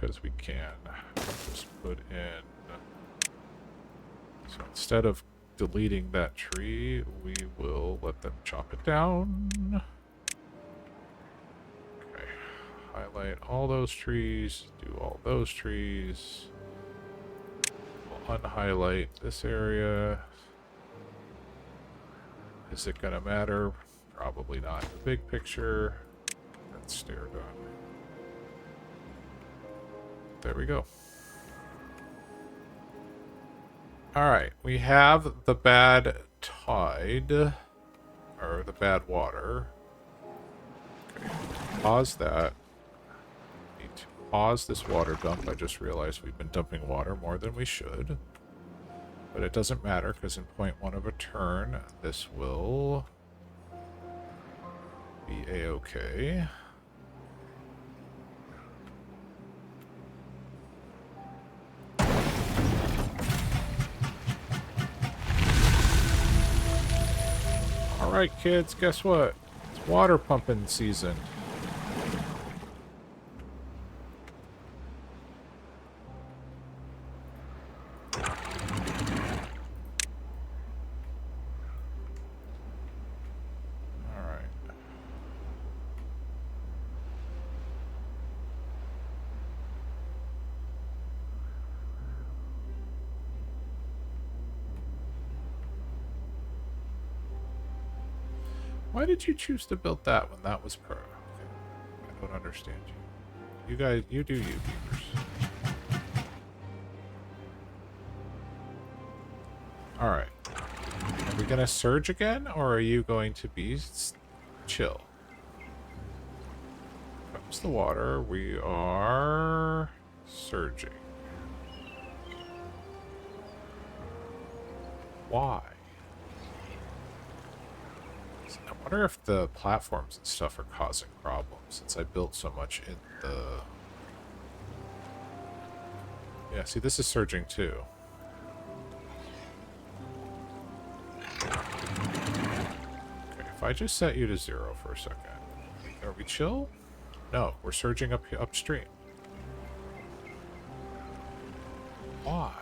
Because we can. Just put in... So instead of deleting that tree, we will let them chop it down. Okay. Highlight all those trees. Do all those trees. We'll unhighlight this area. Is it going to matter? Probably not. The big picture. That's stair done. There we go. Alright, we have the bad tide, or the bad water. Okay, pause that. Need to pause this water dump. I just realized we've been dumping water more than we should. But it doesn't matter, because in point 1 of a turn, this will be a-okay. Alright, kids, guess what? It's water pumping season. Alright. Why did you choose to build that when that was pro? Okay. I don't understand you. You guys, you do you, beavers. Alright. Are we gonna surge again, or are you going to be chill? Comes the water. We are surging. Why? I wonder if the platforms and stuff are causing problems, since I built so much in the... Yeah, see, this is surging too. Okay, if I just set you to 0 for a second, are we chill? No, we're surging upstream. Why?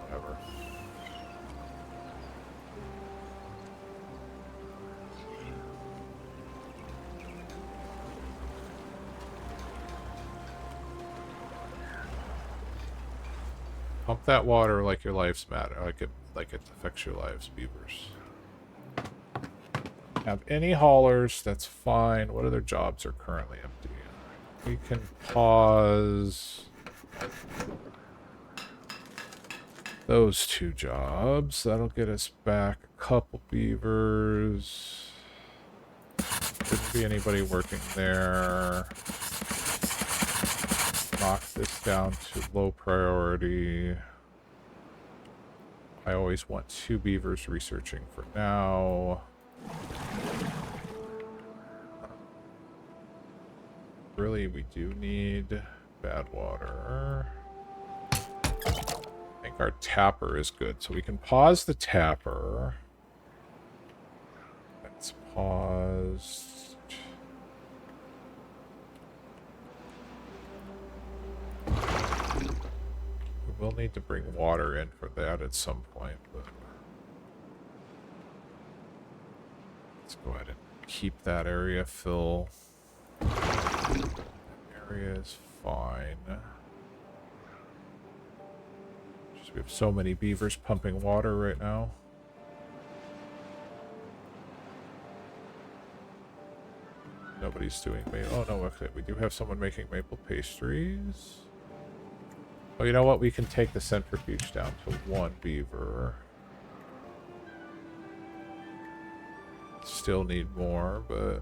Whatever. Pump that water like your lives matter, like it affects your lives, beavers. Have any haulers, that's fine. What other jobs are currently empty? We can pause those 2 jobs. That'll get us back a couple beavers. Shouldn't be anybody working there. Knock this down to low priority. I always want 2 beavers researching for now. Really, we do need bad water. I think our tapper is good, so we can pause the tapper. That's paused. We will need to bring water in for that at some point, but let's go ahead and keep that area full. That area is fine. Just we have so many beavers pumping water right now. Nobody's doing maple. Oh no, okay, we do have someone making maple pastries. Oh, you know what? We can take the centrifuge down to 1 beaver. Still need more, but...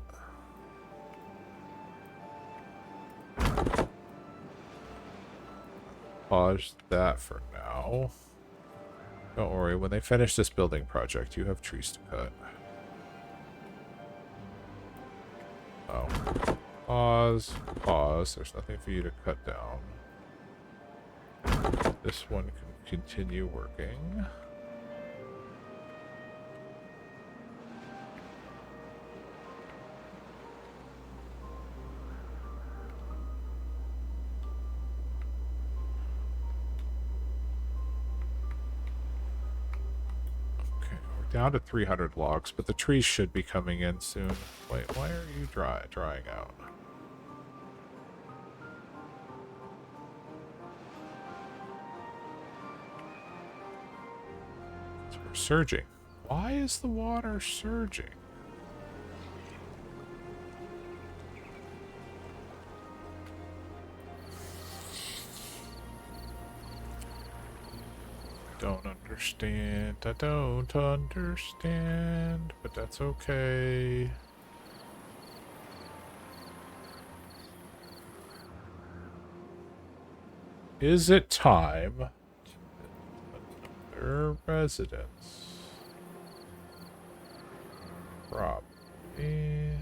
Pause that for now. Don't worry, when they finish this building project, you have trees to cut. Oh. Pause. Pause. There's nothing for you to cut down. This one can continue working. Down to 300 logs, but the trees should be coming in soon. Wait, why are you drying out? So we're surging. Why is the water surging? don't understand. I don't understand, but that's okay. Is it time? Another residence. Probably.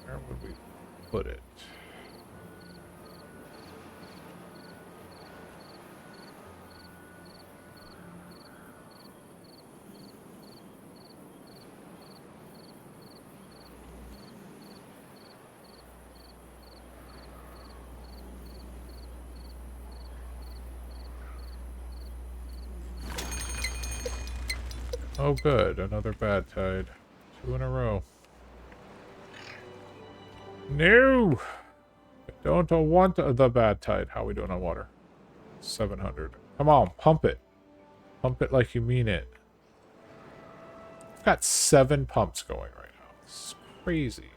Where would we put it? Oh good, another bad tide. 2 in a row. No! I don't want the bad tide. How are we doing on water? 700. Come on, pump it. Pump it like you mean it. I've got 7 pumps going right now. It's crazy.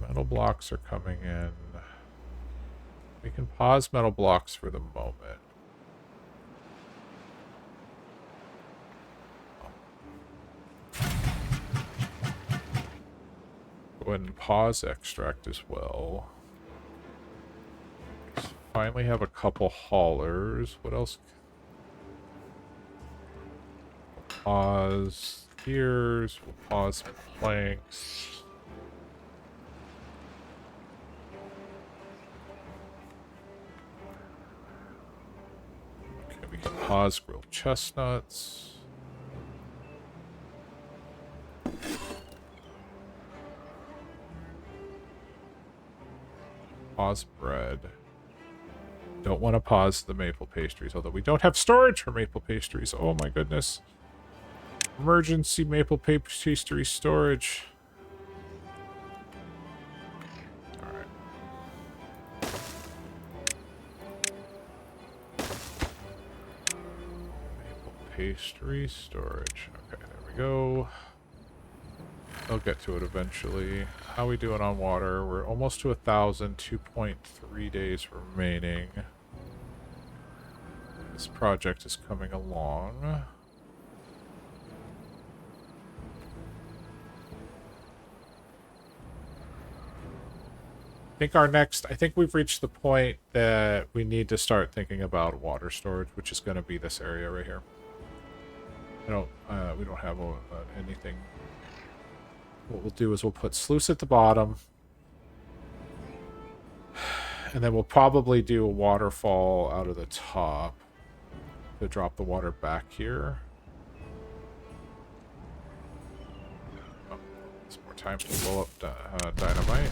Metal blocks are coming in. We can pause metal blocks for the moment. Go ahead and pause extract as well. Finally have a couple haulers. What else? We'll pause gears. We'll pause planks. Okay, we can pause grilled chestnuts. Pause bread. Don't want to pause the maple pastries, although we don't have storage for maple pastries. Oh my goodness. Emergency maple pastry storage. Alright. Maple pastry storage. Okay, there we go. I'll get to it eventually. How are we doing on water? We're almost to 1,000. 2.3 days remaining. This project is coming along. I think we've reached the point that we need to start thinking about water storage, which is going to be this area right here. We don't have anything. What we'll do is we'll put sluice at the bottom. And then we'll probably do a waterfall out of the top to drop the water back here. Oh, it's more time to blow up dynamite.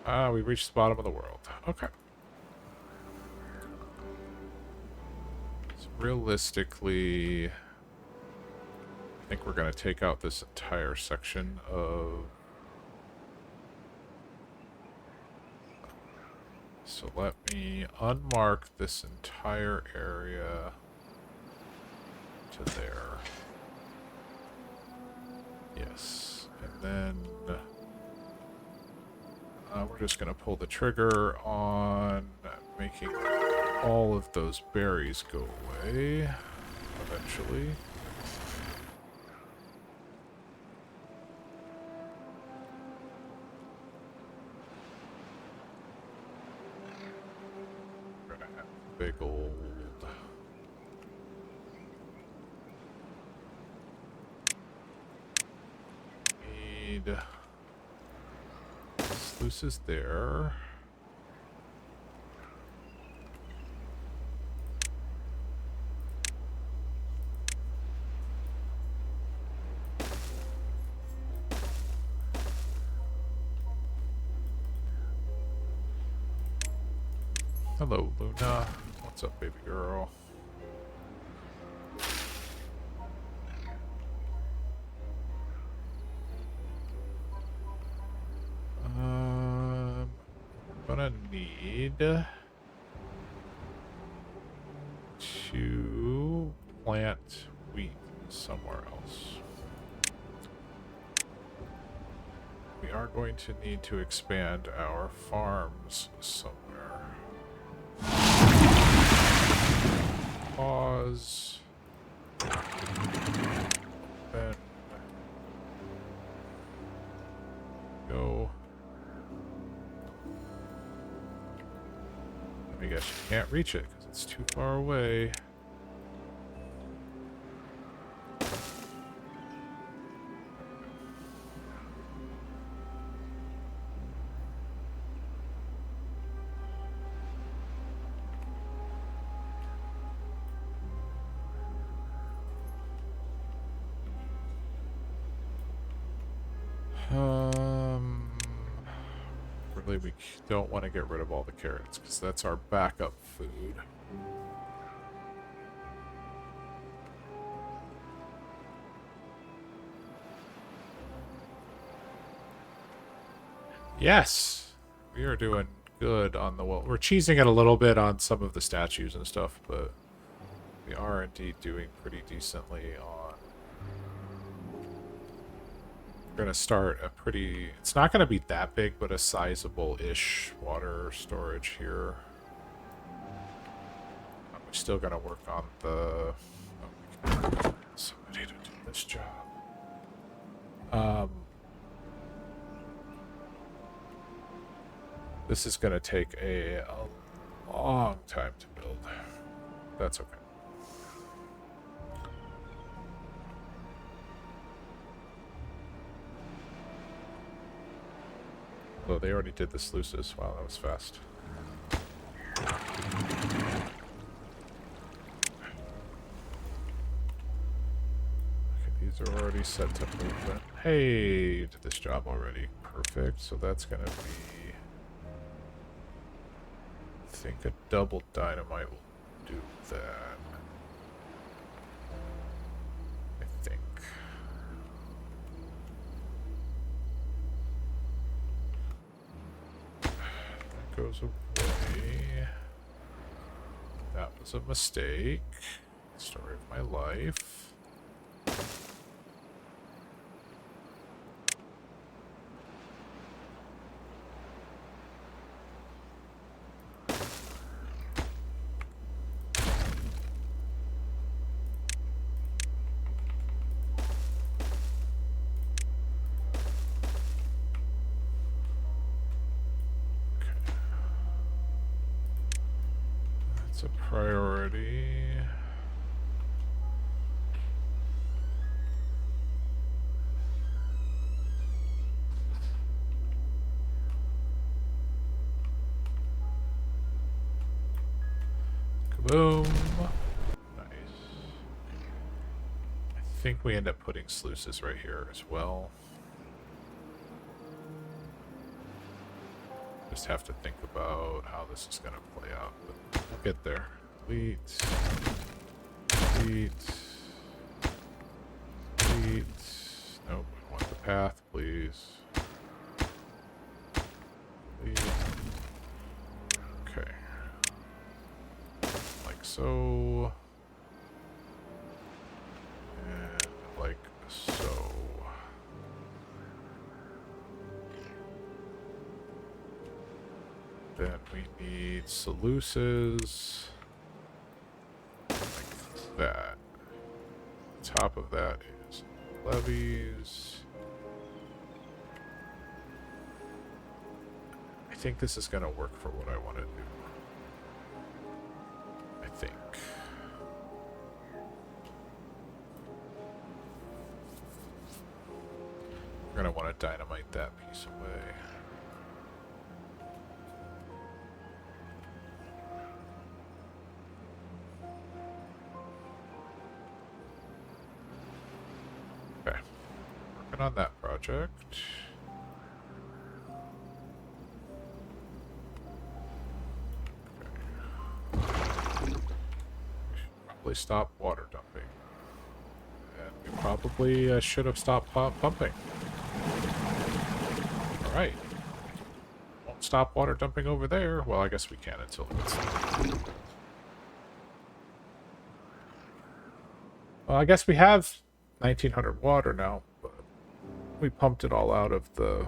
Ah, we reached the bottom of the world. Okay. So realistically, I think we're going to take out this entire section of... So let me unmark this entire area to there. Yes. And then we're just going to pull the trigger on making all of those berries go away eventually. Big old need sluices there. Hello, Luna. What's up, baby girl? gonna need to plant wheat somewhere else. We are going to need to expand our farms somewhere. Pause. Then go. I guess you can't reach it because it's too far away. Really, we don't want to get rid of all the carrots because that's our backup food. Yes, we are doing good on the wall. We're cheesing it a little bit on some of the statues and stuff, but we are indeed doing pretty decently on. We're going to start a pretty... It's not going to be that big, but a sizable-ish water storage here. We're still going to work on the... Oh, somebody to do this job. This is going to take a long time to build. That's okay. Oh, they already did the sluices. Wow, that was fast. Okay, these are already set to movement. Hey, did this job already. Perfect. So that's going to be... I think a double dynamite will do that. I think. Goes away. That was a mistake. Story of my life. It's a priority. Kaboom. Nice. I think we end up putting sluices right here as well. Just have to think about how this is going to play out, but we'll get there. Delete. Delete. Delete. Nope, I want the path, please. Delete. Okay. Like so. And like so. Then we need sluices like that. Top of that is levees. I think this is going to work for what I want to do. I think. We're going to want to dynamite that piece away. On that project. Okay. We should probably stop water dumping. And we probably should have stopped pumping. Alright. Well, don't stop water dumping over there. Well, I guess we can until it's... Well, I guess we have 1900 water now, but we pumped it all out of the...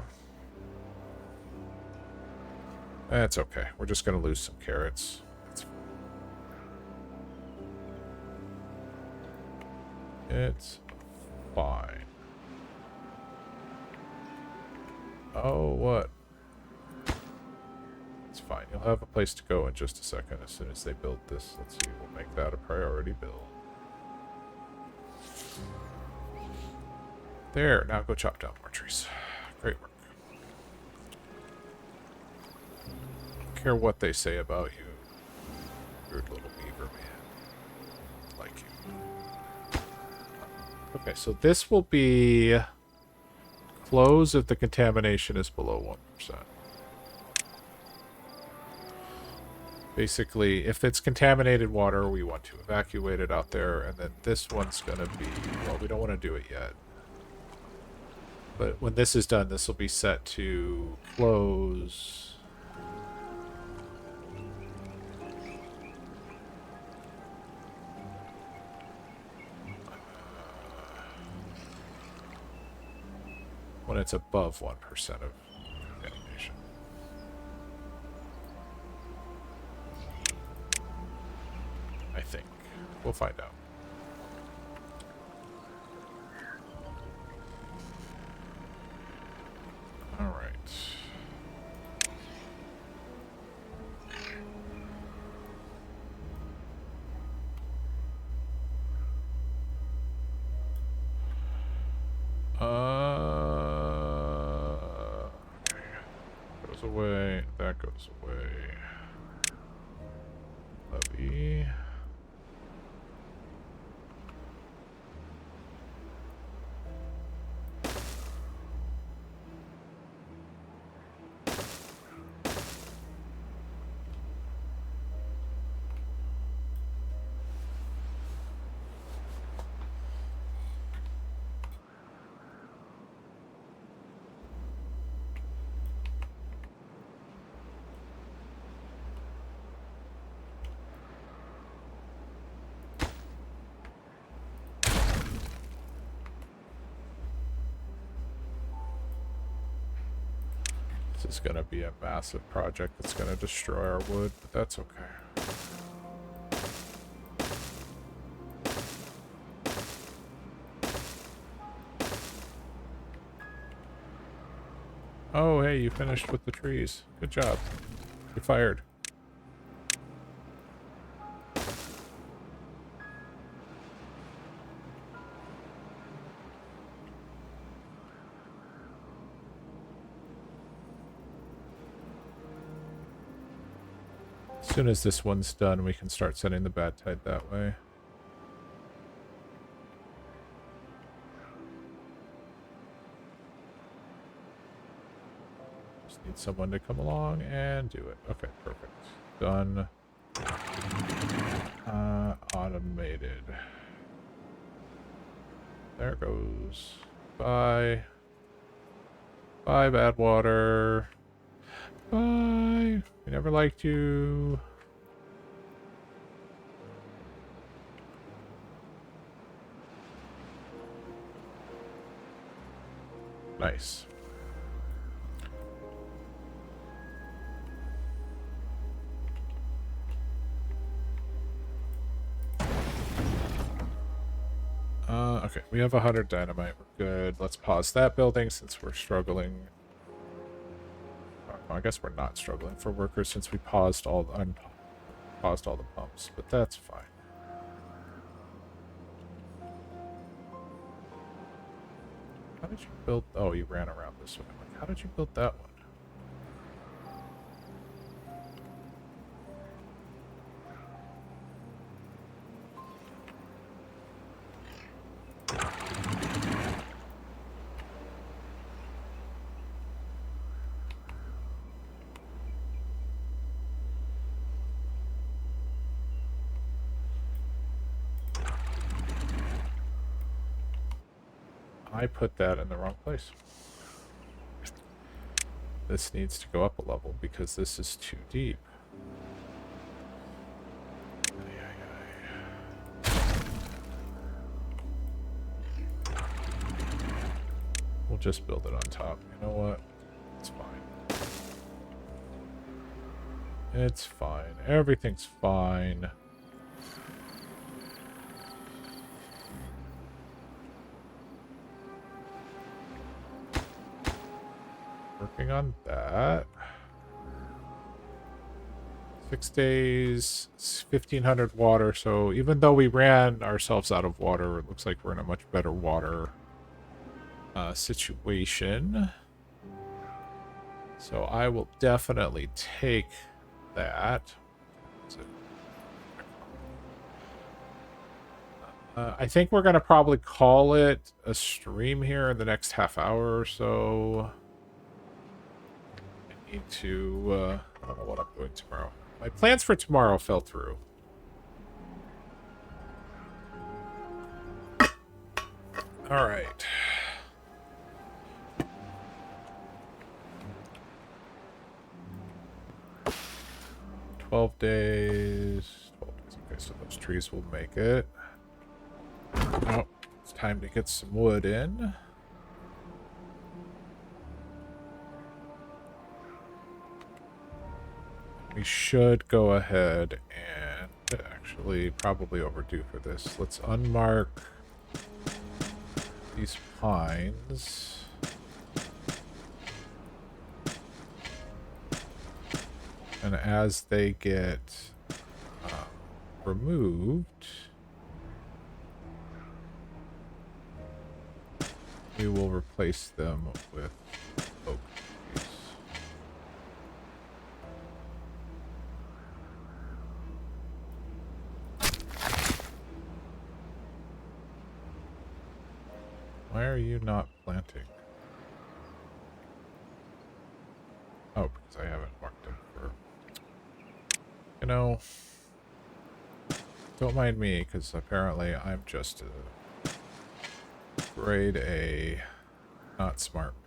That's okay. We're just going to lose some carrots. It's fine. Oh, what? It's fine. You'll have a place to go in just a second as soon as they build this. Let's see. We'll make that a priority build. There. Now go chop down more trees. Great work. Don't care what they say about you. Weird little beaver man. Like you. Okay, so this will be close if the contamination is below 1%. Basically, if it's contaminated water, we want to evacuate it out there, and then this one's going to be... Well, we don't want to do it yet. But when this is done, this will be set to close... when it's above 1% of contamination. I think. We'll find out. All right. Goes away. That goes away. Levy. This is going to be a massive project that's going to destroy our wood, but that's okay. Oh, hey, you finished with the trees. Good job. You're fired. As soon as this one's done, we can start sending the bad tide that way. Just need someone to come along and do it. Okay, perfect. Done. Automated. There it goes. Bye. Bye, bad water. Bye. We never liked you. Nice. Okay, we have 100 dynamite. We're good. Let's pause that building since we're struggling. I guess we're not struggling for workers since we paused all the pumps, but that's fine. How did you build? Oh, you ran around this one. How did you build that one? I put that in the wrong place. This needs to go up a level because this is too deep. We'll just build it on top. You know what? It's fine. It's fine. Everything's fine. Working on that. 6 days, 1,500 water. So even though we ran ourselves out of water, it looks like we're in a much better water situation. So I will definitely take that. I think we're going to probably call it a stream here in the next half hour or so. I need to, I don't know what I'm doing tomorrow. My plans for tomorrow fell through. All right. $12 days. 12 days. Okay, so those trees will make it. Oh, it's time to get some wood in. We should go ahead and actually probably overdue for this. Let's unmark these pines. And as they get removed, we will replace them with oak trees. Why are you not planting? Oh, because I haven't marked them for... You know... Don't mind me, because apparently I'm just a grade A, not smart man.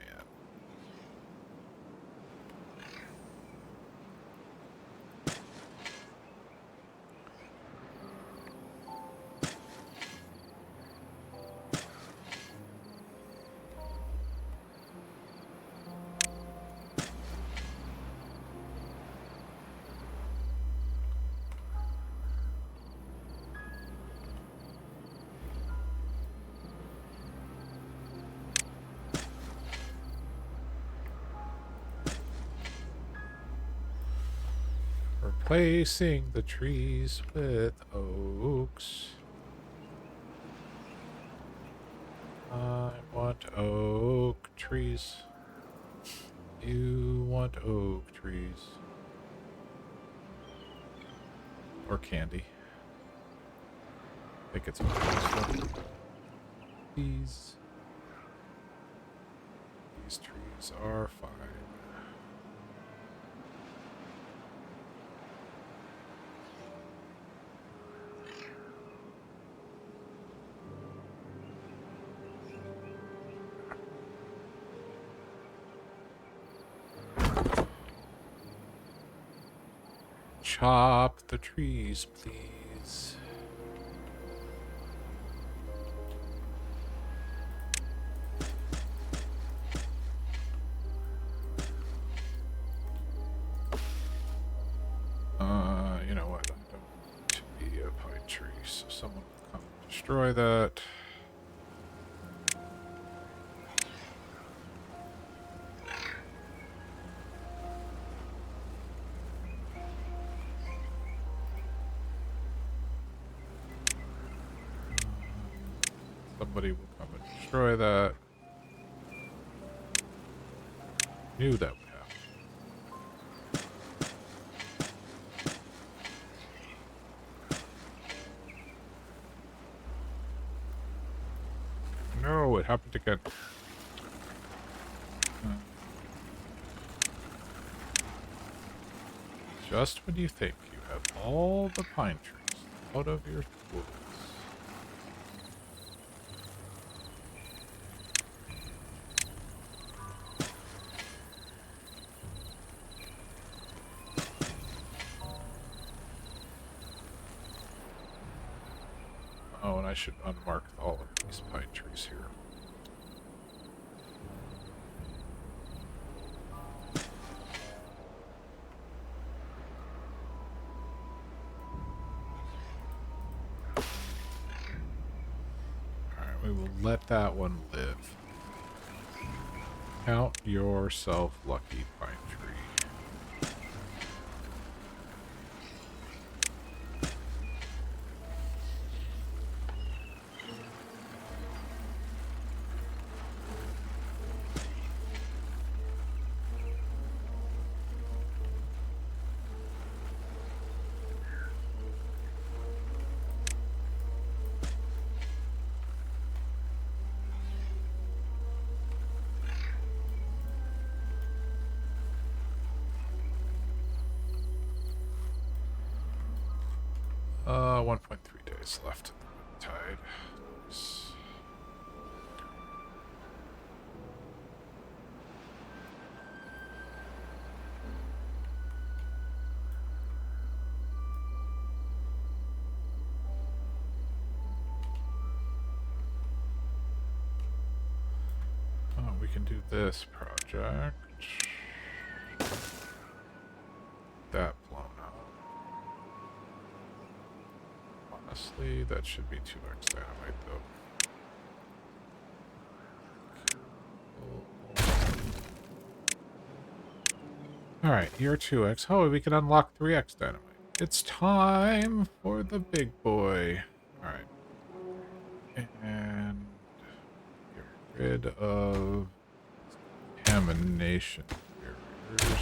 Replacing the trees with oaks. I want oak trees. You want oak trees. Or candy. I think it's okay. These trees are fine. Chop the trees, please. You know what? I don't want to be a pine tree, so someone will come destroy that. Somebody will come and destroy that. Knew that would happen. No, it happened again. Just when you think you have all the pine trees out of your woods. I should unmark all of these pine trees here. Alright, we will let that one live. Count yourself lucky, pine tree. 1.3 days left in the tide. Oh, we can do this project. That blown up. Honestly, that should be 2x dynamite, though. Alright, you're 2x. Oh, we can unlock 3x dynamite. It's time for the big boy. Alright. And get rid of contamination barriers.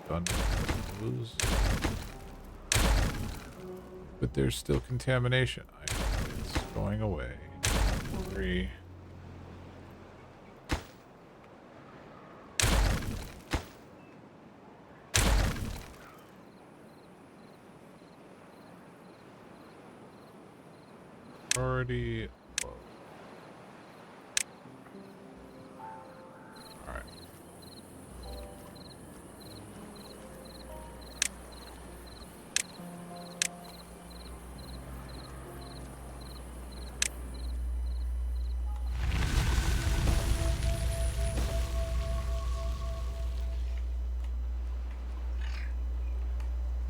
Done with those. But there's still contamination. It's going away. 3. Already low. Alright.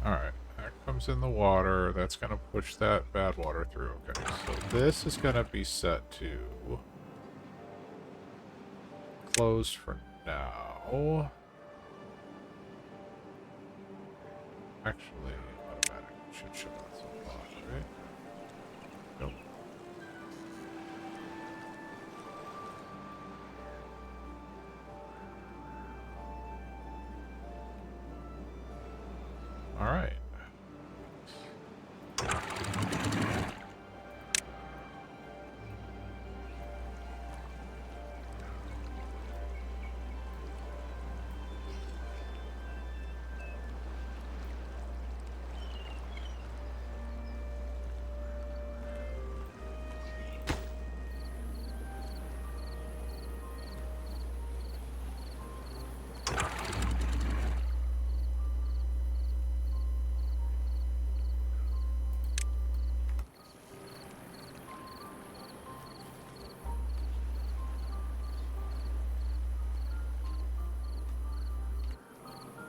Alright, that comes in the water. That's going to push that bad water through. Okay, so this is going to be set to closed for now. Actually, automatic should shut that stuff off, right? Nope. Alright.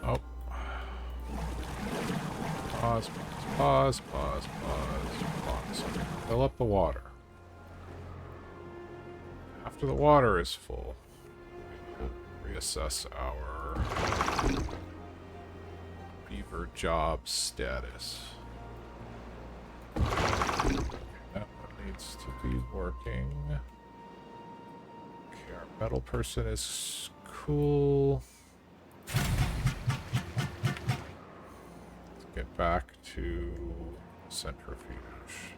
Oh. Pause, pause, pause, pause, pause. Fill up the water. After the water is full, we'll reassess our beaver job status. That one needs to be working. Okay, our metal person is cool. Get back to centrifuge.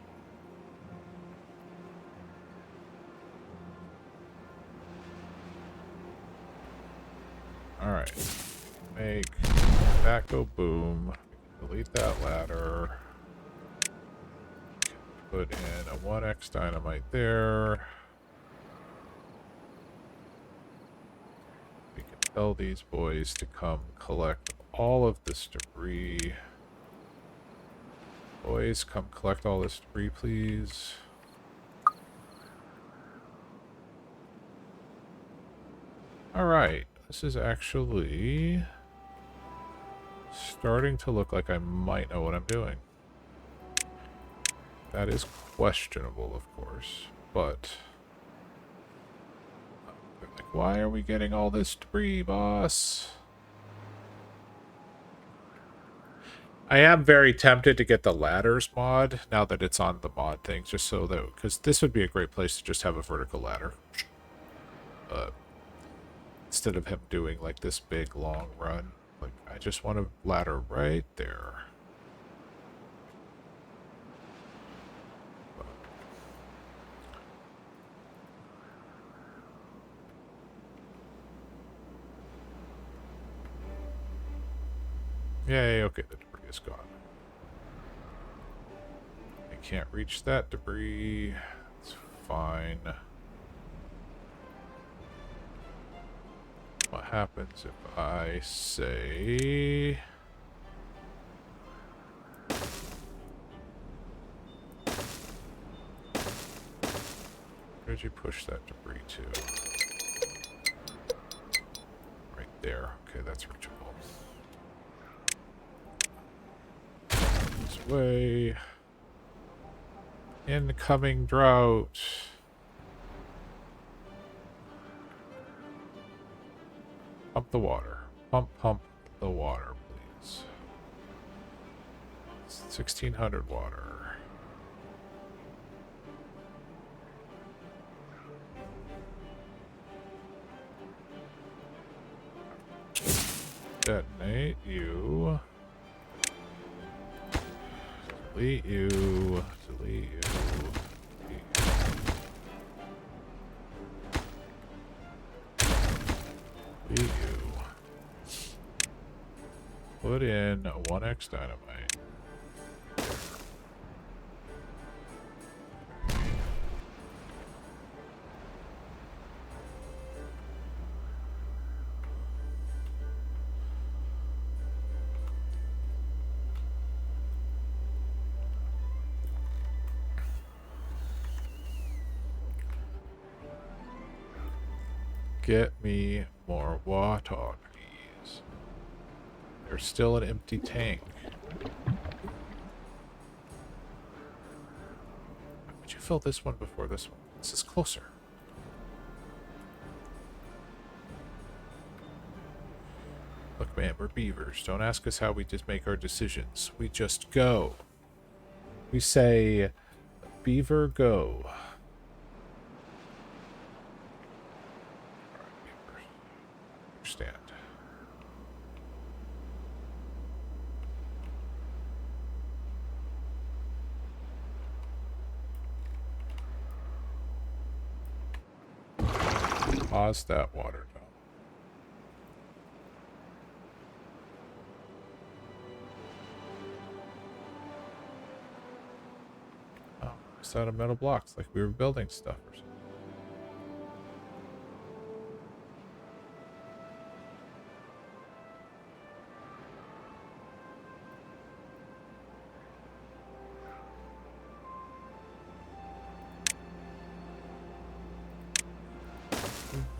Alright. Make that go boom. Delete that ladder. Put in a 1x dynamite there. We can tell these boys to come collect all of this debris. Boys, come collect all this debris, please. Alright, this is actually starting to look like I might know what I'm doing. That is questionable, of course, but... like, why are we getting all this debris, boss? I am very tempted to get the ladders mod, now that it's on the mod thing, just so that... because this would be a great place to just have a vertical ladder. Instead of him doing, like, this big, long run. Like, I just want a ladder right there. Yay, okay, the debris is gone. I can't reach that debris. It's fine. What happens if I say... where did you push that debris to? Right there. Okay, that's reachable. This way. Incoming drought. Pump the water. Pump the water, please. 1600 water. Detonate you. Delete you. Delete you. Delete you. Put in 1x dynamite. Get me more water, please. There's still an empty tank. Would you fill this one before this one? This is closer. Look, man, we're beavers. Don't ask us how we just make our decisions. We just go. We say, beaver, go. Understand. Pause that water down. Oh, it's out of metal blocks, like we were building stuff or something.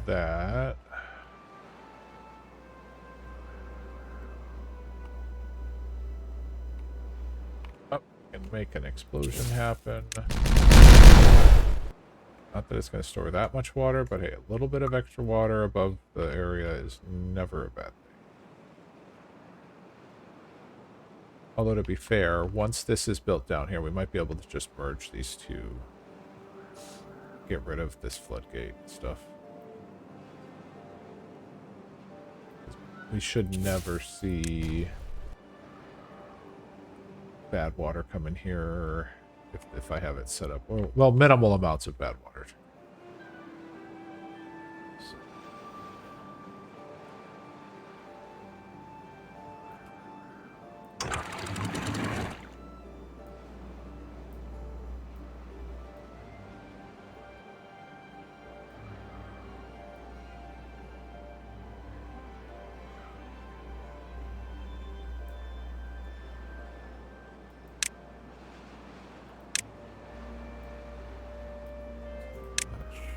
That. Oh, can make an explosion happen. Not that it's going to store that much water, but hey, a little bit of extra water above the area is never a bad thing. Although, to be fair, once this is built down here, we might be able to just merge these two. Get rid of this floodgate stuff. We should never see bad water come in here if I have it set up. Well, minimal amounts of bad water.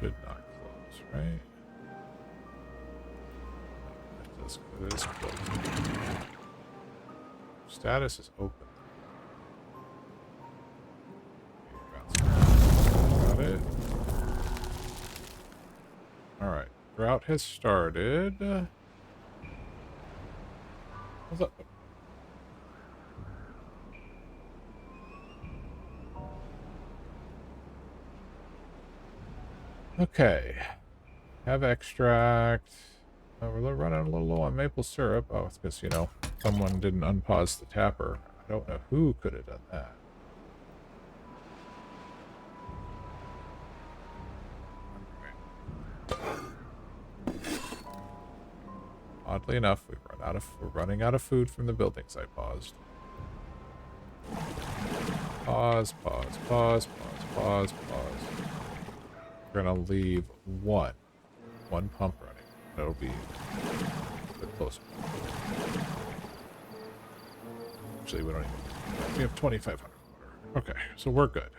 Should not close, right? It is closed. Status is open. Got it. Alright. Drought has started. What's up? Okay. Have extract. We're running a little low on maple syrup. Oh, it's because, you know, someone didn't unpause the tapper. I don't know who could have done that. Oddly enough, we're running out of food from the buildings I paused. Pause, pause, pause, pause, pause, pause. We're gonna leave one pump running. That'll be a bit closer. Actually, we don't even. We have 2,500 water. Okay, so we're good.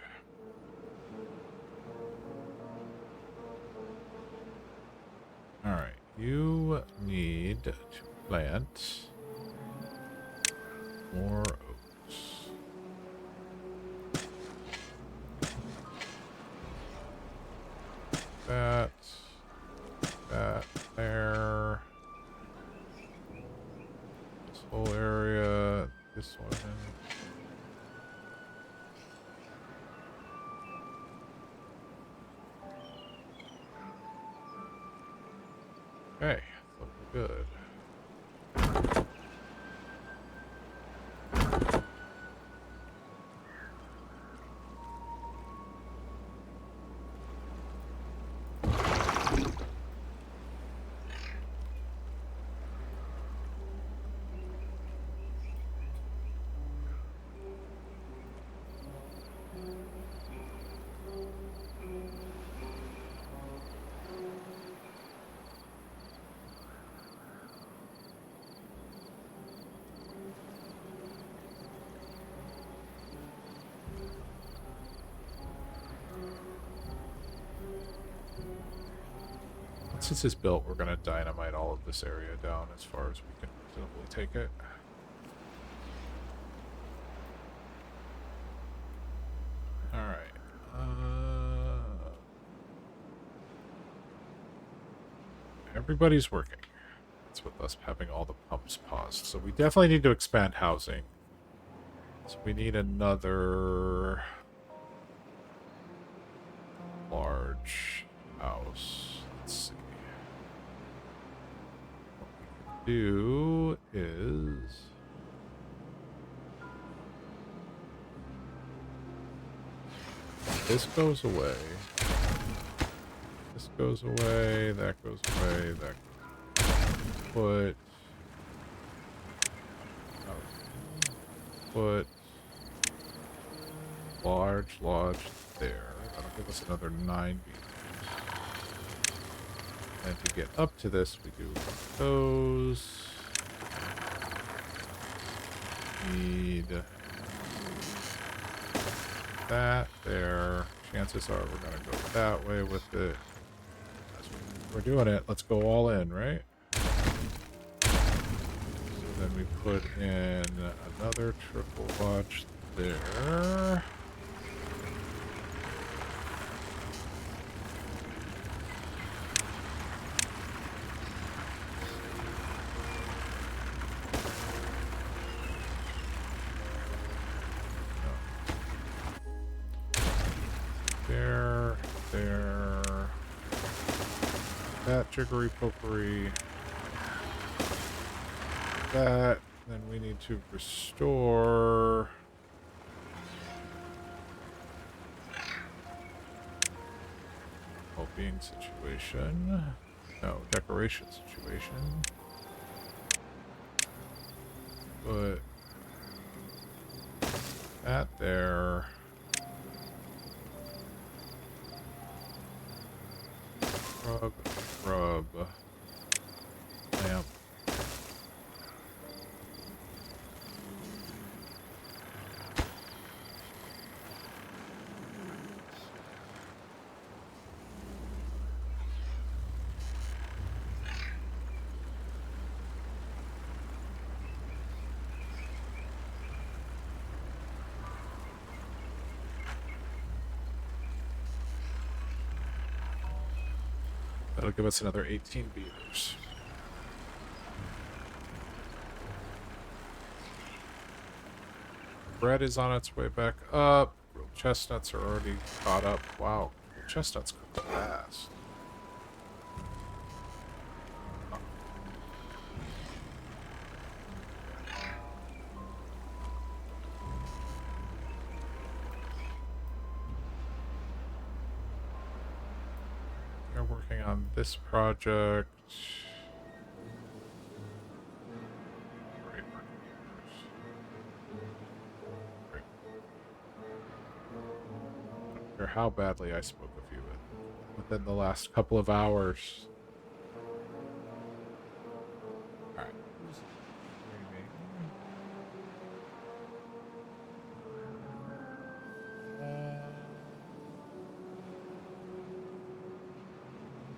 All right, you need to plant more oats. That there. This whole area. This one. Okay, looking good. Since it's built, we're going to dynamite all of this area down as far as we can reasonably take it. Alright. Everybody's working. That's with us having all the pumps paused. So we definitely need to expand housing. So we need another large house. Let's see. Do is this goes away. This goes away. That goes away. That goes. Put large lodge there. That'll give us another 9 beams. And to get up to this, we do those. Need that there. Chances are we're going to go that way with it. We're doing it. Let's go all in, right? So then we put in another triple lodge there. That jiggery pokery. That. Then we need to restore. Well-being situation. No, decoration situation. Put that there. Rub. Lamp. That'll give us another 18 beavers. Bread is on its way back up. Chestnuts are already caught up. Wow, chestnuts cook fast. We're working on this project. Or how badly I spoke of you within the last couple of hours. Alright.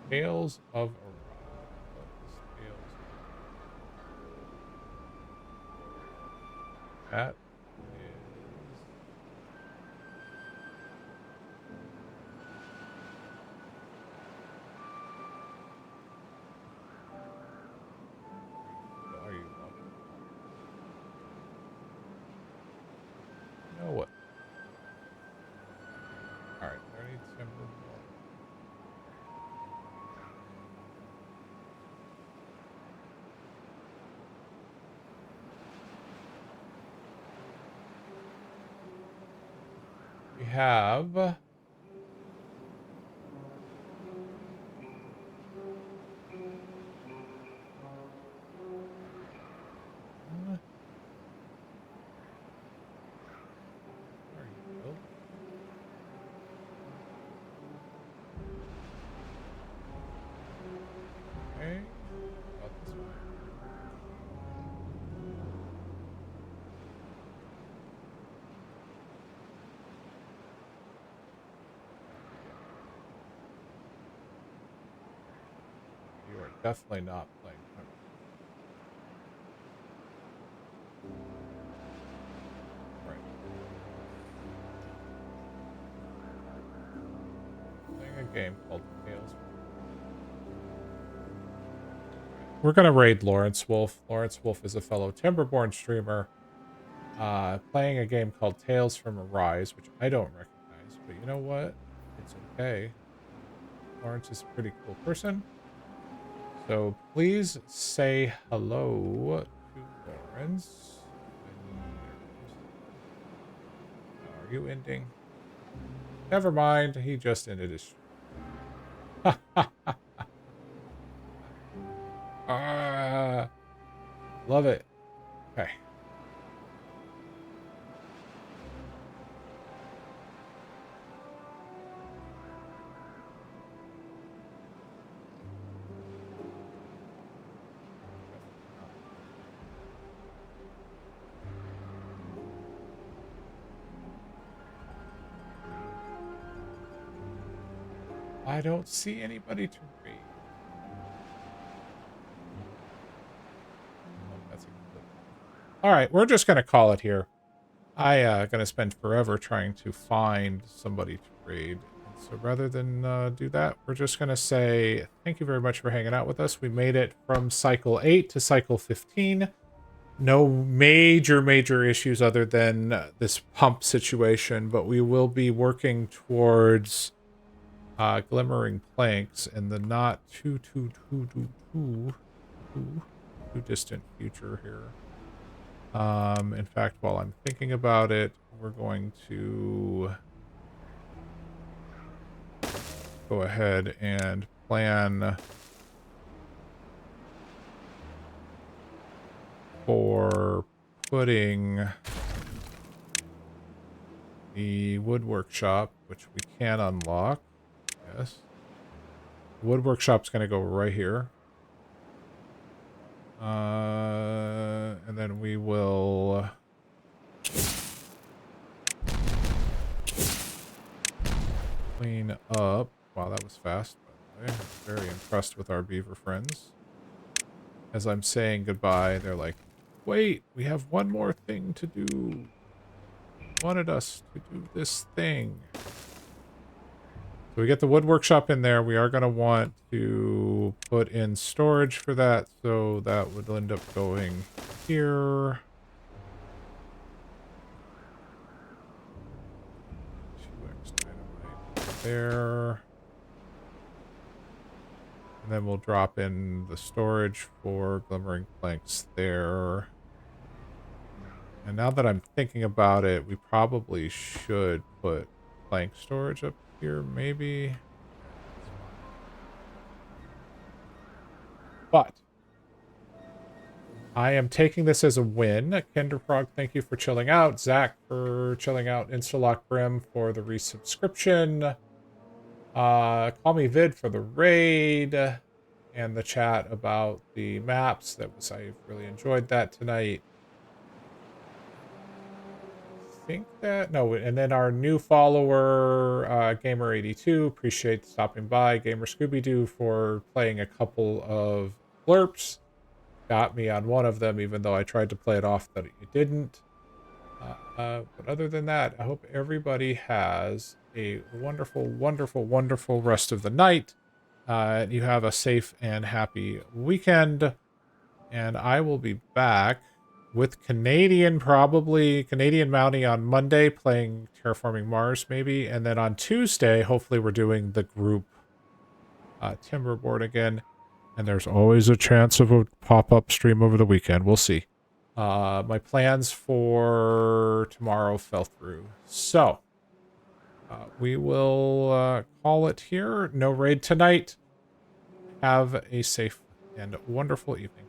Tales of Arise. What is Tales of Arise? That you know what? Alright, I need Timberborn. We have definitely not playing. Right. Playing a game called Tales. We're going to raid Lawrence Wolf. Lawrence Wolf is a fellow Timberborn streamer playing a game called Tales from Arise, which I don't recognize. But you know what? It's okay. Lawrence is a pretty cool person. So please say hello to Lawrence. Are you ending? Never mind. He just ended his stream. Love it. Okay. I don't see anybody to read. Oh, that's a good. All right, we're just going to call it here. I going to spend forever trying to find somebody to raid. So rather than do that, we're just going to say thank you very much for hanging out with us. We made it from cycle 8 to cycle 15. No major issues other than this pump situation, but we will be working towards glimmering planks in the not too distant future here. In fact, while I'm thinking about it, we're going to go ahead and plan for putting the wood workshop, which we can unlock. Yes. The wood workshop's going to go right here. And then we will clean up. Wow, that was fast, by the way. I'm very impressed with our beaver friends. As I'm saying goodbye, they're like, wait, we have one more thing to do. Wanted us to do this thing. So we get the wood workshop in there. We are going to want to put in storage for that. So that would end up going here. There. And then we'll drop in the storage for glimmering planks there. And now that I'm thinking about it, we probably should put plank storage up here, maybe. But I am taking this as a win. Kinderfrog, thank you for chilling out. Zach for chilling out. Instalock Brim for the resubscription. Call me Vid for the raid. And the chat about the maps. I really enjoyed that tonight. Think that no, and then our new follower Gamer82, appreciate stopping by. Gamer Scooby-Doo for playing a couple of blurps, got me on one of them even though I tried to play it off that you didn't. But other than that, I hope everybody has a wonderful, wonderful, wonderful rest of the night. You have a safe and happy weekend, and I will be back with Canadian Mountie on Monday, playing Terraforming Mars maybe. And then on Tuesday, hopefully we're doing the group Timberborn again. And there's always a chance of a pop-up stream over the weekend. We'll see. My plans for tomorrow fell through. So, we will call it here. No raid tonight. Have a safe and wonderful evening.